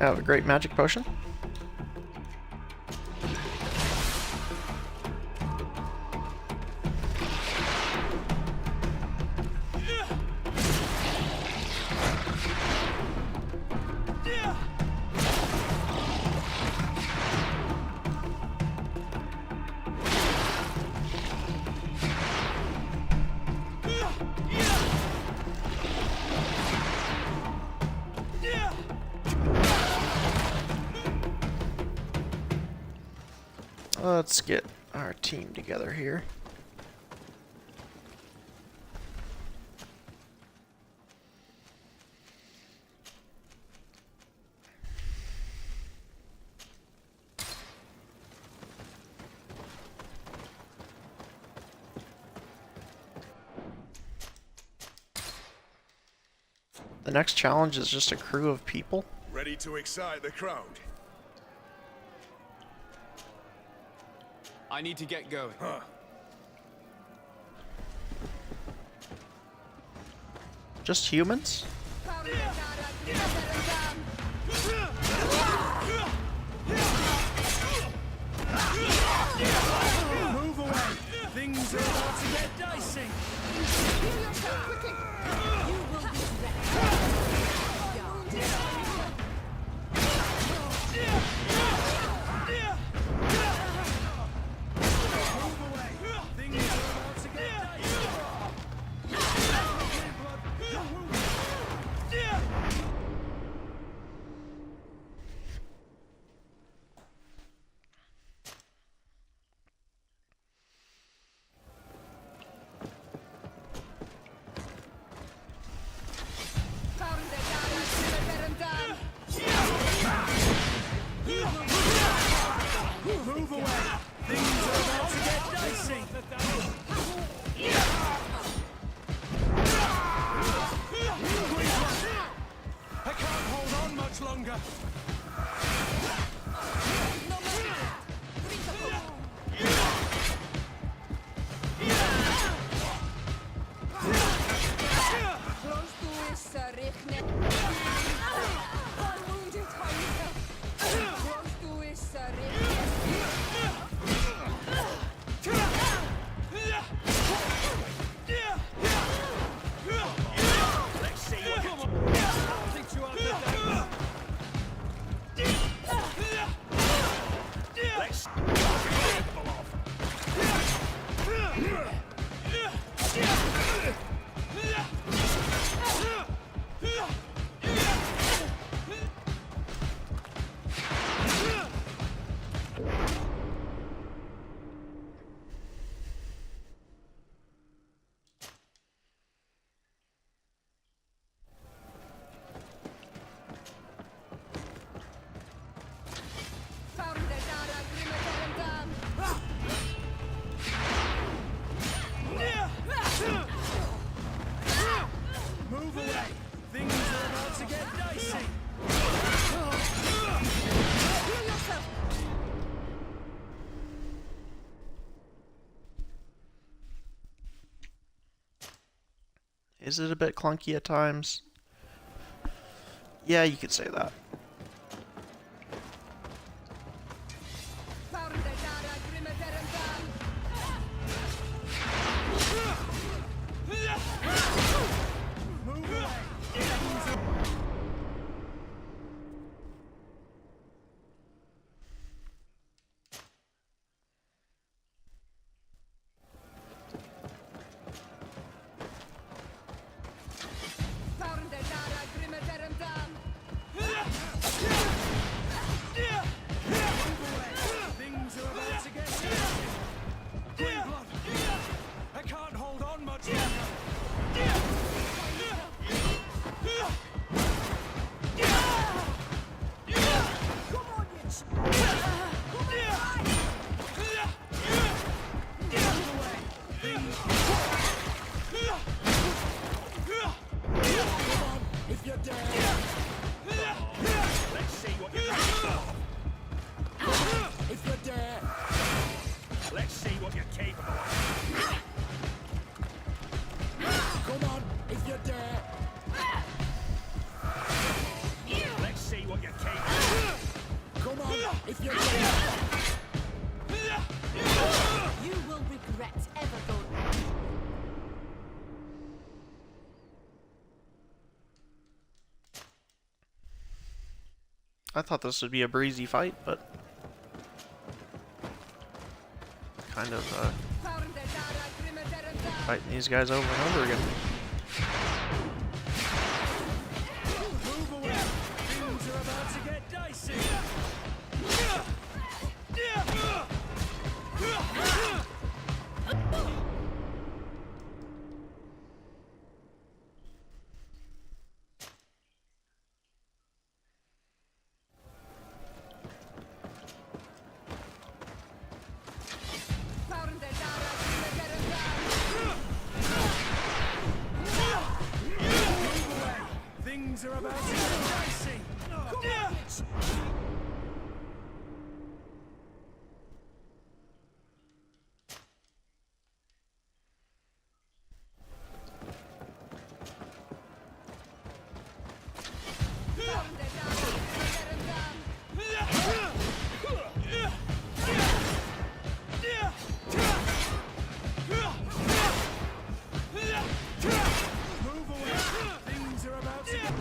have a great magic potion. Let's get our team together here. The next challenge is just a crew of people. Ready to excite the crowd? I need to get going. Huh. Just humans? Move away! Things are about to get dicey! Heal yourself quickly! You will be Move away! Things are about to get dicey! Move away! Things are about to get dicey! I can't hold on much longer! Move away! Things are about to get dicey! Heal yourself! Is it a bit clunky at times? Yeah, you could say that. I thought this would be a breezy fight, but kind of fighting these guys over and over again. Move away. Things are about to get dicey. Things are about to get dicey. Move away. Things are about to get...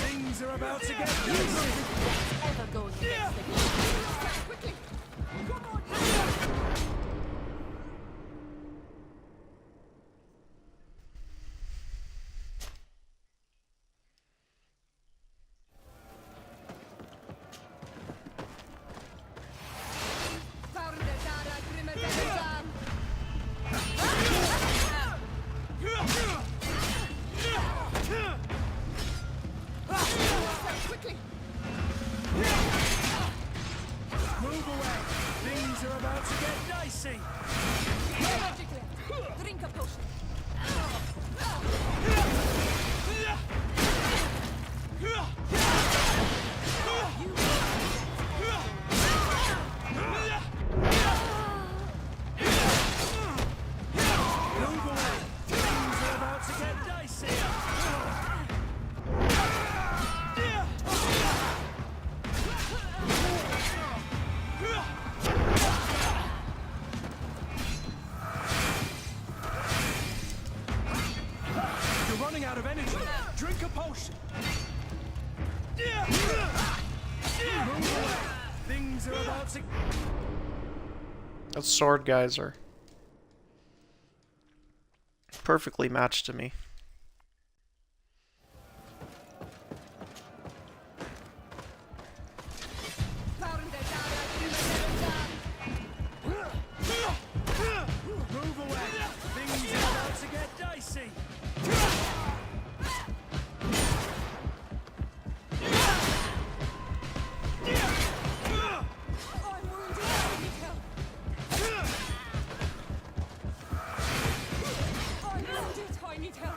Things are about to get dicey. Ever going against the quickly. Move away. Things are about to get dicey. Drink a potion. Move away. Things are about to get dicey. You're running out of energy. Drink a potion. Move away. Things are about to... Those sword guys are perfectly matched to me. Move away. Things are about to get dicey. I need help.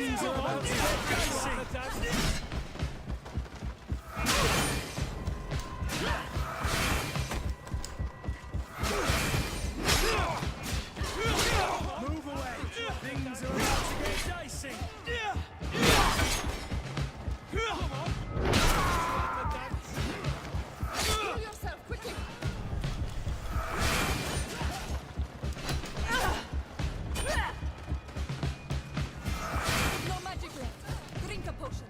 Things are about to get dicey. Move away. Things are about to get dicey. Heal yourself, quickly! No magic left. Drink a potion.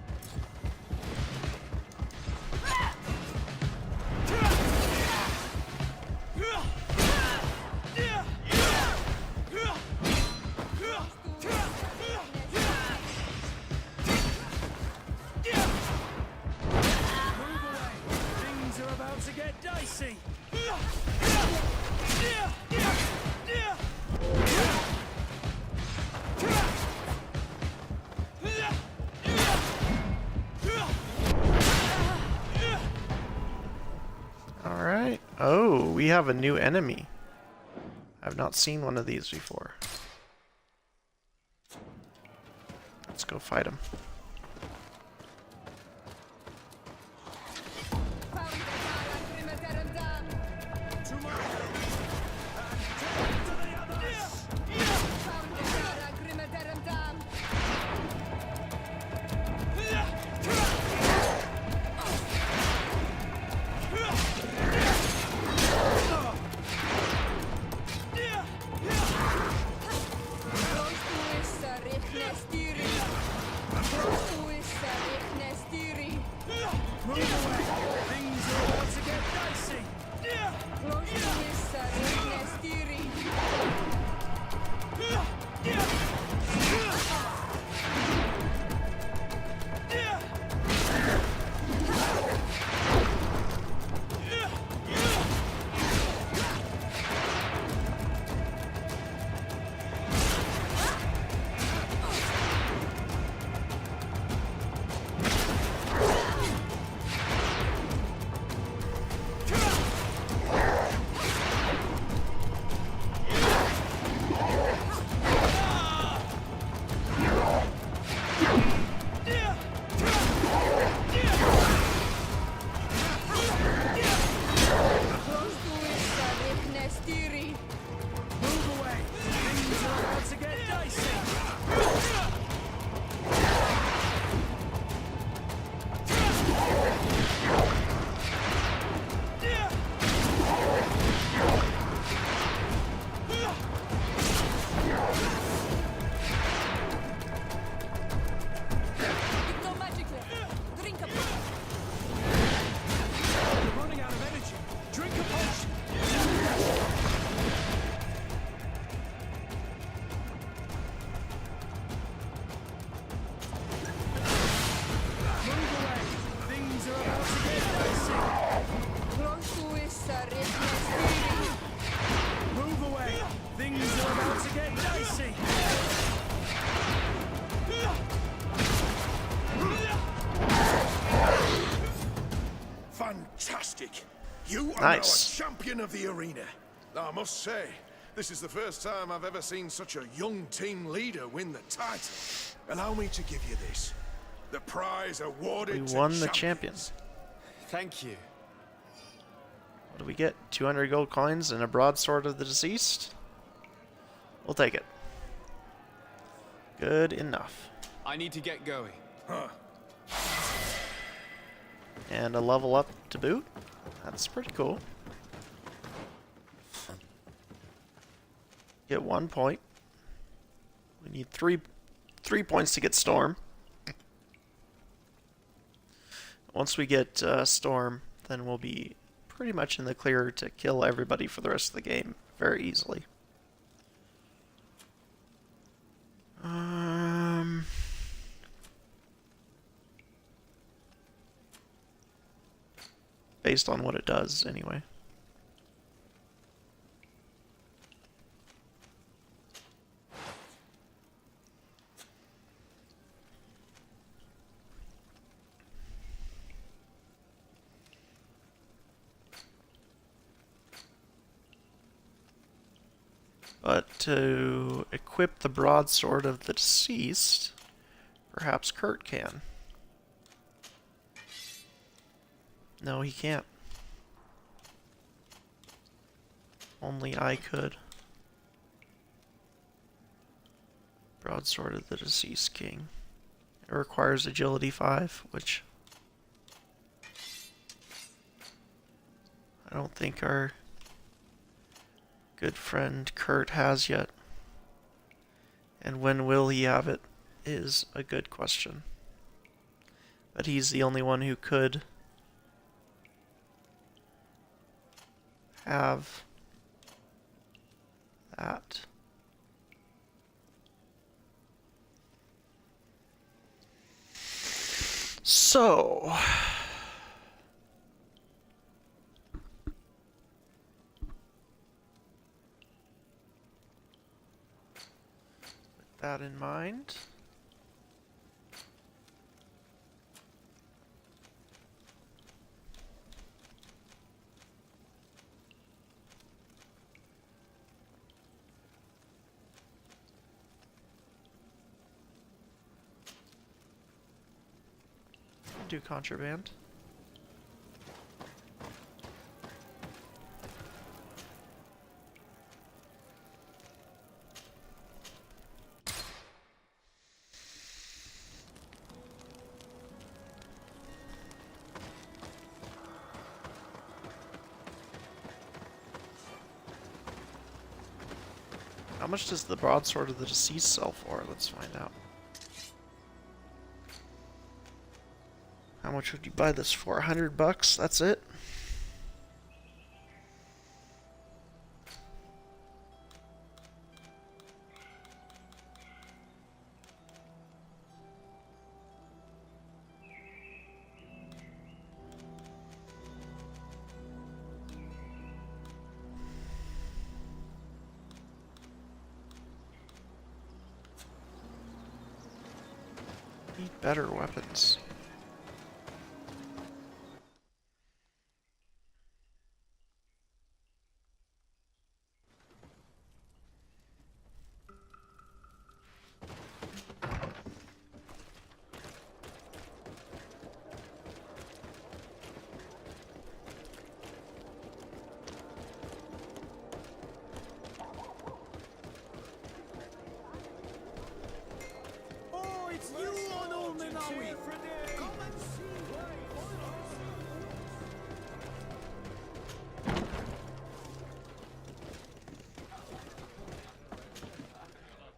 Things are about to get dicey. Alright. Oh, we have a new enemy. I've not seen one of these before. Let's go fight him. Move away. Things are about to get dicey. Move away. Things are about to get dicey. No magic left. Drink a potion. You're running out of energy. Drink a potion. Move away. Things are about to get dicey. Move away. Things are about to get dicey. Fantastic! You are Nice. now a champion of the arena. I must say, this is the first time I've ever seen such a young team leader win the title. Allow me to give you this. The prize awarded We to won the champion. Thank you. What do we get? 200 gold coins and a broadsword of the deceased? We'll take it. Good enough. I need to get going. Huh. And a level up to boot? That's pretty cool. Get 1 point. We need three points to get Storm. Once we get Storm, then we'll be pretty much in the clear to kill everybody for the rest of the game very easily. Based on what it does, anyway. But to equip the broadsword of the deceased, Perhaps Kurt can. No, he can't. Only I could. Broadsword of the Deceased King. It requires agility 5, which I don't think our good friend Kurt has yet. And when will he have it is a good question. But he's the only one who could have that. So, with that in mind, do contraband. How much does the broadsword of the deceased sell for? Let's find out. How much would you buy this for? $100? That's it? Need better weapons.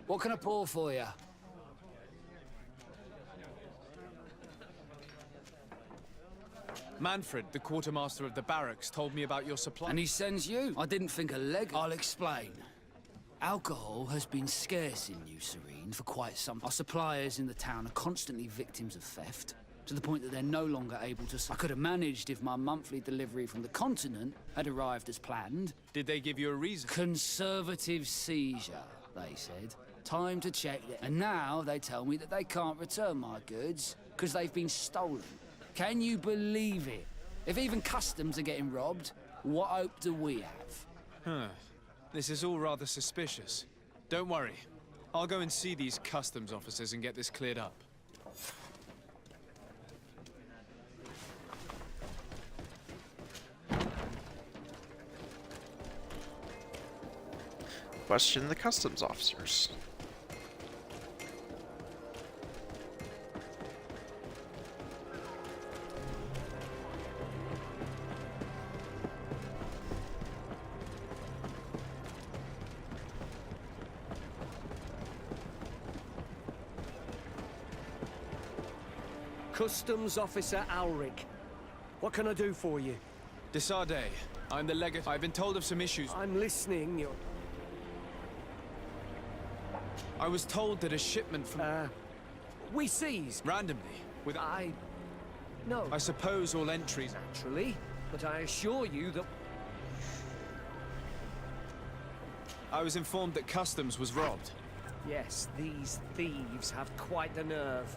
What can I pour for you? Manfred, the quartermaster of the barracks, told me about your supply. And he sends you? I didn't think a leg. I'll explain. Alcohol has been scarce in New Serene for quite some time. Our suppliers in the town are constantly victims of theft, to the point that they're no longer able to... I could have managed if my monthly delivery from the continent had arrived as planned. Did they give you a reason? Conservative seizure, they said. Time to check it. And now they tell me that they can't return my goods because they've been stolen. Can you believe it? If even customs are getting robbed, what hope do we have? Huh. This is all rather suspicious. Don't worry. I'll go and see these customs officers and get this cleared up. Question the customs officers. Customs Officer Alric. What can I do for you? Desade, I'm the legate. I've been told of some issues. I'm listening. I was told that a shipment from... we seized. Randomly, with... No. I suppose all entries... Naturally, but I assure you that... I was informed that customs was robbed. Yes, these thieves have quite the nerve.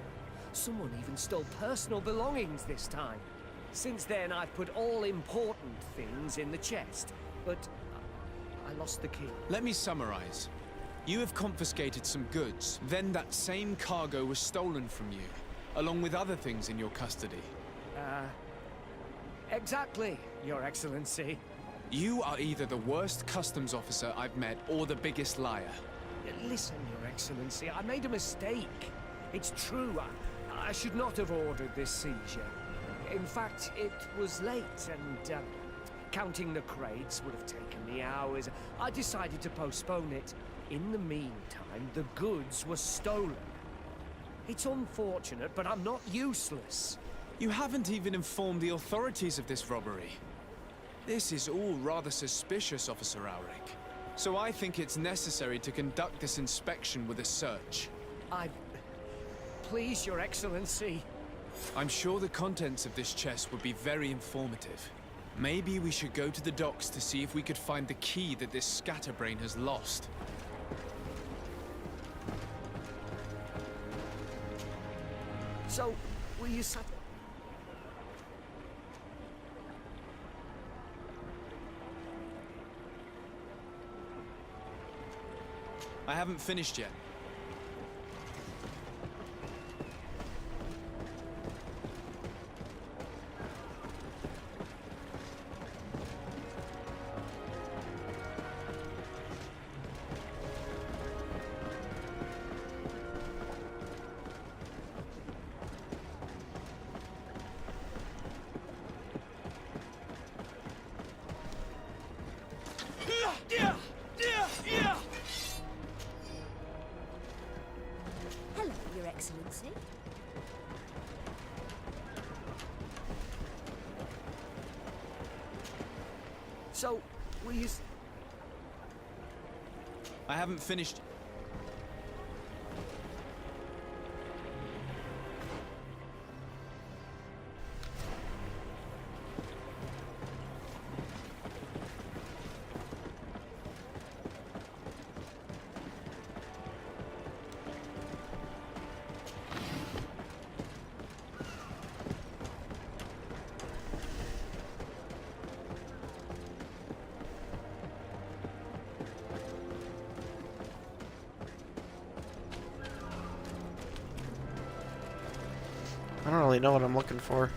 Someone even stole personal belongings this time. Since then, I've put all important things in the chest, but I lost the key. Let me summarize. You have confiscated some goods. Then that same cargo was stolen from you, along with other things in your custody. Exactly, Your Excellency. You are either the worst customs officer I've met or the biggest liar. Listen, Your Excellency, I made a mistake. It's true, I should not have ordered this seizure. In fact, it was late, and counting the crates would have taken me hours. I decided to postpone it. In the meantime, the goods were stolen. It's unfortunate, but I'm not useless. You haven't even informed the authorities of this robbery. This is all rather suspicious, Officer Auric. So I think it's necessary to conduct this inspection with a search. Please, Your Excellency. I'm sure the contents of this chest would be very informative. Maybe we should go to the docks to see if we could find the key that this scatterbrain has lost. So, will you sat... I haven't finished yet. Hello, Your Excellency. So, will you... I haven't finished. I don't really know what I'm looking for.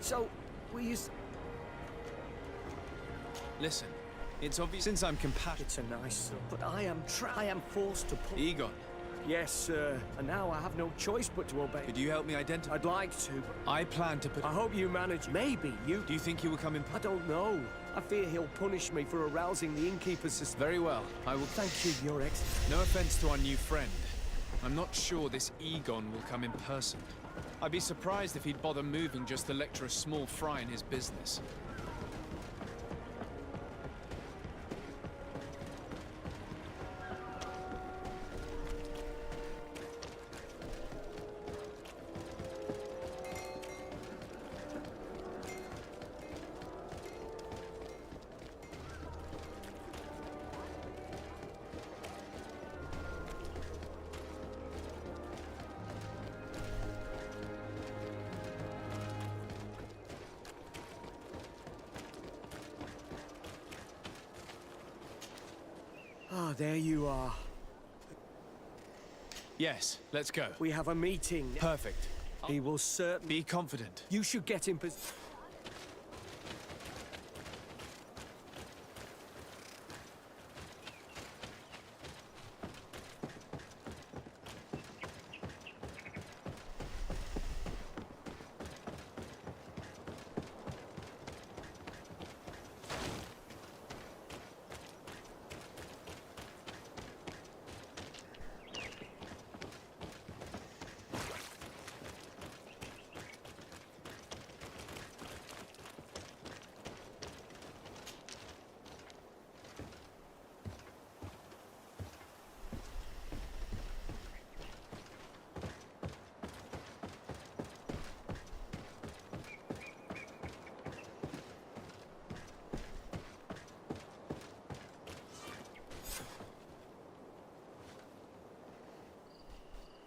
So, will you... Listen, it's obvious since I'm compassionate. It's a nice, but I am forced to pull... Egon. Yes, sir. And now I have no choice but to obey. Could you help me identify? I'd like to, but... I plan to put... I hope you manage. Maybe you... Do you think he will come in? I don't know. I fear he'll punish me for arousing the innkeeper's suspicion. Very well. I will... Thank you, Your Excellency. No offense to our new friend. I'm not sure this Egon will come in person. I'd be surprised if he'd bother moving just to lecture a small fry in his business. Ah, there you are. Yes, let's go. We have a meeting. Perfect. He will certainly... Be confident. You should get in position.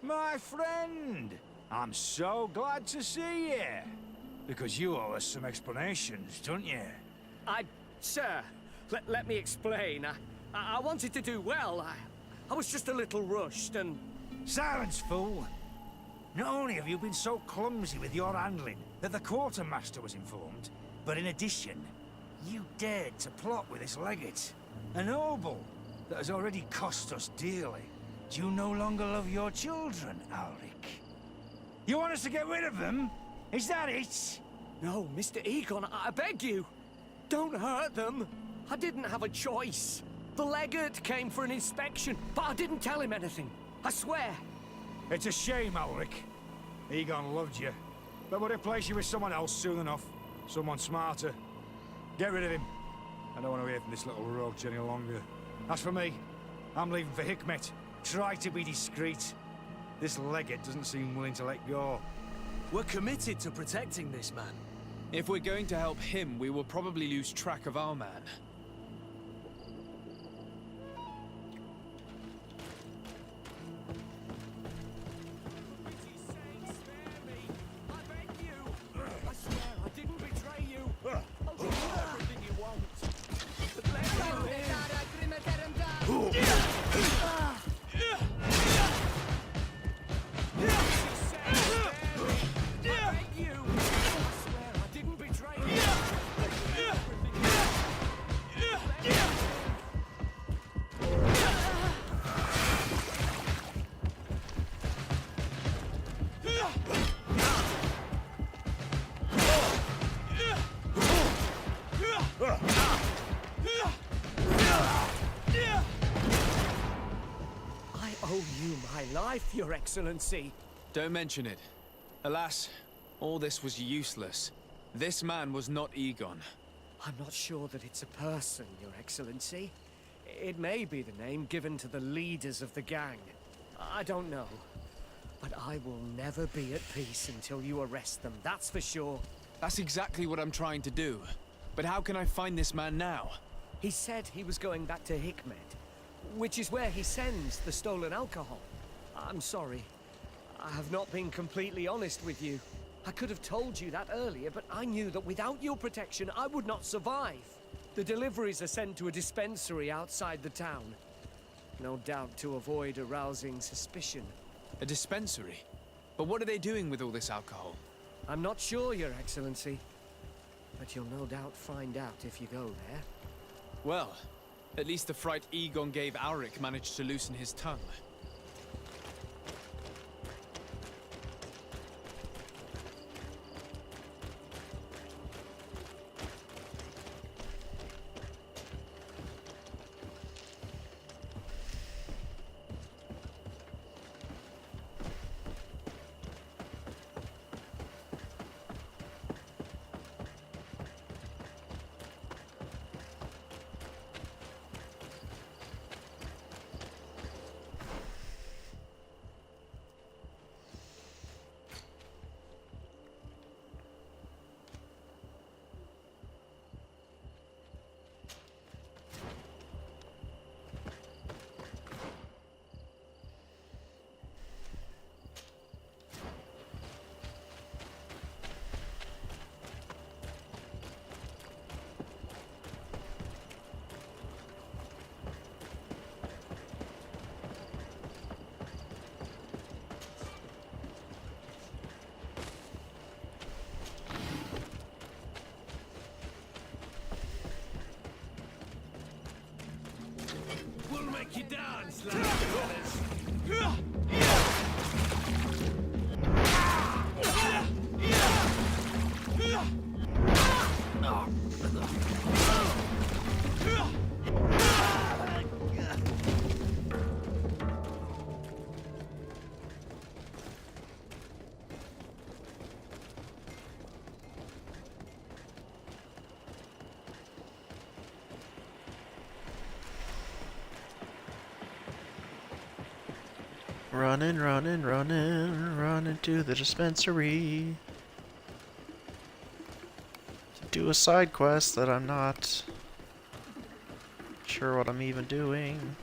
My friend! I'm so glad to see you. Because you owe us some explanations, don't you? Sir, let me explain. I wanted to do well. I was just a little rushed and... Silence, fool! Not only have you been so clumsy with your handling that the quartermaster was informed, but in addition, you dared to plot with this legate. A noble that has already cost us dearly. Do you no longer love your children, Alric? You want us to get rid of them? Is that it? No, Mr. Egon, I beg you. Don't hurt them. I didn't have a choice. The legate came for an inspection, but I didn't tell him anything. I swear. It's a shame, Alric. Egon loved you, but would replace you with someone else soon enough. Someone smarter. Get rid of him. I don't want to hear from this little rogue any longer. As for me, I'm leaving for Hikmet. Try to be discreet. This legate doesn't seem willing to let go. We're committed to protecting this man. If we're going to help him, we will probably lose track of our man. I owe you my life, Your Excellency. Don't mention it. Alas, all this was useless. This man was not Egon. I'm not sure that it's a person, Your Excellency. It may be the name given to the leaders of the gang. I don't know. But I will never be at peace until you arrest them, that's for sure. That's exactly what I'm trying to do. But how can I find this man now? He said he was going back to Hikmet, which is where he sends the stolen alcohol. I'm sorry. I have not been completely honest with you. I could have told you that earlier, but I knew that without your protection, I would not survive. The deliveries are sent to a dispensary outside the town. No doubt to avoid arousing suspicion. A dispensary? But what are they doing with all this alcohol? I'm not sure, Your Excellency. But you'll no doubt find out if you go there. Well, at least the fright Egon gave Auric managed to loosen his tongue. You dance, lad. Running, running, running, running to the dispensary to do a side quest that I'm not sure what I'm even doing.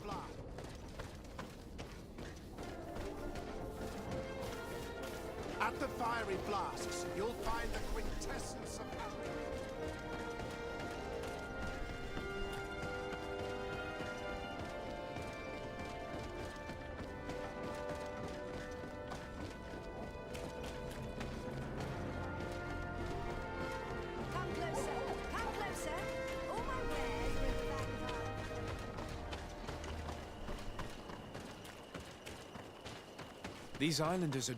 fly. At the fiery flasks, you'll find the quintessence of happiness. Come closer. Come closer. All my wares will back These islanders are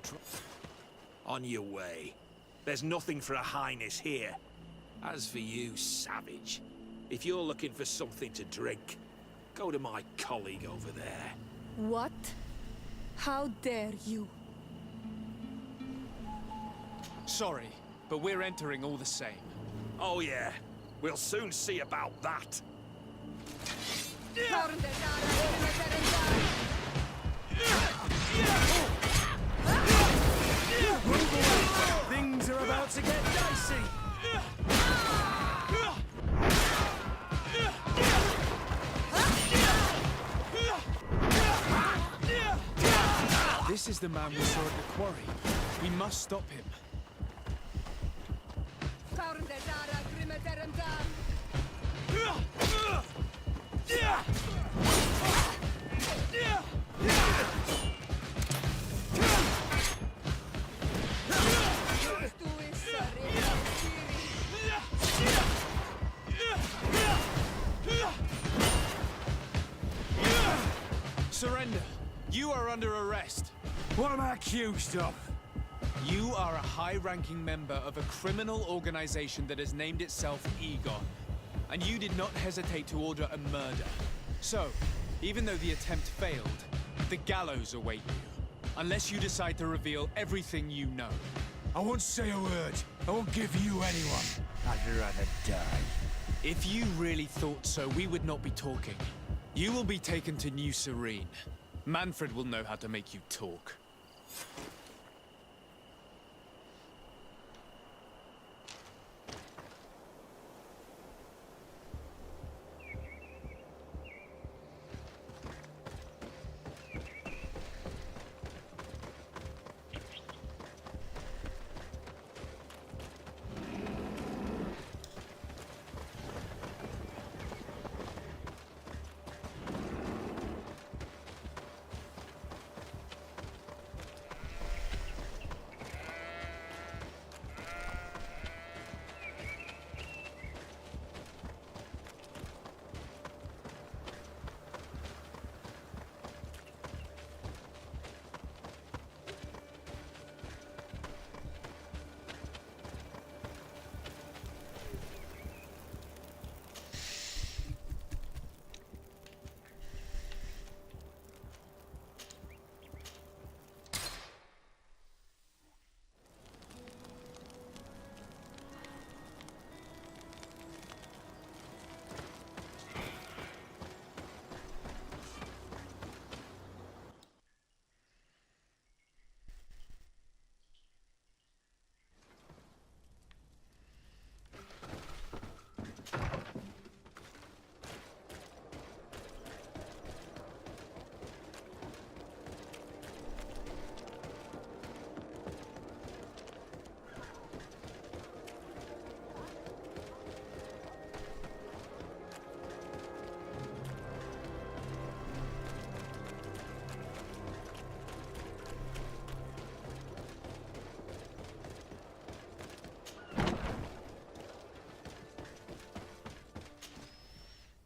On your way. There's nothing for a highness here. As for you, savage, if you're looking for something to drink, go to my colleague over there. What? How dare you? sorry, but we're entering all the same. Oh yeah, we'll soon see about that. Things are about to get dicey. This is the man we saw at the quarry. We must stop him. Surrender. You are under arrest. What am I accused of? You are a high-ranking member of a criminal organization that has named itself Egon. And you did not hesitate to order a murder. So, even though the attempt failed, the gallows await you. Unless you decide to reveal everything you know. I won't say a word. I won't give you anyone. I'd rather die. If you really thought so, we would not be talking. You will be taken to New Serene. Manfred will know how to make you talk.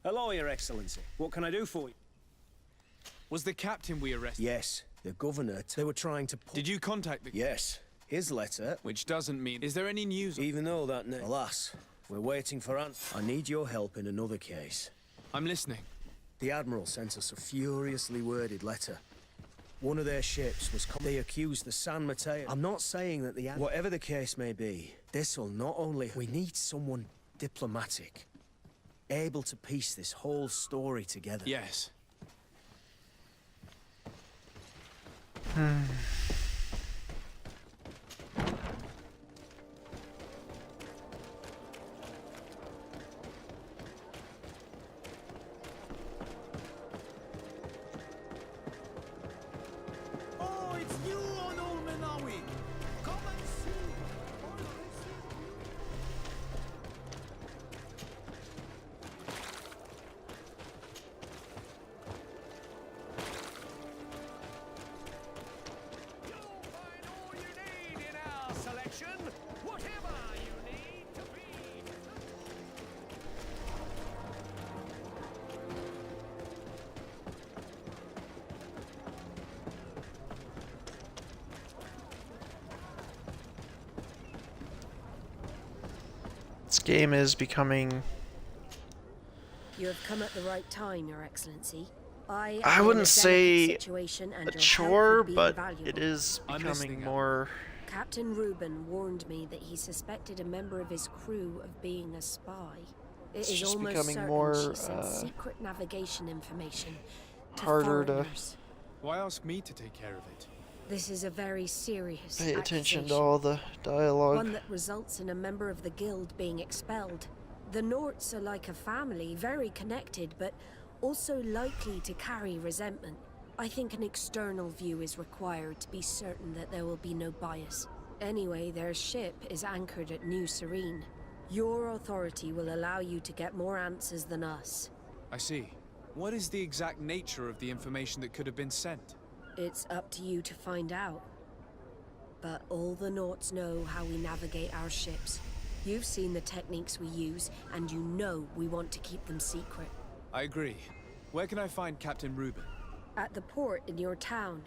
Hello, Your Excellency. What can I do for you? Was the captain we arrested? Yes, the governor. They were trying to... Did you contact the... Yes. His letter... Which doesn't mean... Is there any news? Even though that... Alas, we're waiting for I need your help in another case. I'm listening. The Admiral sent us a furiously worded letter. One of their ships was... They accused the San Mateo... I'm not saying that the... Whatever the case may be, this'll not only... We need someone diplomatic. Able to piece this whole story together. Yes. game is becoming... You have come at the right time, Your Excellency. I wouldn't say a chore, but it is becoming more... Captain Reuben warned me that he suspected a member of his crew of being a spy. It is just almost becoming certain more, she sent secret navigation information to harder foreigners. Why ask me to take care of it? This is a very serious pay attention to accusation. all the dialogue. One that results in a member of the guild being expelled. The Norts are like a family, very connected, but also likely to carry resentment. I think an external view is required to be certain that there will be no bias. Anyway, their ship is anchored at New Serene. Your authority will allow you to get more answers than us. I see. What is the exact nature of the information that could have been sent? It's up to you to find out. But all the Norts know how we navigate our ships. You've seen the techniques we use, and you know we want to keep them secret. I agree. Where can I find Captain Reuben? At the port in your town.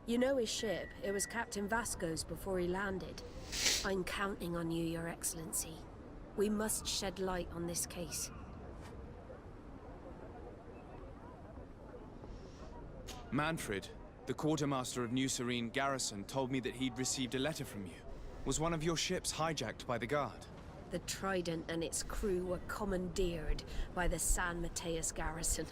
You know his ship. It was Captain Vasco's before he landed. I'm counting on you, Your Excellency. We must shed light on this case. Manfred, the quartermaster of New Serene Garrison, told me that he'd received a letter from you. Was one of your ships hijacked by the guard? The Trident and its crew were commandeered by the San Mateus Garrison.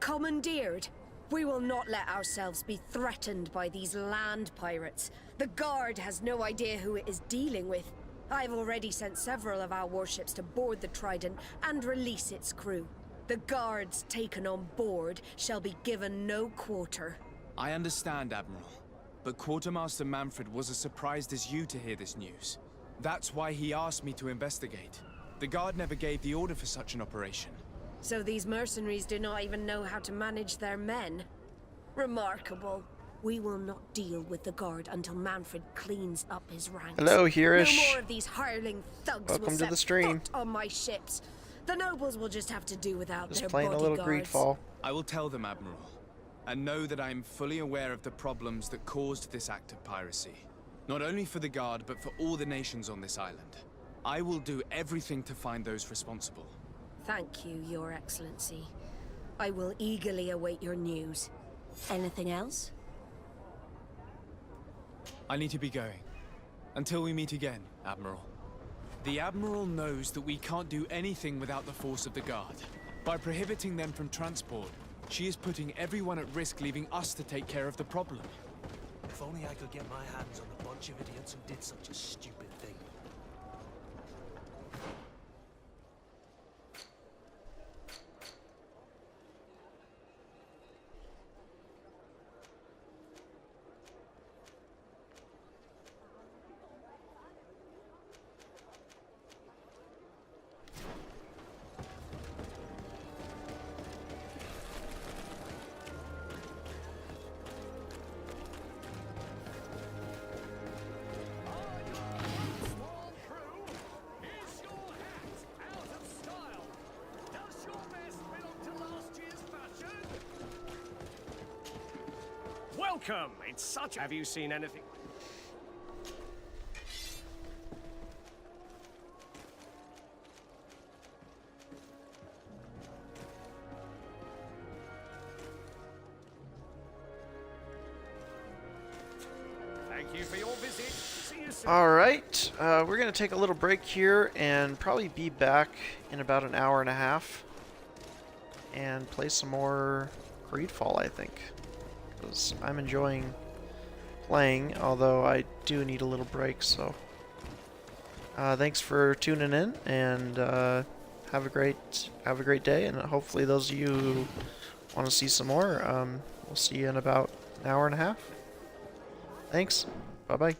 Commandeered? We will not let ourselves be threatened by these land pirates. The Guard has no idea who it is dealing with. I've already sent several of our warships to board the Trident and release its crew. The Guards taken on board shall be given no quarter. I understand, Admiral. But Quartermaster Manfred was as surprised as you to hear this news. That's why he asked me to investigate. The Guard never gave the order for such an operation. So these mercenaries do not even know how to manage their men? Remarkable. We will not deal with the Guard until Manfred cleans up his ranks. Hello, Hirish. No more of these hireling thugs Welcome will to set the stream. foot on my ships. The nobles will just have to do without Just their playing a bodyguards. little Greedfall. I will tell them, Admiral. And know that I am fully aware of the problems that caused this act of piracy. Not only for the Guard, but for all the nations on this island. I will do everything to find those responsible. Thank you, Your Excellency. I will eagerly await your news. Anything else? I need to be going. Until we meet again, Admiral. The Admiral knows that we can't do anything without the force of the Guard. By prohibiting them from transport, she is putting everyone at risk, leaving us to take care of the problem. If only I could get my hands on the bunch of idiots who did such a stupid thing. Welcome! It's such a... Have you seen anything? Thank you for your visit. See you soon. Alright, we're going to take a little break here and probably be back in about an hour and a half. And play some more Greedfall, I think. Because I'm enjoying playing, although I do need a little break, so... thanks for tuning in, and have a great day, and hopefully those of you who want to see some more, we'll see you in about an hour and a half. Thanks. Bye-bye.